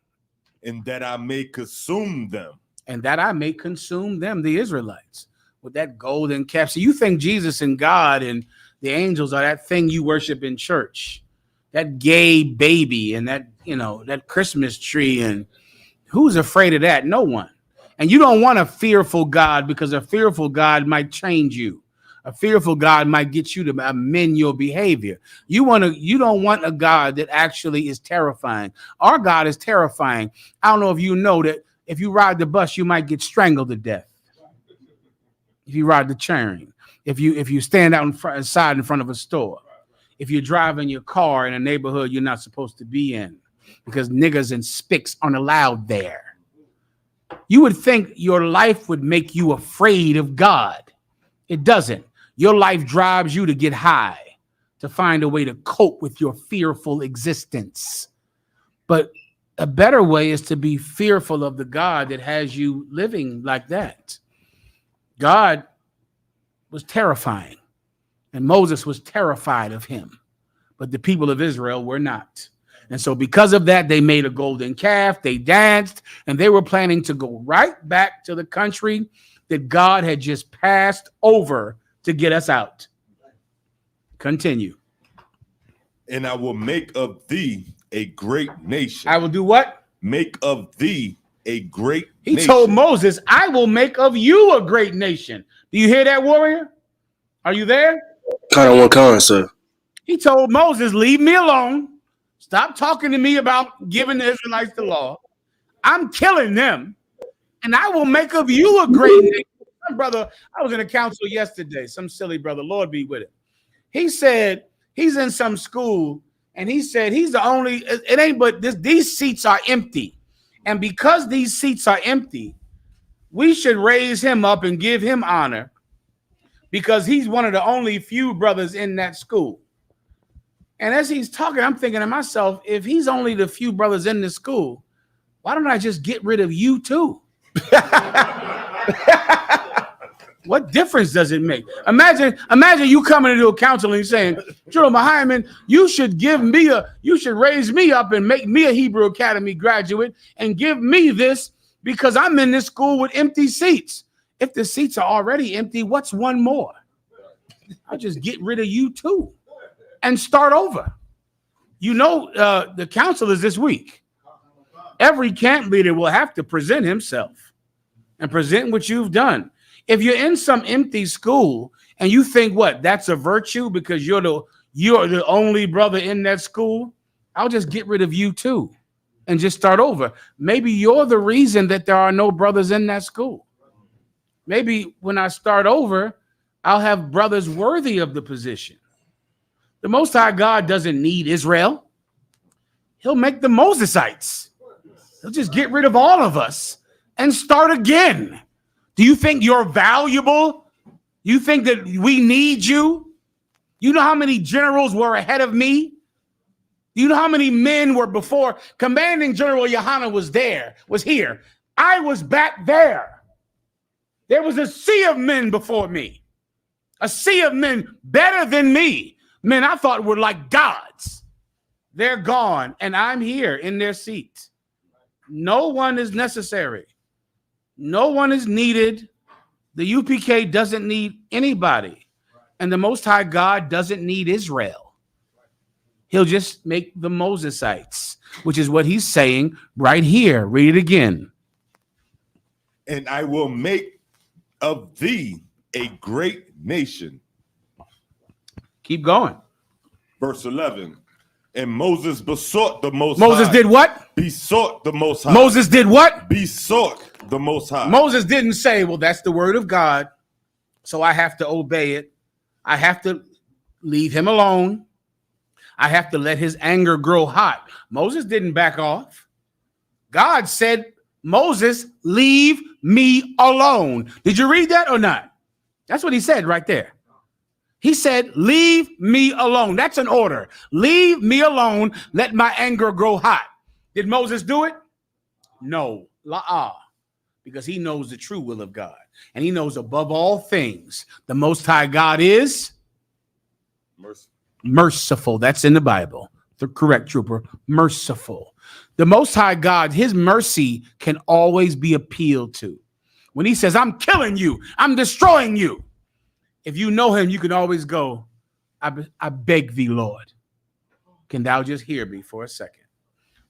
And that I may consume them. And that I may consume them, the Israelites, with that golden calf. So you think Jesus and God and the angels are that thing you worship in church, that gay baby and that, that Christmas tree. And who's afraid of that? No one. And you don't want a fearful God, because a fearful God might change you. A fearful God might get you to amend your behavior. You don't want a God that actually is terrifying. Our God is terrifying. I don't know if you know that if you ride the bus, you might get strangled to death. If you ride the train, if you stand out in front of a store, if you're driving your car in a neighborhood you're not supposed to be in, because niggas and spics aren't allowed there. You would think your life would make you afraid of God. It doesn't. Your life drives you to get high. to find a way to cope with your fearful existence. But a better way is to be fearful of the God that has you living like that. God was terrifying, and Moses was terrified of him, but the people of Israel were not. And so because of that, they made a golden calf, they danced, and they were planning to go right back to the country that God had just passed over to get us out. Continue. And I will make of thee a great nation. I will do what? Make of thee a great He nation. told Moses, I will make of you a great nation. Do you hear that, warrior? Are you there? Kind of one kind, sir. He told Moses, leave me alone. Stop talking to me about giving the Israelites the law. I'm killing them, and I will make of you a great nation. My brother, I was in a council yesterday, some silly brother, Lord be with him. He said he's in some school, and he said he's the only, it ain't but this, these seats are empty. And because these seats are empty, we should raise him up and give him honor because he's one of the only few brothers in that school. And as he's talking, I'm thinking to myself, if he's only the few brothers in the school, why don't I just get rid of you too? What difference does it make? Imagine you coming into a council and saying, General Hyman, you should raise me up and make me a Hebrew Academy graduate and give me this because I'm in this school with empty seats. If the seats are already empty, what's one more? I'll just get rid of you too and start over. You know, the council is this week. Every camp leader will have to present himself and present what you've done. If you're in some empty school and you think that's a virtue because you're the only brother in that school, I'll just get rid of you too and just start over. Maybe you're the reason that there are no brothers in that school. Maybe when I start over, I'll have brothers worthy of the position. The Most High God doesn't need Israel. He'll make the Mosesites. He'll just get rid of all of us and start again. Do you think you're valuable? You think that we need you? You know how many generals were ahead of me? Do you know how many men were before? Commanding General Yohana was here. I was back there. There was a sea of men before me. A sea of men better than me. Men I thought were like gods. They're gone, and I'm here in their seat. No one is necessary. No one is needed. The UPK doesn't need anybody. And the Most High God doesn't need Israel. He'll just make the Mosesites, which is what he's saying right here. Read it again. And I will make of thee a great nation. Keep going. Verse 11. And Moses besought the Most Moses High. did what? Besought the Most High. Moses did what? Besought the Most High. Moses didn't say, well, that's the word of God, so I have to obey it. I have to leave him alone. I have to let his anger grow hot. Moses didn't back off. God said, Moses, leave me alone. Did you read that or not? That's what he said right there. He said, leave me alone. That's an order. Leave me alone. Let my anger grow hot. Did Moses do it? No. Because he knows the true will of God. And he knows above all things, the Most High God is merciful. That's in the Bible. The correct, trooper. Merciful. The Most High God, his mercy can always be appealed to. When he says, I'm killing you, I'm destroying you. If you know him, you can always go, I beg thee, Lord. Can thou just hear me for a second?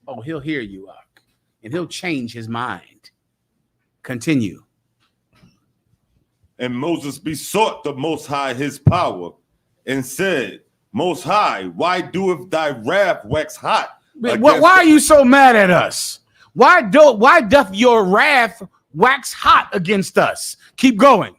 Oh, he'll hear you, Ak, and he'll change his mind. Continue. And Moses besought the Most High his power and said, Most High, why doeth thy wrath wax hot? Why are you so mad at us? Why doth your wrath wax hot against us? Keep going.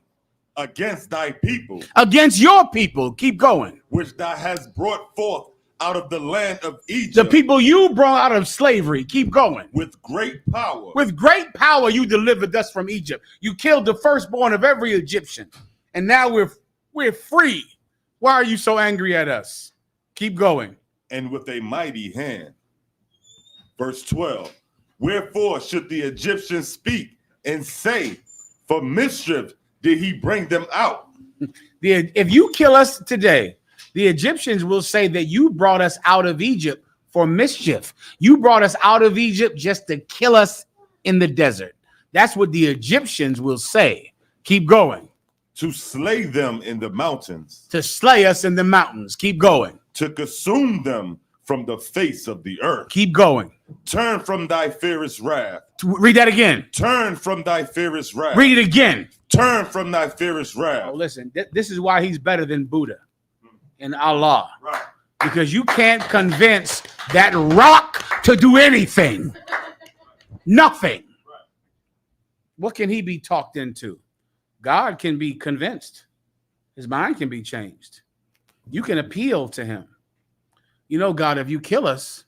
Against thy people. Against your people. Keep going. Which thou hast brought forth out of the land of Egypt. The people you brought out of slavery. Keep going. With great power. With great power you delivered us from Egypt. You killed the firstborn of every Egyptian. And now we're free. Why are you so angry at us? Keep going. And with a mighty hand. Verse 12. Wherefore should the Egyptians speak and say, for mischief did he bring them out? If you kill us today, the Egyptians will say that you brought us out of Egypt for mischief. You brought us out of Egypt just to kill us in the desert. That's what the Egyptians will say. Keep going. To slay them in the mountains. To slay us in the mountains. Keep going. To consume them from the face of the earth. Keep going. Turn from thy fierce wrath. Read that again. Turn from thy fierce wrath. Read it again. Turn from thy fierce wrath. Oh, listen, this is why he's better than Buddha and Allah. Right. Because you can't convince that rock to do anything. Nothing. Right. What can he be talked into? God can be convinced. His mind can be changed. You can appeal to him. You know, God, if you kill us,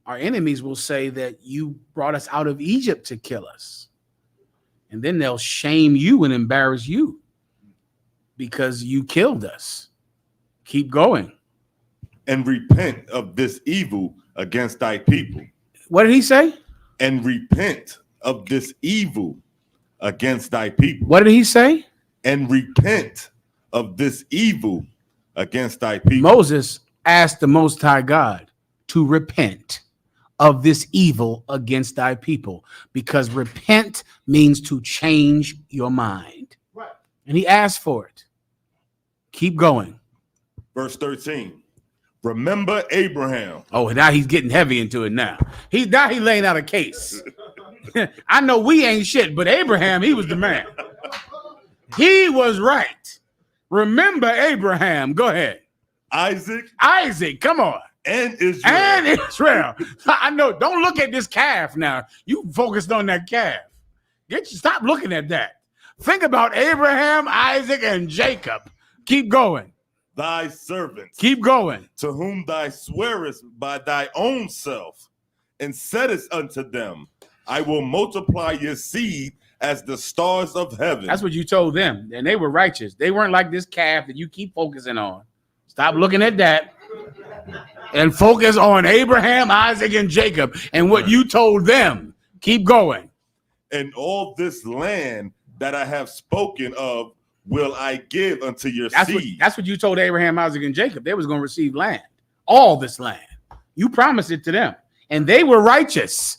our enemies will say that you brought us out of Egypt to kill us. And then they'll shame you and embarrass you because you killed us. Keep going. And repent of this evil against thy people. What did he say? And repent of this evil against thy people. What did he say? And repent of this evil against thy people. Moses asked the Most High God to repent of this evil against thy people, because repent means to change your mind. Right. And he asked for it. Keep going. Verse 13. Remember Abraham. Oh, now he's getting heavy into it now. He laying out a case. I know we ain't shit, but Abraham, he was the man. He was right. Remember Abraham. Go ahead. Isaac, come on. And Israel. I know. Don't look at this calf now. You focused on that calf. Stop looking at that. Think about Abraham, Isaac, and Jacob. Keep going. Thy servants. Keep going. To whom thou swearest by thy own self, and saidest unto them, I will multiply your seed as the stars of heaven. That's what you told them. And they were righteous. They weren't like this calf that you keep focusing on. Stop looking at that. And focus on Abraham, Isaac, and Jacob and what you told them. Keep going. And all this land that I have spoken of will I give unto your seed. That's what you told Abraham, Isaac, and Jacob. They was going to receive land. All this land. You promised it to them. And they were righteous.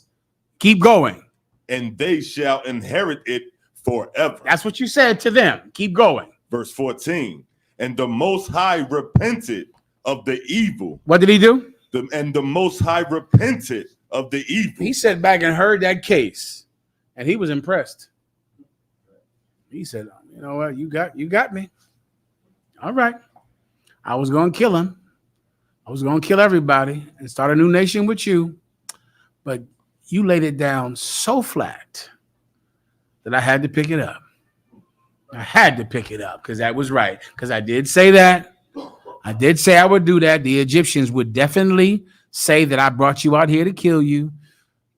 Keep going. And they shall inherit it forever. That's what you said to them. Keep going. Verse 14. And the Most High repented of the evil. What did he do? And the Most High repented of the evil. He sat back and heard that case, and he was impressed. He said, you know what? You got me. All right. I was going to kill him. I was going to kill everybody and start a new nation with you. But you laid it down so flat that I had to pick it up. I had to pick it up because that was right. Because I did say that. I did say I would do that. The Egyptians would definitely say that I brought you out here to kill you.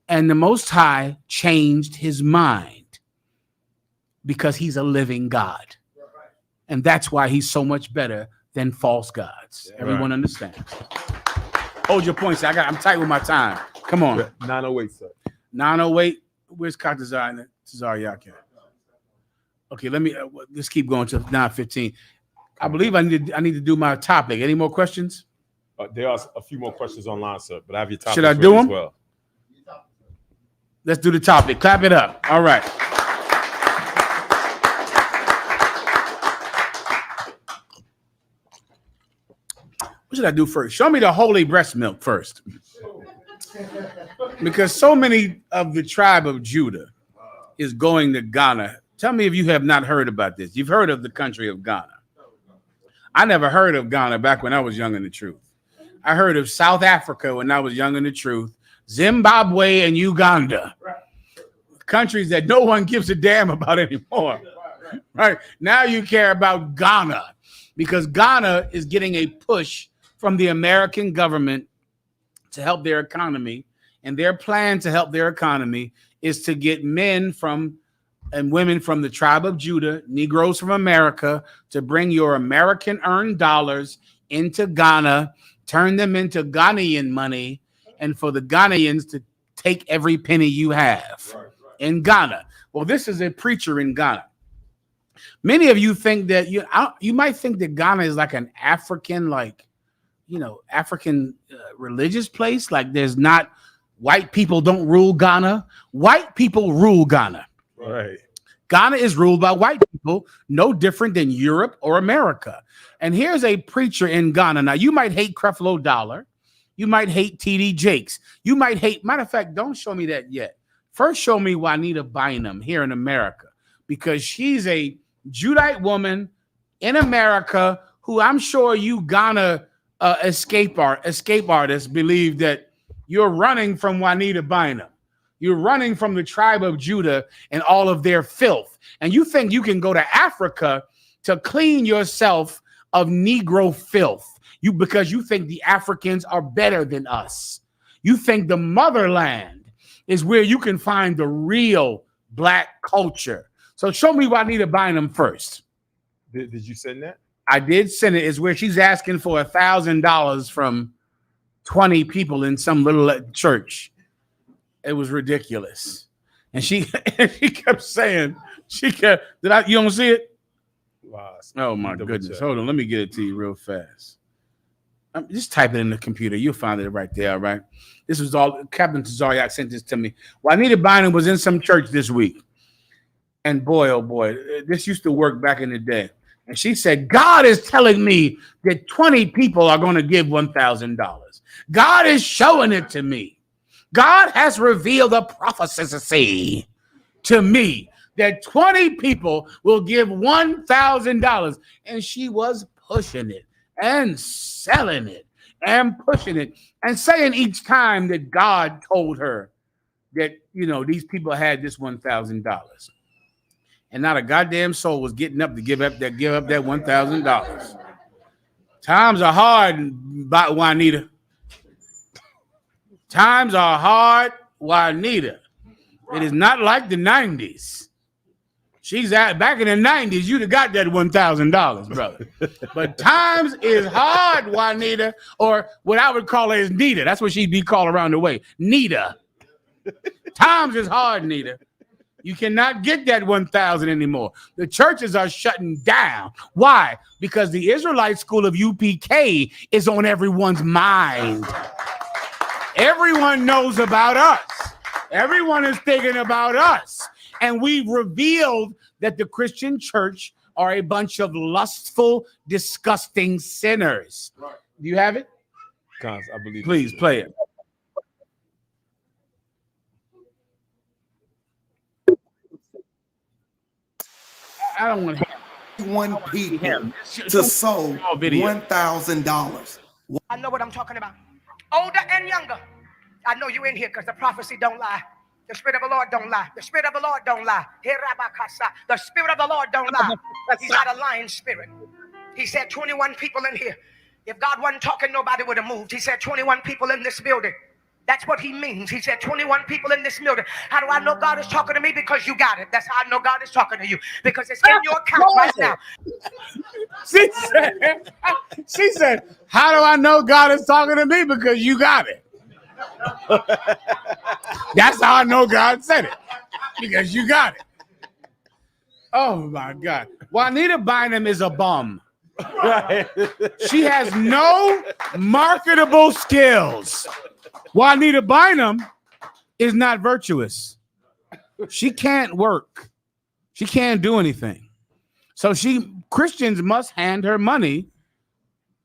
And the Most High changed his mind because he's a living God. And that's why he's so much better than false gods. Everyone understands. Hold your points. I'm tight with my time. Come on. 908, sir. 908. Where's Katazar and Tazar Yakin? Okay, let's keep going to 9:15. I believe I need to do my topic. Any more questions? There are a few more questions online, sir, but I have your topic. Should I do them? As well. Let's do the topic. Clap it up. All right. What should I do first? Show me the holy breast milk first. Because so many of the tribe of Judah is going to Ghana. Tell me if you have not heard about this. You've heard of the country of Ghana. I never heard of Ghana back when I was young in the truth. I heard of South Africa when I was young in the truth, Zimbabwe and Uganda, countries that no one gives a damn about anymore. Right now you care about Ghana because Ghana is getting a push from the American government to help their economy. And their plan to help their economy is to get men and women from the tribe of Judah, Negroes from America, to bring your American earned dollars into Ghana turn them into Ghanaian money, and for the Ghanaians to take every penny you have in Ghana. Well, this is a preacher in Ghana. Many of you think that you might think that Ghana is like an African, African religious place. Like there's not white people don't rule Ghana. White people rule Ghana. Right. Ghana is ruled by white people, no different than Europe or America. And here's a preacher in Ghana. Now, you might hate Creflo Dollar. You might hate TD Jakes. You might hate, matter of fact, don't show me that yet. First, show me Juanita Bynum here in America, because she's a Judite woman in America who I'm sure you Ghana escape artists believe that you're running from Juanita Bynum. You're running from the tribe of Judah and all of their filth. And you think you can go to Africa to clean yourself of Negro filth. Because you think the Africans are better than us. You think the motherland is where you can find the real black culture. So show me Juanita Bynum first. Did you send that? I did send it. It's where she's asking for $1,000 from 20 people in some little church. It was ridiculous. And she kept saying, you don't see it? Wow. Oh my goodness. Hold on. Let me get it to you real fast. Just type it in the computer. You'll find it right there. All right. This was all Captain Tazariak sent this to me. Juanita Bynum was in some church this week. And boy, oh boy, this used to work back in the day. And she said, God is telling me that 20 people are going to give $1,000. God is showing it to me. God has revealed a prophecy to me that 20 people will give $1,000. And she was pushing it and selling it and pushing it and saying each time that God told her that, these people had this $1,000. And not a goddamn soul was getting up to give up that $1,000. Times are hard, Juanita. Times are hard, Juanita. It is not like the 90s. Back in the 90s, you'd have got that $1,000, brother. But times is hard, Juanita, or what I would call her is Nita. That's what she'd be called around the way. Nita. Times is hard, Nita. You cannot get that 1,000 anymore. The churches are shutting down. Why? Because the Israelite school of UPK is on everyone's mind. Everyone knows about us. Everyone is thinking about us. And we've revealed that the Christian church are a bunch of lustful, disgusting sinners. Right. Do you have it? I believe. Please play it. I don't want to people to sow $1,000. I know what I'm talking about. Older and younger. I know you in here because the prophecy don't lie. The Spirit of the Lord don't lie. The Spirit of the Lord don't lie. The Spirit of the Lord don't lie. He's not a lying spirit. He said 21 people in here. If God wasn't talking, nobody would have moved. He said 21 people in this building. That's what he means. He said 21 people in this building. How do I know God is talking to me? Because you got it. That's how I know God is talking to you. Because it's in your account right now. She said, how do I know God is talking to me? Because you got it. That's how I know God said it. Because you got it. Oh my God. Juanita Bynum is a bum. Right. She has no marketable skills. Juanita Bynum is not virtuous. She can't work. She can't do anything. So Christians must hand her money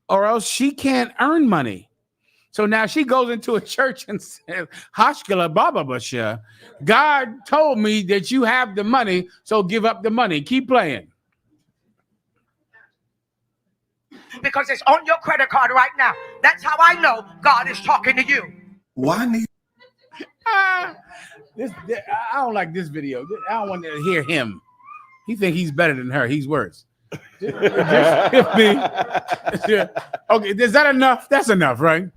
or else she can't earn money. So now she goes into a church and says, Hashkala Baba Basha, God told me that you have the money, so give up the money. Keep playing. Because it's on your credit card right now. That's how I know God is talking to you. Why I don't like this video. I don't want to hear him. He think he's better than her. He's worse. Okay, is that enough? That's enough, right?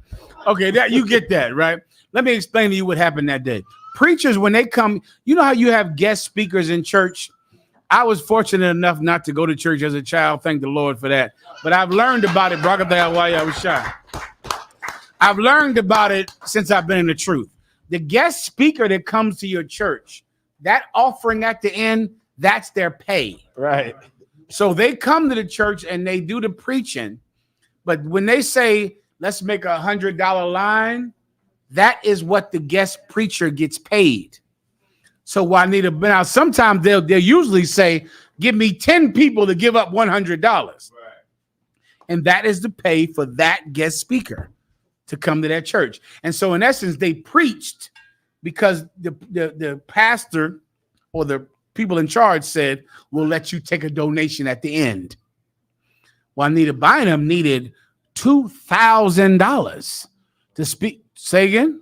Okay, that you get that, right? Let me explain to you what happened that day. Preachers, when they come, you know how you have guest speakers in church? I was fortunate enough not to go to church as a child. Thank the Lord for that. But I've learned about it. I've learned about it since I've been in the truth. The guest speaker that comes to your church, that offering at the end, that's their pay. Right. So they come to the church and they do the preaching. But when they say, let's make $100 line, that is what the guest preacher gets paid. So Juanita, now sometimes they'll usually say, give me 10 people to give up $100. Right. And that is the pay for that guest speaker to come to that church. And so in essence, they preached because the pastor or the people in charge said, we'll let you take a donation at the end. Juanita Bynum needed $2,000 to speak. Say again?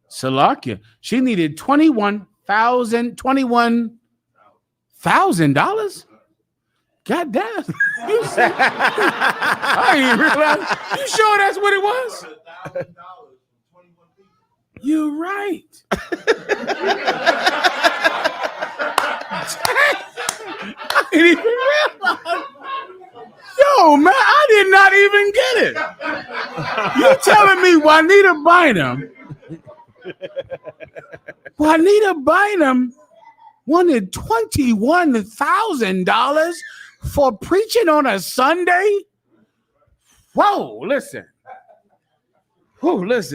Salakia. She needed $21,000. God damn. You said, I didn't realize. You sure that's what it was? You're right. I didn't even realize. Yo, man, I did not even get it. You telling me Juanita Bynum wanted $21,000 for preaching on a Sunday? Whoa, listen.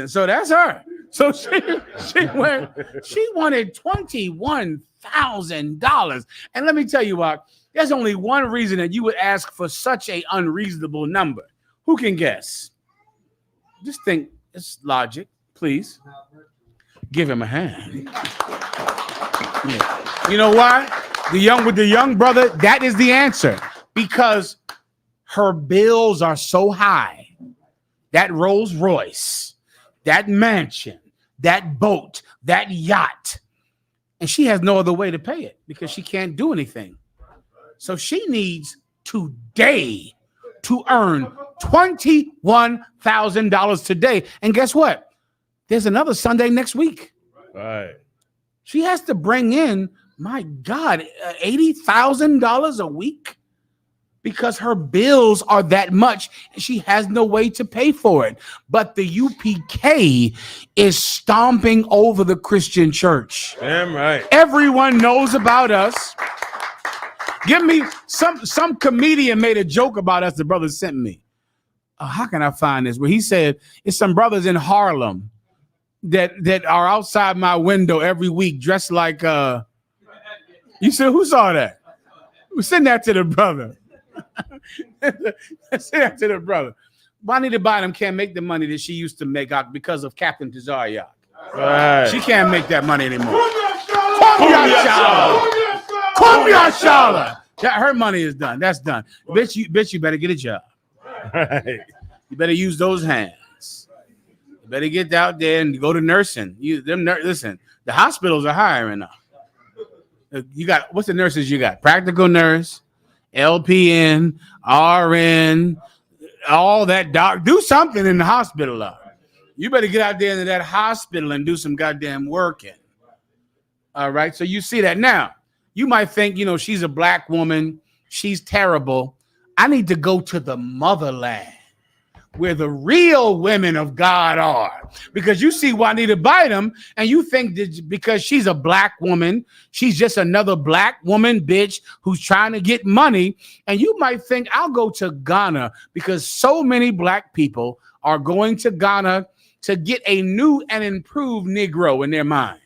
So that's her. So she wanted $21,000. And let me tell you what, there's only one reason that you would ask for such an unreasonable number. Who can guess? Just think, it's logic, please. Give him a hand. Yeah. You know why? With the young brother, that is the answer. Because her bills are so high. That Rolls Royce, that mansion, that boat, that yacht. And she has no other way to pay it because she can't do anything. So she needs today to earn $21,000 today. And guess what? There's another Sunday next week. Right. She has to bring in, my God, $80,000 a week because her bills are that much and she has no way to pay for it. But the UPK is stomping over the Christian church. Damn right. Everyone knows about us. Give me some comedian made a joke about us. The brother sent me. How can I find this? Where he said it's some brothers in Harlem that are outside my window every week dressed like you said, who saw that? Send that to the brother. Send that to the brother. Juanita Bynum can't make the money that she used to make out because of Captain Tazariak. Right. She can't make that money anymore. Her money is done. That's done. Bitch, you better get a job. Right. You better use those hands. You better get out there and go to nursing. Listen, the hospitals are hiring now. You got, what's the nurses you got? Practical nurse, LPN, RN, all that. Do something in the hospital. You better get out there into that hospital and do some goddamn working. All right. So you see that now. You might think, she's a black woman. She's terrible. I need to go to the motherland where the real women of God are. Because you see Juanita Bynum and you think that because she's a black woman, she's just another black woman, bitch, who's trying to get money. And you might think I'll go to Ghana because so many black people are going to Ghana to get a new and improved Negro in their mind.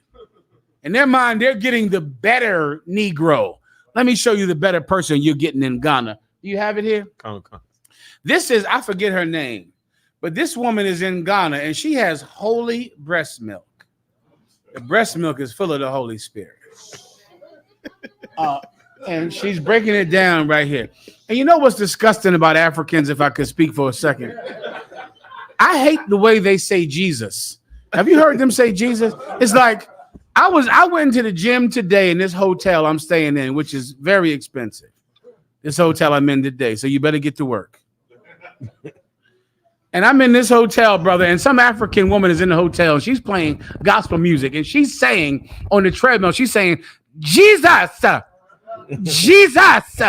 In their mind, they're getting the better Negro. Let me show you the better person you're getting in Ghana. Do you have it here? Come. This is, I forget her name, but this woman is in Ghana and she has holy breast milk. The breast milk is full of the Holy Spirit. And she's breaking it down right here. And you know what's disgusting about Africans, if I could speak for a second? I hate the way they say Jesus. Have you heard them say Jesus? It's like, I went into the gym today in this hotel I'm staying in, which is very expensive. This hotel I'm in today, so you better get to work. And I'm in this hotel, brother, and some African woman is in the hotel, and she's playing gospel music, and she's saying on the treadmill, she's saying, Jesus, Jesus,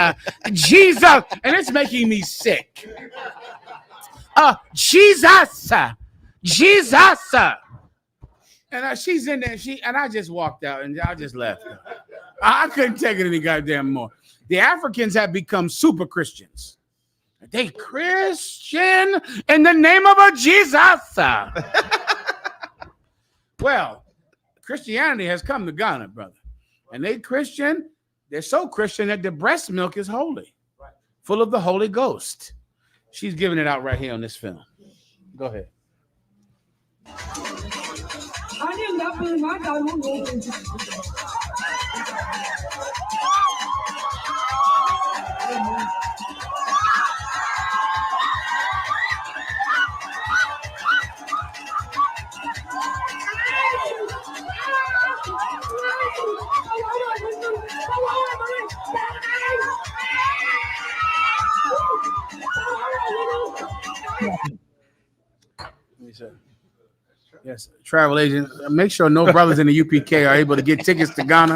Jesus, and it's making me sick. Jesus, Jesus. And she's in there. I just walked out and I just left. I couldn't take it any goddamn more. The Africans have become super Christians. They Christian in the name of a Jesus. Well, Christianity has come to Ghana, brother. And they Christian, they're so Christian that the breast milk is holy, full of the Holy Ghost. She's giving it out right here on this film. Go ahead. Yes, travel agent. Make sure no brothers in the UPK are able to get tickets to Ghana.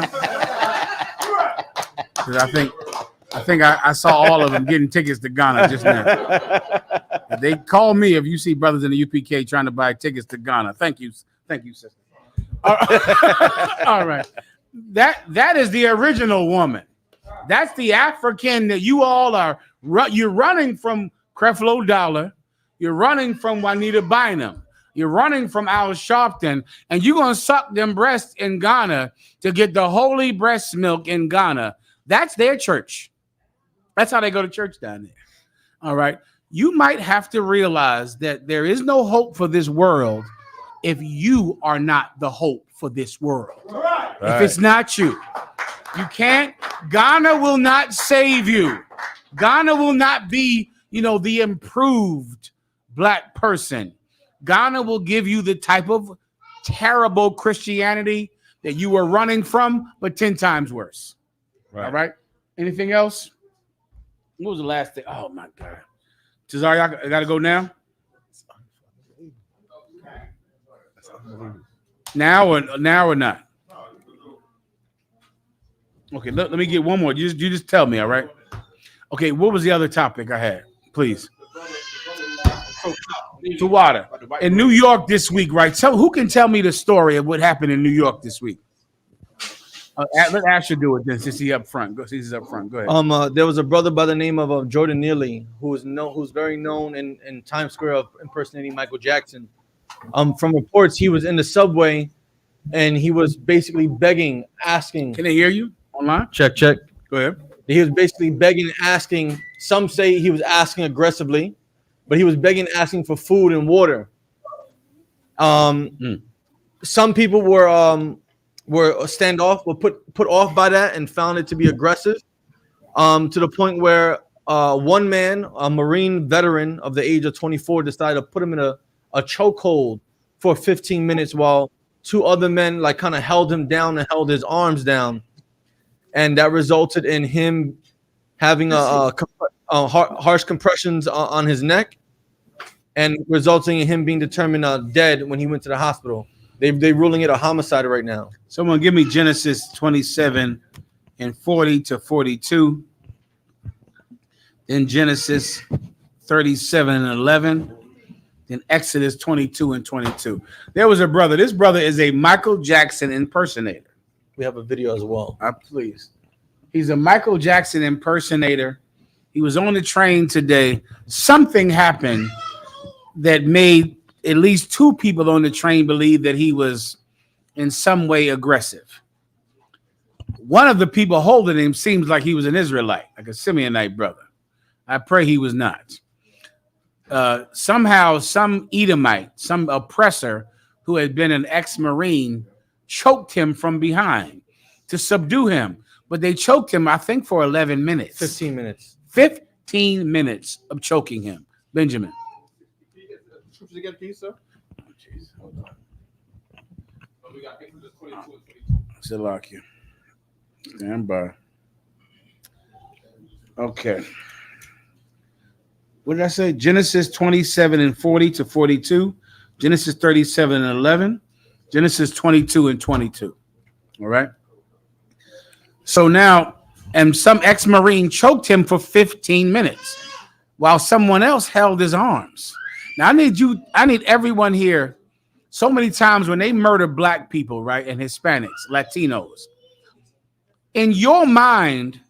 Because I think I saw all of them getting tickets to Ghana just now. They call me if you see brothers in the UPK trying to buy tickets to Ghana. Thank you, sister. All right. That is the original woman. That's the African that you all are. You're running from Creflo Dollar. You're running from Juanita Bynum. You're running from Al Sharpton, and you're going to suck them breasts in Ghana to get the holy breast milk in Ghana. That's their church. That's how they go to church down there. All right. You might have to realize that there is no hope for this world if you are not the hope for this world. Right. If it's not you. You can't. Ghana will not save you. Ghana will not be, the improved black person. Ghana will give you the type of terrible Christianity that you were running from, but 10 times worse. Right. All right. Anything else? What was the last thing? Oh my God. Cesar, I gotta go now. Now or not? Okay, let me get one more. You just tell me, all right? Okay, what was the other topic I had? Please. To water. In New York this week, right? So who can tell me the story of what happened in New York this week? Let Asher do it then, since he's up front. He's up front. Go ahead. There was a brother by the name of Jordan Neely who's very known in Times Square of impersonating Michael Jackson. From reports, he was in the subway and he was basically begging, asking. Can they hear you online? Check. Go ahead. He was basically begging, asking. Some say he was asking aggressively, but he was begging, asking for food and water. Some people were standoff, were put off by that and found it to be aggressive, to the point where one man, a Marine veteran of the age of 24, decided to put him in a chokehold for 15 minutes while two other men kind of held him down and held his arms down, and that resulted in him having harsh compressions on his neck, and resulting in him being determined dead when he went to the hospital. They're ruling it a homicide right now. Someone give me Genesis 27 and 40 to 42. Then Genesis 37 and 11. Then Exodus 22 and 22. There was a brother. This brother is a Michael Jackson impersonator. We have a video as well. Please. He's a Michael Jackson impersonator. He was on the train today. Something happened that made at least two people on the train believe that he was in some way aggressive. One of the people holding him seems like he was an Israelite, like a Simeonite brother. I pray he was not. Somehow some Edomite, some oppressor who had been an ex-Marine, choked him from behind to subdue him. But they choked him, I think, for 11 minutes. 15 minutes. 15 minutes of choking him. Benjamin. Scriptures again, please, sir. Salakia. Stand by. Okay. What did I say? Genesis 27 and 40 to 42. Genesis 37 and 11. Genesis 22 and 22. All right. So now, and some ex-Marine choked him for 15 minutes while someone else held his arms. Now I need everyone here. So many times when they murder black people, right, and Hispanics, Latinos, in your mind,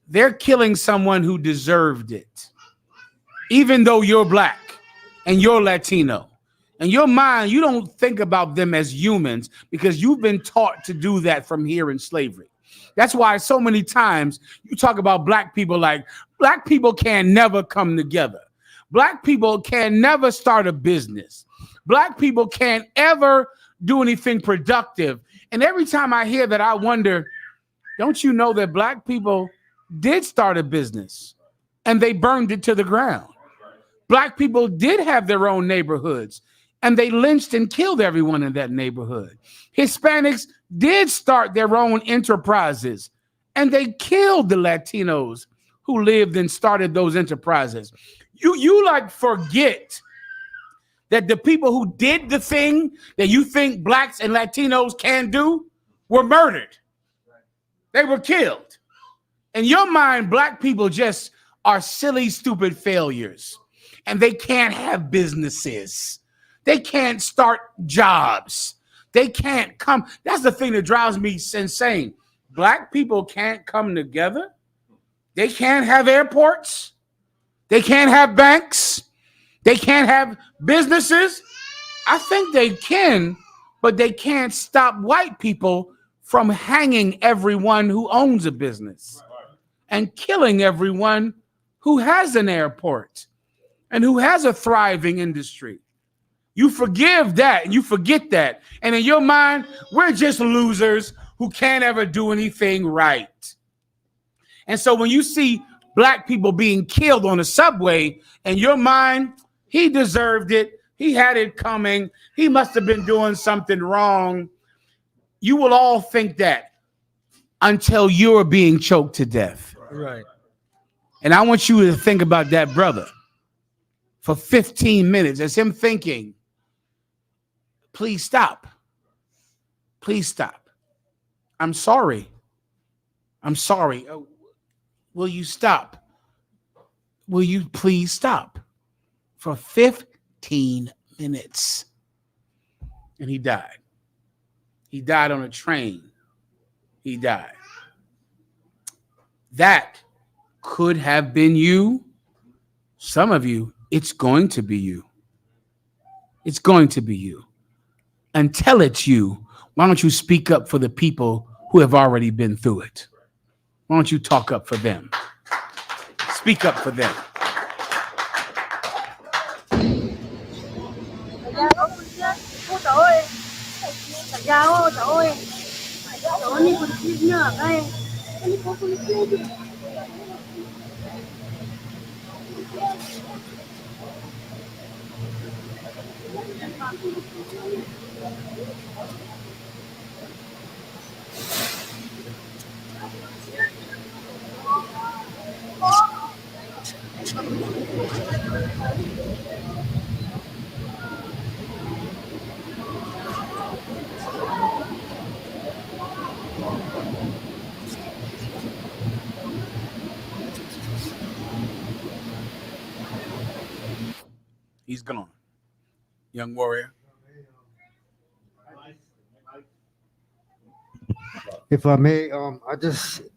they're killing someone who deserved it, even though you're black and you're Latino. In your mind, you don't think about them as humans because you've been taught to do that from here in slavery. That's why so many times you talk about black people like black people can never come together. Black people can never start a business. Black people can't ever do anything productive. And every time I hear that, I wonder, don't you know that black people did start a business and they burned it to the ground? Black people did have their own neighborhoods and they lynched and killed everyone in that neighborhood. Hispanics did start their own enterprises and they killed the Latinos who lived and started those enterprises. You like forget that the people who did the thing that you think blacks and Latinos can do were murdered. They were killed. In your mind, black people just are silly, stupid failures. And they can't have businesses. They can't start jobs. They can't come. That's the thing that drives me insane. Black people can't come together. They can't have airports. They can't have banks. They can't have businesses. I think they can, but they can't stop white people from hanging everyone who owns a business and killing everyone who has an airport and who has a thriving industry. You forgive that and you forget that. And in your mind, we're just losers who can't ever do anything right. And so when you see black people being killed on the subway, in your mind, he deserved it. He had it coming. He must have been doing something wrong. You will all think that until you're being choked to death. Right. And I want you to think about that brother for 15 minutes as him thinking, please stop. Please stop. I'm sorry. I'm sorry. Will you stop? Will you please stop? For 15 minutes. And he died. He died on a train. He died. That could have been you. Some of you, it's going to be you. It's going to be you. Until it's you, why don't you speak up for the people who have already been through it? Why don't you talk up for them? Speak up for them. He's gone. Young warrior. If I may,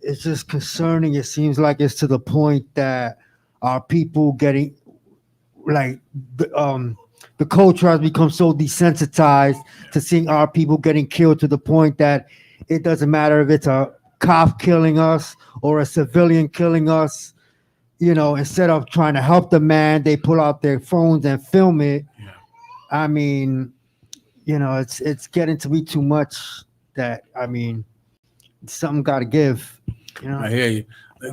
it's just concerning. It seems like it's to the point that our people getting like the culture has become so desensitized to seeing our people getting killed to the point that it doesn't matter if it's a cop killing us or a civilian killing us. You know, instead of trying to help the man, they pull out their phones and film it. Yeah. I mean, you know, it's getting to be too much. That something got to give. You know, I hear you.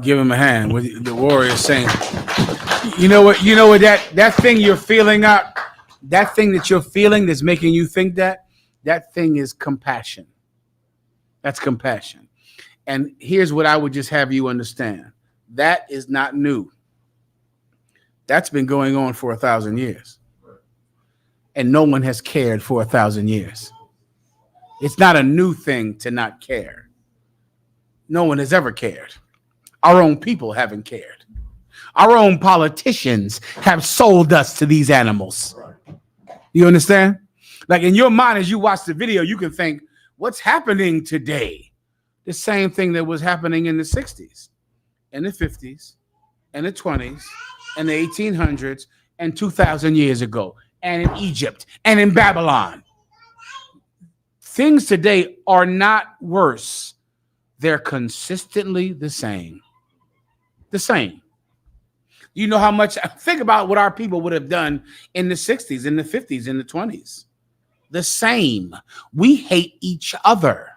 Give him a hand. What the warrior saying. You know what? That thing you're feeling out. That thing that you're feeling that's making you think that thing is compassion. That's compassion. And here's what I would just have you understand. That is not new. That's been going on for 1,000 years. And no one has cared for 1,000 years. It's not a new thing to not care. No one has ever cared. Our own people haven't cared. Our own politicians have sold us to these animals. You understand? Like in your mind, as you watch the video, you can think, what's happening today? The same thing that was happening in the 60s, and the 50s, and the 20s, and the 1800s, and 2,000 years ago, and in Egypt, and in Babylon. Things today are not worse. They're consistently the same. The same. You know how much, think about what our people would have done in the 60s, in the 50s, in the 20s. The same. We hate each other.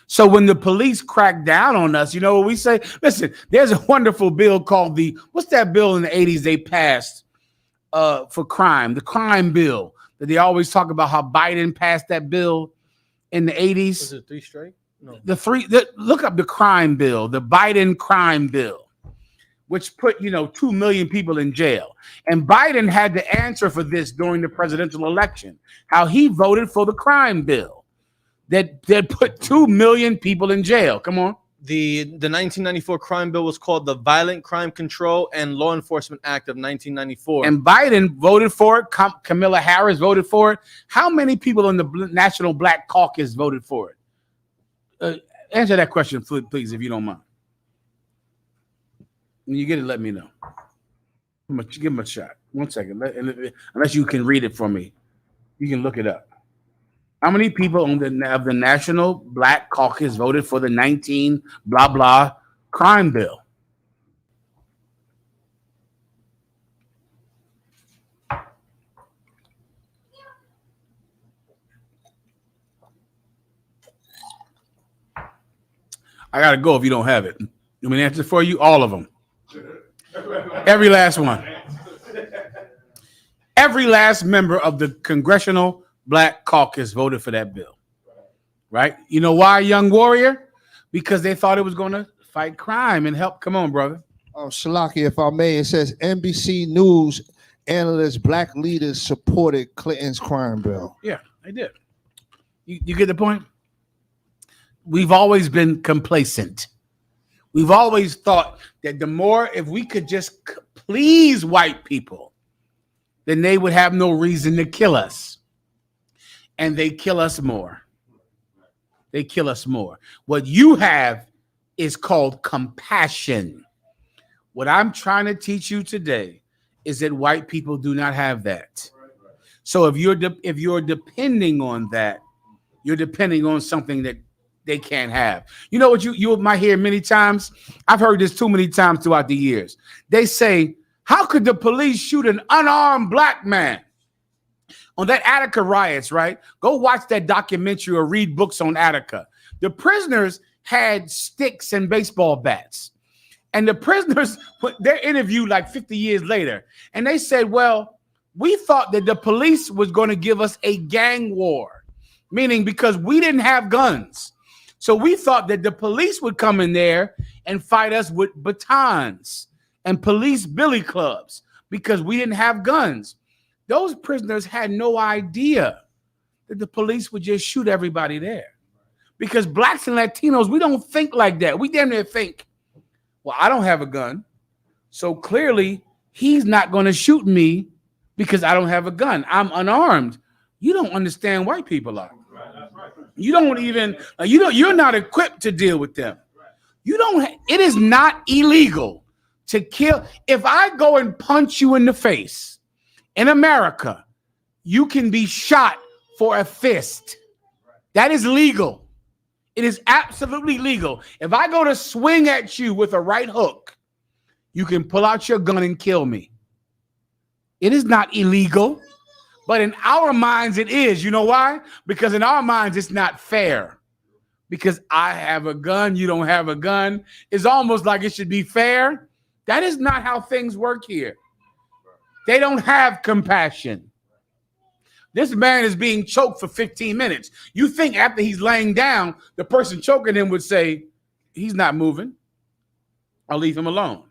So when the police crack down on us, you know what we say? Listen, there's a wonderful bill called what's that bill in the 80s they passed for crime? The crime bill that they always talk about how Biden passed that bill in the 80s. Was it 3 straight? No. Look up the crime bill, the Biden crime bill, which put, 2 million people in jail. And Biden had to answer for this during the presidential election, how he voted for the crime bill that put 2 million people in jail. Come on. The 1994 crime bill was called the Violent Crime Control and Law Enforcement Act of 1994. And Biden voted for it. Kamala Harris voted for it. How many people in the National Black Caucus voted for it? Answer that question, please, if you don't mind. When you get it, let me know. Give him a shot. 1 second. Unless you can read it for me. You can look it up. How many people of the National Black Caucus voted for the 19 blah blah crime bill? I gotta go if you don't have it. You mean answer for you? All of them. Every last one. Every last member of the Congressional Black Caucus voted for that bill. Right? You know why, young warrior? Because they thought it was going to fight crime and help. Come on, brother. Shalaki, if I may, it says NBC News analysts, black leaders supported Clinton's crime bill. Yeah, they did. You get the point? We've always been complacent. We've always thought that if we could just please white people, then they would have no reason to kill us. And they kill us more. They kill us more. What you have is called compassion. What I'm trying to teach you today is that white people do not have that. So if you're depending on that, you're depending on something that they can't have. You know what you might hear many times? I've heard this too many times throughout the years. They say, how could the police shoot an unarmed black man? On that Attica riots, right? Go watch that documentary or read books on Attica. The prisoners had sticks and baseball bats. And the prisoners, they're interviewed like 50 years later. And they said, well, we thought that the police was going to give us a gang war, meaning because we didn't have guns. So we thought that the police would come in there and fight us with batons and police billy clubs because we didn't have guns. Those prisoners had no idea that the police would just shoot everybody there. Because blacks and Latinos, we don't think like that. We damn near think, well, I don't have a gun. So clearly he's not going to shoot me because I don't have a gun. I'm unarmed. You don't understand white people are. You don't even, you're not equipped to deal with them. It is not illegal to kill. If I go and punch you in the face in America, you can be shot for a fist. That is legal. It is absolutely legal. If I go to swing at you with a right hook, you can pull out your gun and kill me. It is not illegal. But in our minds, it is. You know why? Because in our minds, it's not fair. Because I have a gun, you don't have a gun. It's almost like it should be fair. That is not how things work here. They don't have compassion. This man is being choked for 15 minutes. You think after he's laying down, the person choking him would say, he's not moving. I'll leave him alone.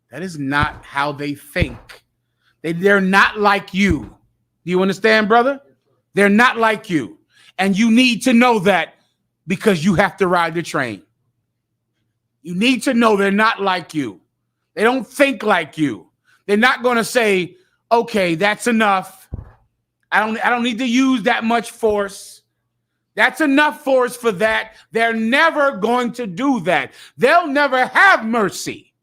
That is not how they think. They're not like you. Do you understand, brother? They're not like you. And you need to know that because you have to ride the train. You need to know they're not like you. They don't think like you. They're not going to say, okay, that's enough. I don't need to use that much force. That's enough force for that. They're never going to do that. They'll never have mercy.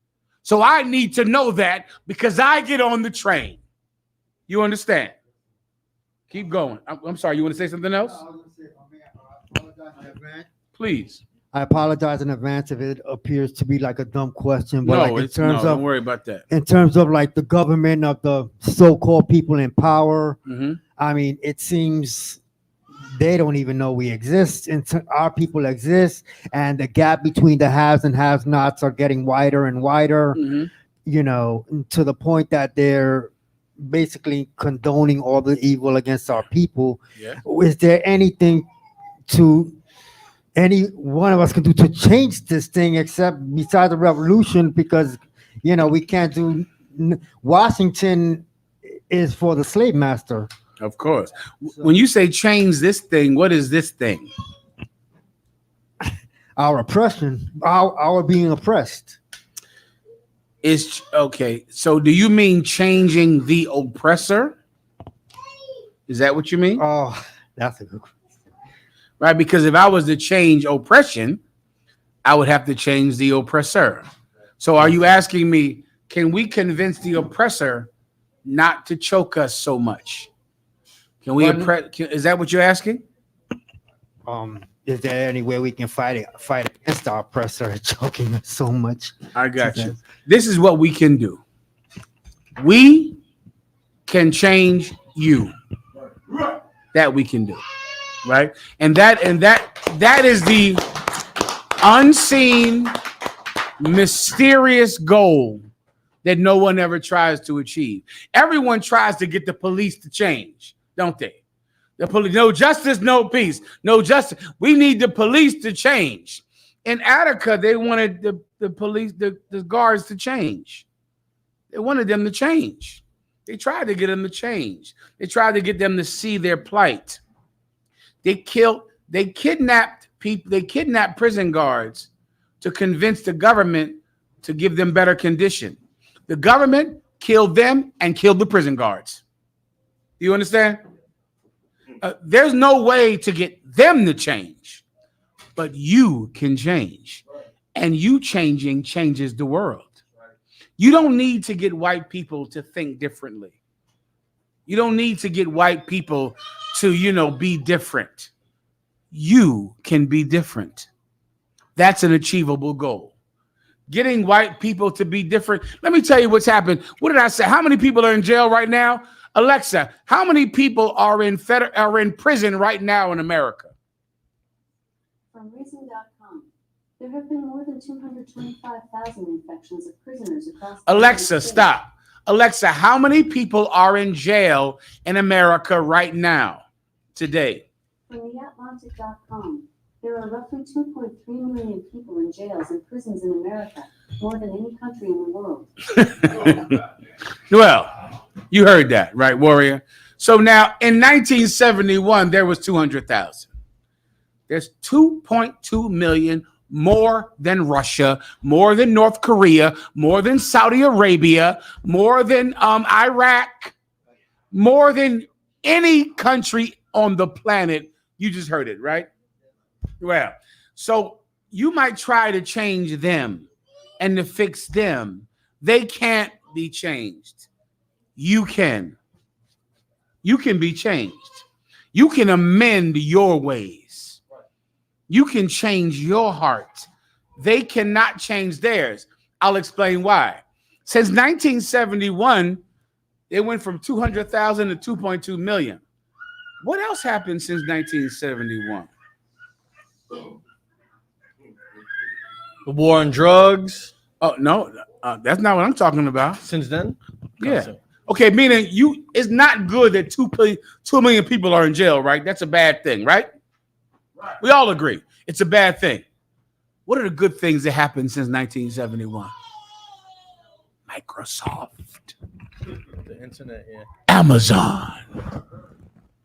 So I need to know that because I get on the train. You understand? Keep going. I'm sorry. You want to say something else? Please. I apologize in advance if it appears to be like a dumb question, but No, like in terms of, don't worry about that. In terms of like the government of the so-called people in power, I mean, it seems they don't even know we exist. And our people exist, and the gap between the haves and have-nots are getting wider and wider. You know, to the point that they're basically condoning all the evil against our people. Yeah. Is there anything any one of us can do to change this thing except besides the revolution? Because, you know, we can't do. Washington is for the slave master. Of course. When you say change this thing, what is this thing? Our oppression, our being oppressed. Is okay. So do you mean changing the oppressor? Is that what you mean? Oh, that's a good question. Right, because if I was to change oppression, I would have to change the oppressor. So are you asking me, can we convince the oppressor not to choke us so much? Can we is that what you're asking? Is there any way we can fight against our oppressor choking us so much? I got you. This is what we can do. We can change you. That we can do. Right? And that is the unseen, mysterious goal that no one ever tries to achieve. Everyone tries to get the police to change, don't they? The police, no justice, no peace. No justice. We need the police to change. In Attica, they wanted the police, the guards to change. They wanted them to change. They tried to get them to change. They tried to get them to see their plight. They kidnapped people, they kidnapped prison guards to convince the government to give them better condition. The government killed them and killed the prison guards. Do you understand? There's no way to get them to change, but you can change. And you changing changes the world. You don't need to get white people to think differently. You don't need to get white people to, be different. You can be different. That's an achievable goal. Getting white people to be different. Let me tell you what's happened. What did I say? How many people are in jail right now? Alexa, how many people are in prison right now in America? From Reason.com, there have been more than 225,000 infections of prisoners across the Alexa, stop. Alexa, how many people are in jail in America right now, today? From TheAtlantic.com, there are roughly 2.3 million people in jails and prisons in America, more than any country in the world. Well, you heard that, right, Warrior? So now, in 1971, there was 200,000. There's 2.2 million more than Russia, more than North Korea, more than Saudi Arabia, more than Iraq, more than any country on the planet. You just heard it, right? Well, so you might try to change them and to fix them. They can't be changed. You can. You can be changed. You can amend your ways. You can change your heart. They cannot change theirs. I'll explain why. Since 1971, they went from 200,000 to 2.2 million. What else happened since 1971? The war on drugs. Oh, no, that's not what I'm talking about. Since then? Yeah. Okay, meaning it's not good that 2 million people are in jail, right? That's a bad thing, right? We all agree. It's a bad thing. What are the good things that happened since 1971? Microsoft. The internet, yeah. Amazon.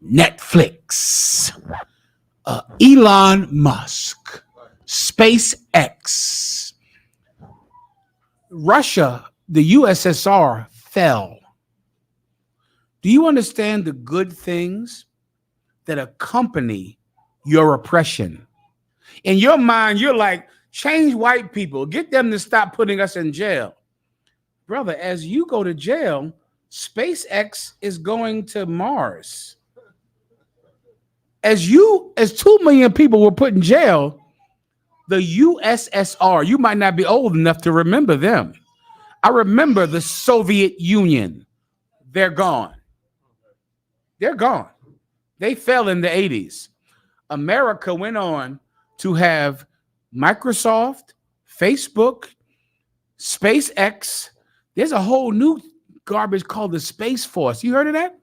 Netflix. Elon Musk. SpaceX. Russia the USSR fell. Do you understand the good things that accompany your oppression? In your mind, you're like, change white people, get them to stop putting us in jail. Brother, as you go to jail, SpaceX is going to Mars. As 2 million people were put in jail, the USSR, you might not be old enough to remember them. I remember the Soviet Union. They're gone. They're gone. They fell in the 80s. America went on to have Microsoft, Facebook, SpaceX. There's a whole new garbage called the Space Force. You heard of that?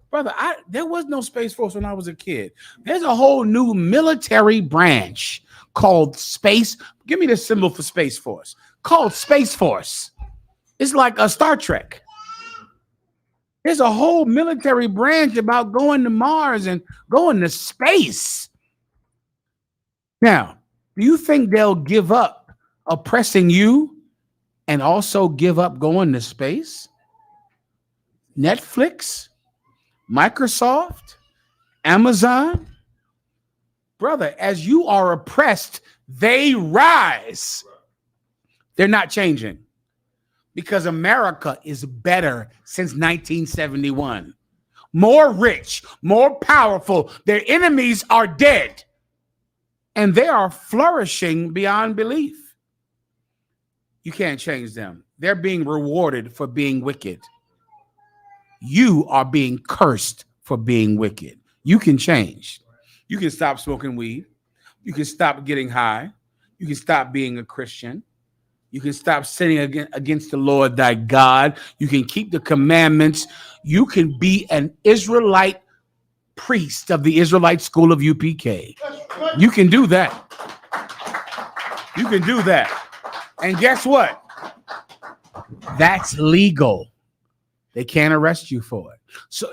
Brother, there was no Space Force when I was a kid. There's a whole new military branch called Space. Give me the symbol for Space Force. Called Space Force. It's like a Star Trek. There's a whole military branch about going to Mars and going to space. Now, do you think they'll give up oppressing you and also give up going to space? Netflix, Microsoft, Amazon. Brother, as you are oppressed, they rise. They're not changing because America is better since 1971. More rich, more powerful. Their enemies are dead. And they are flourishing beyond belief. You can't change them. They're being rewarded for being wicked. You are being cursed for being wicked. You can change. You can stop smoking weed. You can stop getting high. You can stop being a Christian. You can stop sinning against the Lord thy God. You can keep the commandments. You can be an Israelite priest of the Israelite school of UPK. You can do that. You can do that. And guess what? That's legal. They can't arrest you for it. So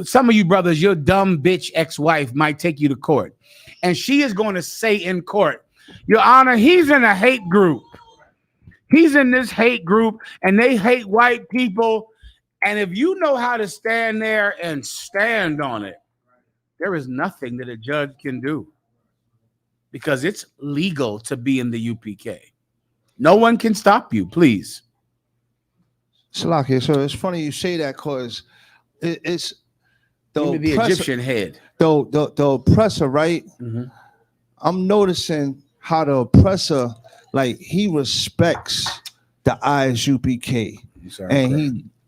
some of you brothers, your dumb bitch ex-wife might take you to court. And she is going to say in court, Your Honor, he's in a hate group. He's in this hate group and they hate white people. And if you know how to stand there and stand on it, there is nothing that a judge can do because it's legal to be in the UPK. No one can stop you, please. Salaki, so it's funny you say that because it's the Egyptian head. The oppressor, right? Mm-hmm. I'm noticing how the oppressor, like, he respects the ISUPK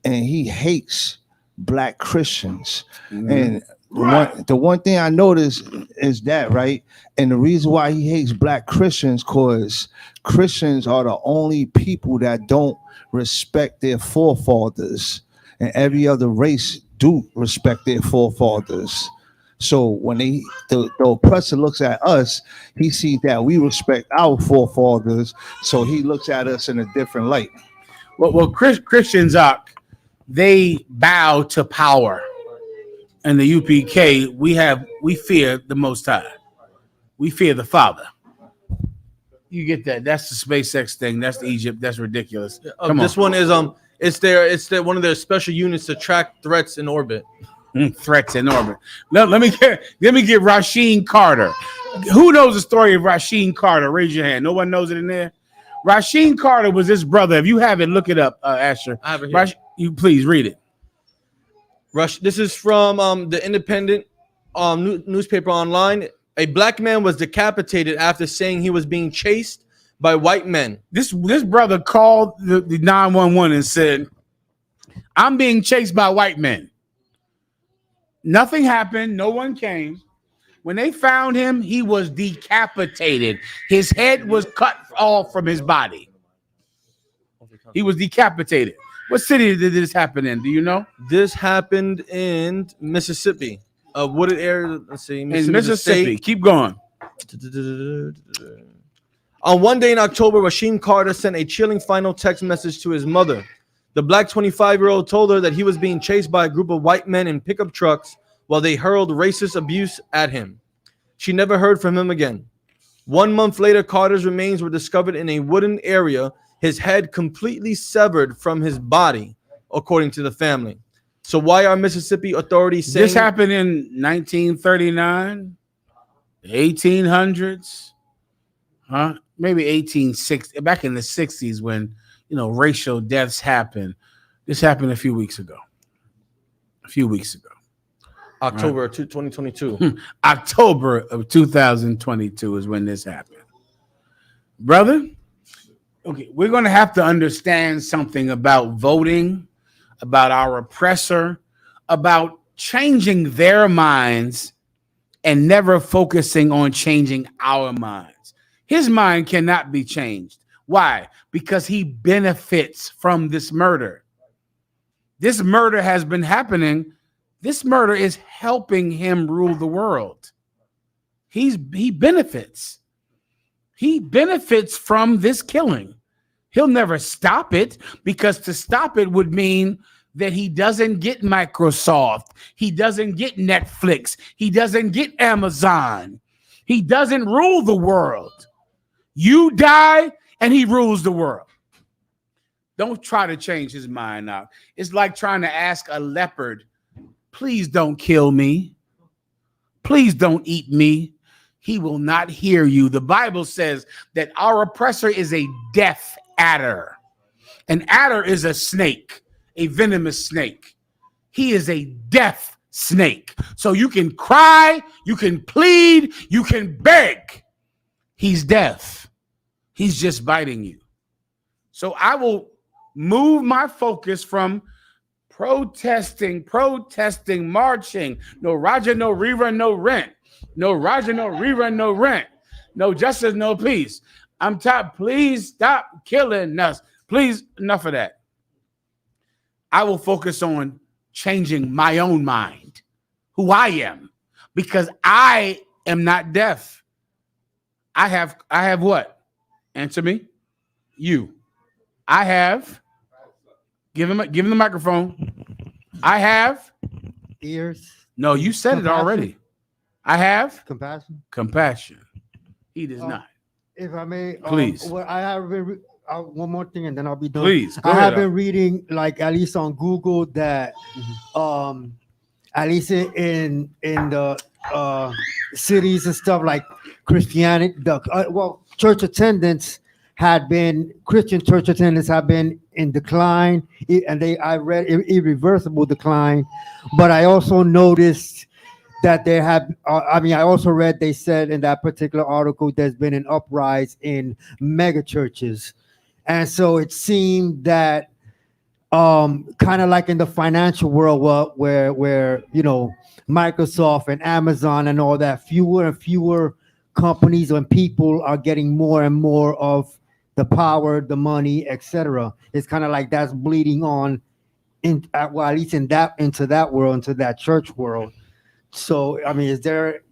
and he hates black Christians. Mm-hmm. And the one thing I noticed is that, right? And the reason why he hates black Christians, because Christians are the only people that don't respect their forefathers, and every other race do respect their forefathers. So when the oppressor looks at us, he sees that we respect our forefathers, so he looks at us in a different light. Well, Christians they bow to power. In the UPK, we fear the Most High. We fear the Father. You get that? That's the SpaceX thing. That's the Egypt. That's ridiculous. Come on. This one is it's their one of their special units to track threats in orbit. Threats in orbit. Let me get Rasheen Carter. Who knows the story of Rasheen Carter? Raise your hand. No one knows it in there. Rasheen Carter was his brother. If you have it, look it up, Asher. I have it here. You please read it. This is from the Independent newspaper online. A black man was decapitated after saying he was being chased by white men. This brother called the 911 and said, "I'm being chased by white men." Nothing happened. No one came. When they found him, he was decapitated. His head was cut off from his body. He was decapitated. What city did this happen in? Do you know? This happened in Mississippi. A wooded area. Let's see. In Mississippi. Keep going. On one day in October, Rasheen Carter sent a chilling final text message to his mother. The black 25-year-old told her that he was being chased by a group of white men in pickup trucks while they hurled racist abuse at him. She never heard from him again. 1 month later, Carter's remains were discovered in a wooded area his head completely severed from his body, according to the family. So why are Mississippi authorities saying This happened in 1939, 1800s, huh? Maybe 1860, back in the 60s when, you know, racial deaths happened. This happened a few weeks ago. October 2022? October of 2022 is when this happened. Brother, okay, we're going to have to understand something about voting, about our oppressor, about changing their minds and never focusing on changing our minds. His mind cannot be changed. Why? Because he benefits from this murder. This murder has been happening. This murder is helping him rule the world. He benefits. He benefits from this killing. He'll never stop it, because to stop it would mean that he doesn't get Microsoft. He doesn't get Netflix. He doesn't get Amazon. He doesn't rule the world. You die and he rules the world. Don't try to change his mind now. It's like trying to ask a leopard, please don't kill me. Please don't eat me. He will not hear you. The Bible says that our oppressor is a death adder. An adder is a snake, a venomous snake. He is a death snake. So you can cry, you can plead, you can beg. He's death. He's just biting you. So I will move my focus from protesting, marching. No Roger, no rerun, no rent. No Roger, no rerun, no rent. No justice, no peace. I'm tired. Please stop killing us. Please, enough of that. I will focus on changing my own mind, who I am, because I am not deaf. I have what? Answer me. You. I have. Give him the microphone. I have ears. No, you said Compassion. it already. I have compassion. He does not. If I may, Please. Well, I have been one more thing, and then I'll be done. Please, go I ahead. have been reading, like, at least on Google, that at least in the cities and stuff, like Christianity, church attendance had been, Christian church attendance have been in decline, and I read irreversible decline. But I also noticed that there have, I also read, they said in that particular article, there's been an uprise in mega churches. And so it seemed that kind of like in the financial world, where you know, Microsoft and Amazon and all that, fewer and fewer companies and people are getting more and more of the power, the money, etc. It's kind of like that's bleeding on at least into that world, into that church world. So, I mean, is there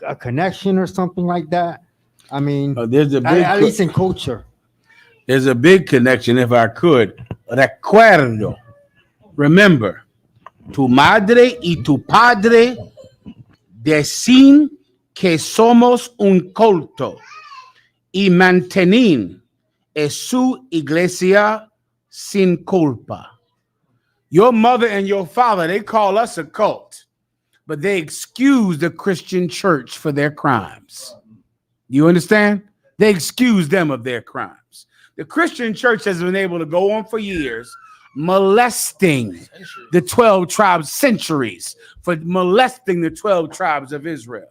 a connection or something like that? I mean, there's a big at least in culture. There's a big connection, if I could. Recuerdo. Remember, tu madre y tu padre decían que somos un culto y mantenían su iglesia sin culpa. Your mother and your father, they call us a cult, but they excuse the Christian church for their crimes. You understand? They excuse them of their crimes. The Christian church has been able to go on for years molesting the 12 tribes, centuries, for molesting the 12 tribes of Israel.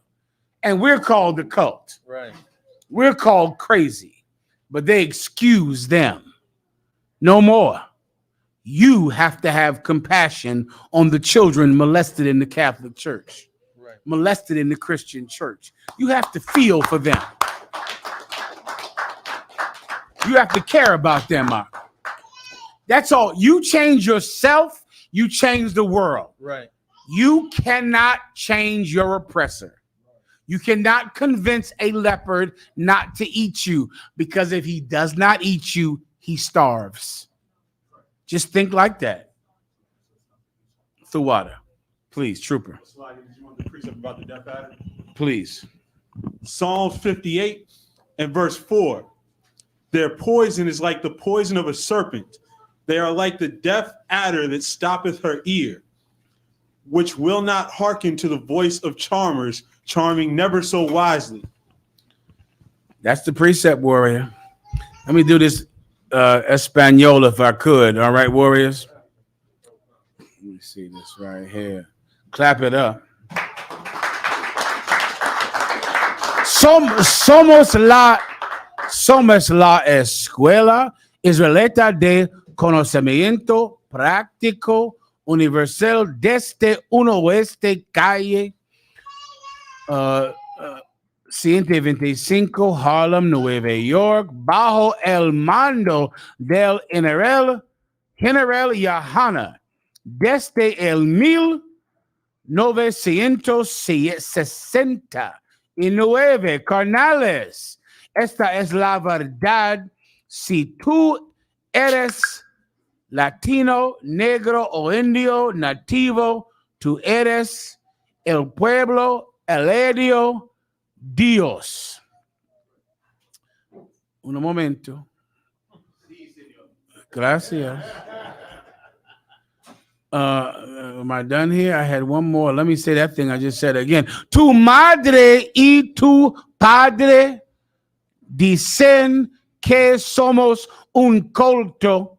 And we're called the cult. Right. We're called crazy, but they excuse them. No more. You have to have compassion on the children molested in the Catholic Church, molested in the Christian church. You have to feel for them. You have to care about them, Mark. That's all. You change yourself, you change the world. Right. You cannot change your oppressor. You cannot convince a leopard not to eat you, because if he does not eat you, he starves. Just think like that. The water. Please, Trooper. Please. Psalms 58 and verse 4. Their poison is like the poison of a serpent. They are like the deaf adder that stoppeth her ear, which will not hearken to the voice of charmers, charming never so wisely. That's the precept, warrior. Let me do this Espanol if I could. All right, warriors. Let me see this right here. Clap it up. Somos la escuela israelita de conocimiento práctico universal desde oeste calle 125 Harlem, Nueva York, bajo el mando del general Yahana desde el 1969, carnales. Esta es la verdad. Si tú eres latino, negro o indio, nativo, tú eres el pueblo elegido Dios. Un momento. Gracias. Am I done here? I had one more. Let me say that thing I just said again. Tu madre y tu padre dicen que somos un culto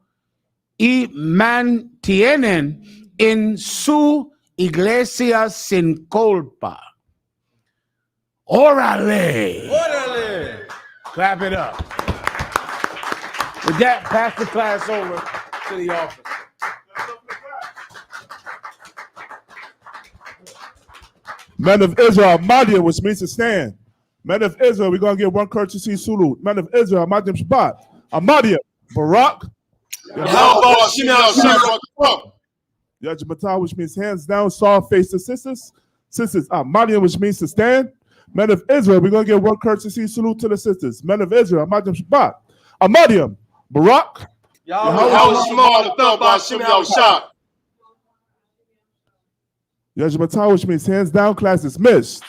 y mantienen en su iglesia sin culpa. Órale. Órale. Clap it up. With that, pass the class over to the office. Men of Israel, Madia, which means to stand. Men of Israel, we're going to get one courtesy salute. Men of Israel, Madim Shabbat. Amadia, Barak. Yajimata, which means hands down, soft face to sisters. Sisters, Amadia, which means to stand. Men of Israel, we're going to get one courtesy salute to the sisters. Men of Israel, Madim Shabbat. Amadia, Barak. Yajimata, which means hands down, class dismissed.